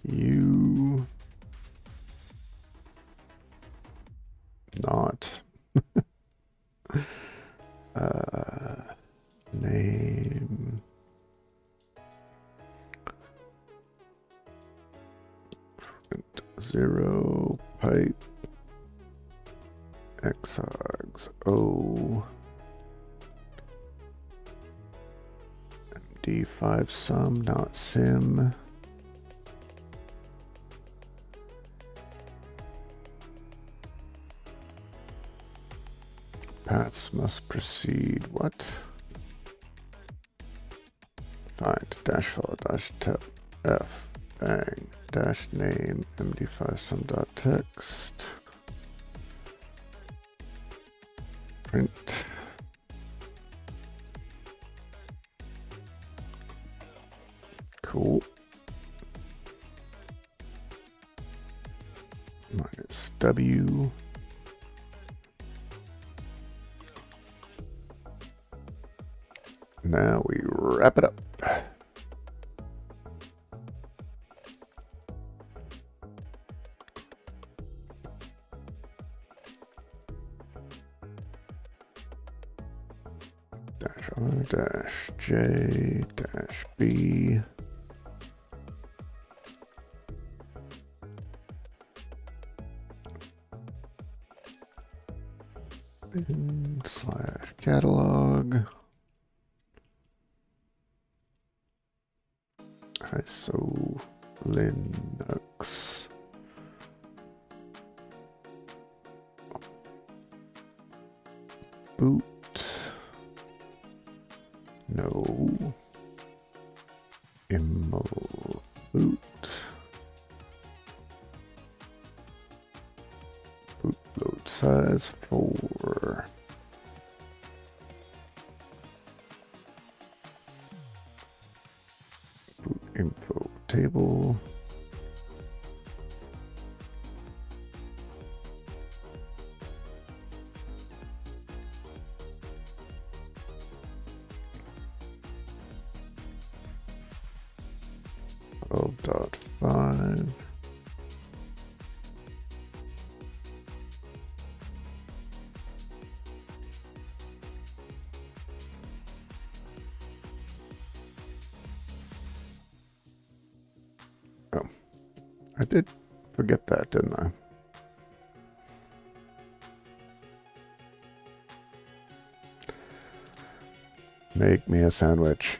you, not name, print 0 pipe xargs O D5 sum, not sim. Paths must proceed. What? Find dash file dash tab f bang dash name md5 sum dot text print cool minus w. Now we wrap it up. Dash R dash J dash B. Slash catalog. ISO Linux. Boot. No. Emulate. size 4. Boot info table. .5. Oh, I did forget that, didn't I? Make me a sandwich.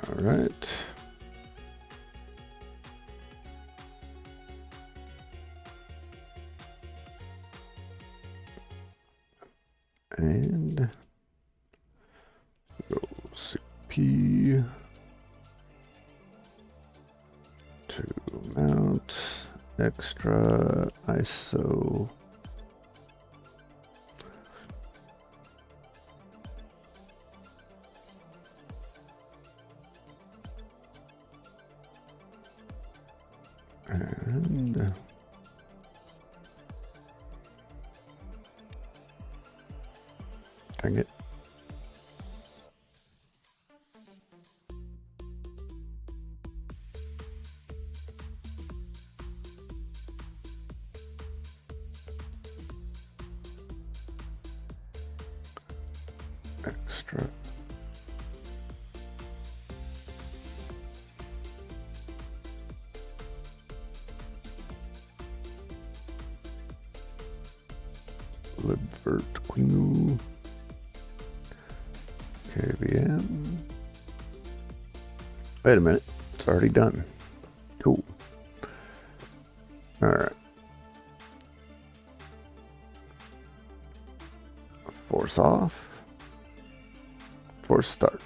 All right. And go CP to mount extra ISO. And dang it. Extra. Libvert Quinu. KVM. Wait a minute. It's already done. Cool. All right. Force off. Force start.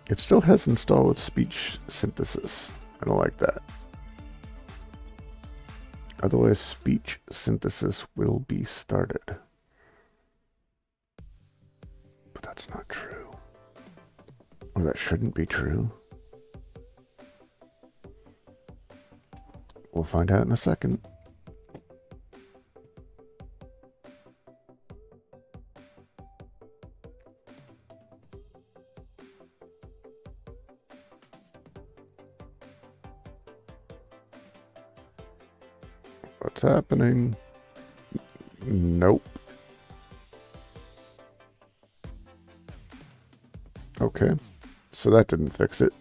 It still has installed with speech synthesis. I don't like that. Otherwise, speech synthesis will be started. But that's not true. Or that shouldn't be true. We'll find out in a second. What's happening? Nope. Okay, so that didn't fix it.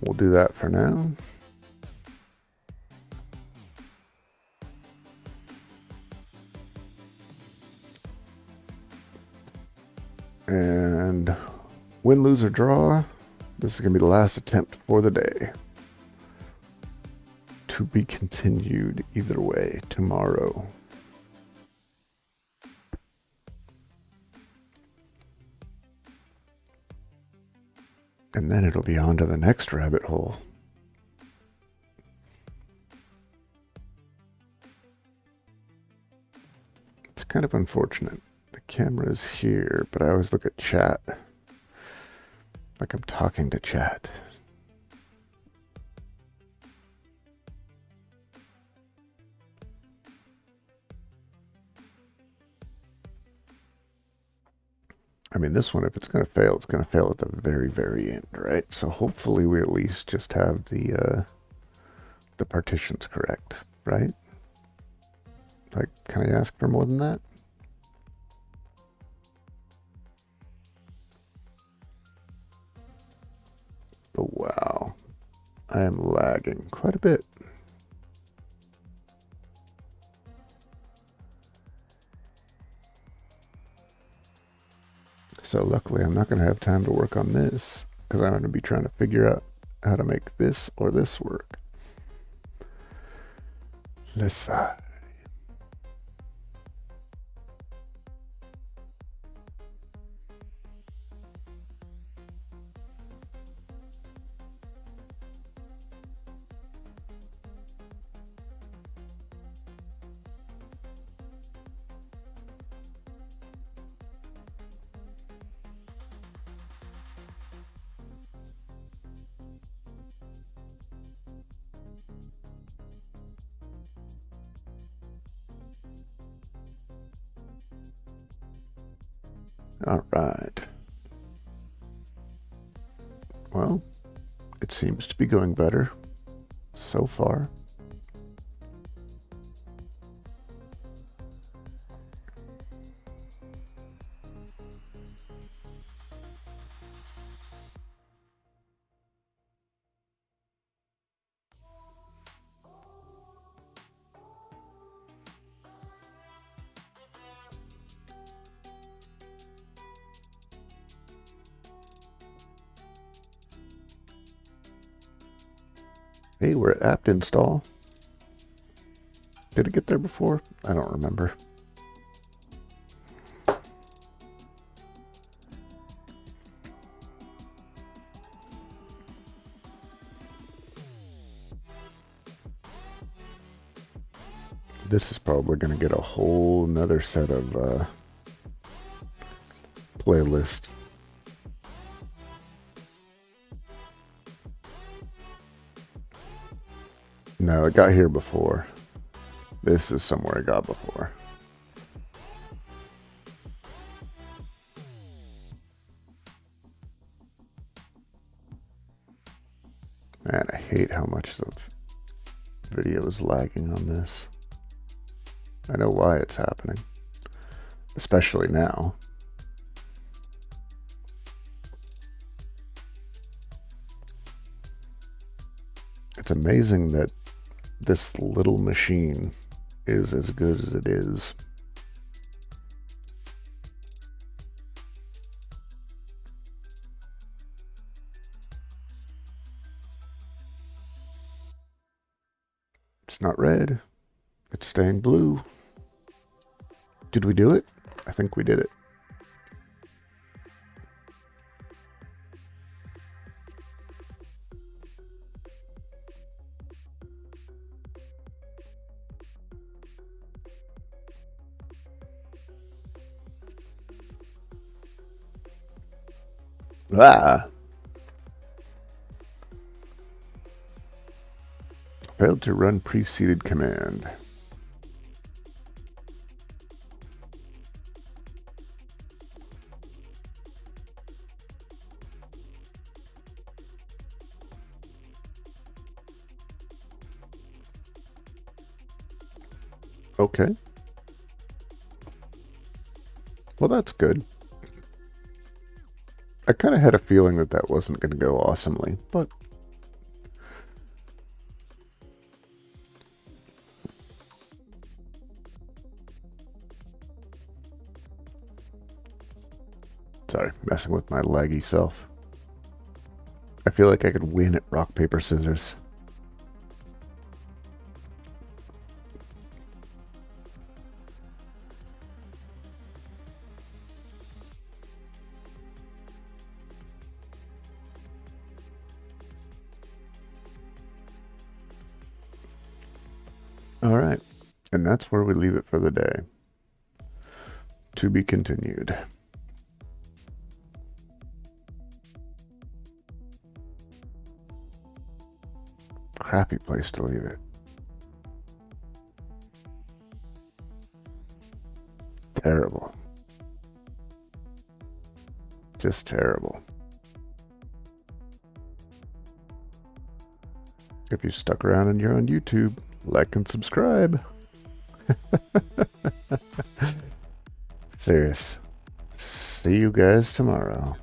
We'll do that for now. And win, lose, or draw. This is going to be the last attempt for the day. To be continued either way tomorrow. And then it'll be on to the next rabbit hole. It's kind of unfortunate. The camera is here, but I always look at chat. Like I'm talking to chat. I mean, this one, if it's going to fail, it's going to fail at the very, very end, right? So hopefully we at least just have the partitions correct, right? Like, can I ask for more than that? But wow, I am lagging quite a bit. So luckily I'm not going to have time to work on this because I'm going to be trying to figure out how to make this or this work. Let's see. All right. Well, it seems to be going better so far. Hey, we're at apt install. Did it get there before? I don't remember. This is probably going to get a whole nother set of playlists. No, it got here before. This is somewhere it got before. Man, I hate how much the video is lagging on this. I know why it's happening, especially now. It's amazing that this little machine is as good as it is. It's not red. It's staying blue. Did we do it? I think we did it. Ah! Failed to run preceded command. Okay. Well, that's good. I kind of had a feeling that that wasn't going to go awesomely, but sorry, messing with my laggy self. I feel like I could win at rock, paper, scissors. All right, and that's where we leave it for the day. To be continued. Crappy place to leave it. Terrible. Just terrible. If you stuck around and you're on YouTube, like and subscribe. Serious. See you guys tomorrow.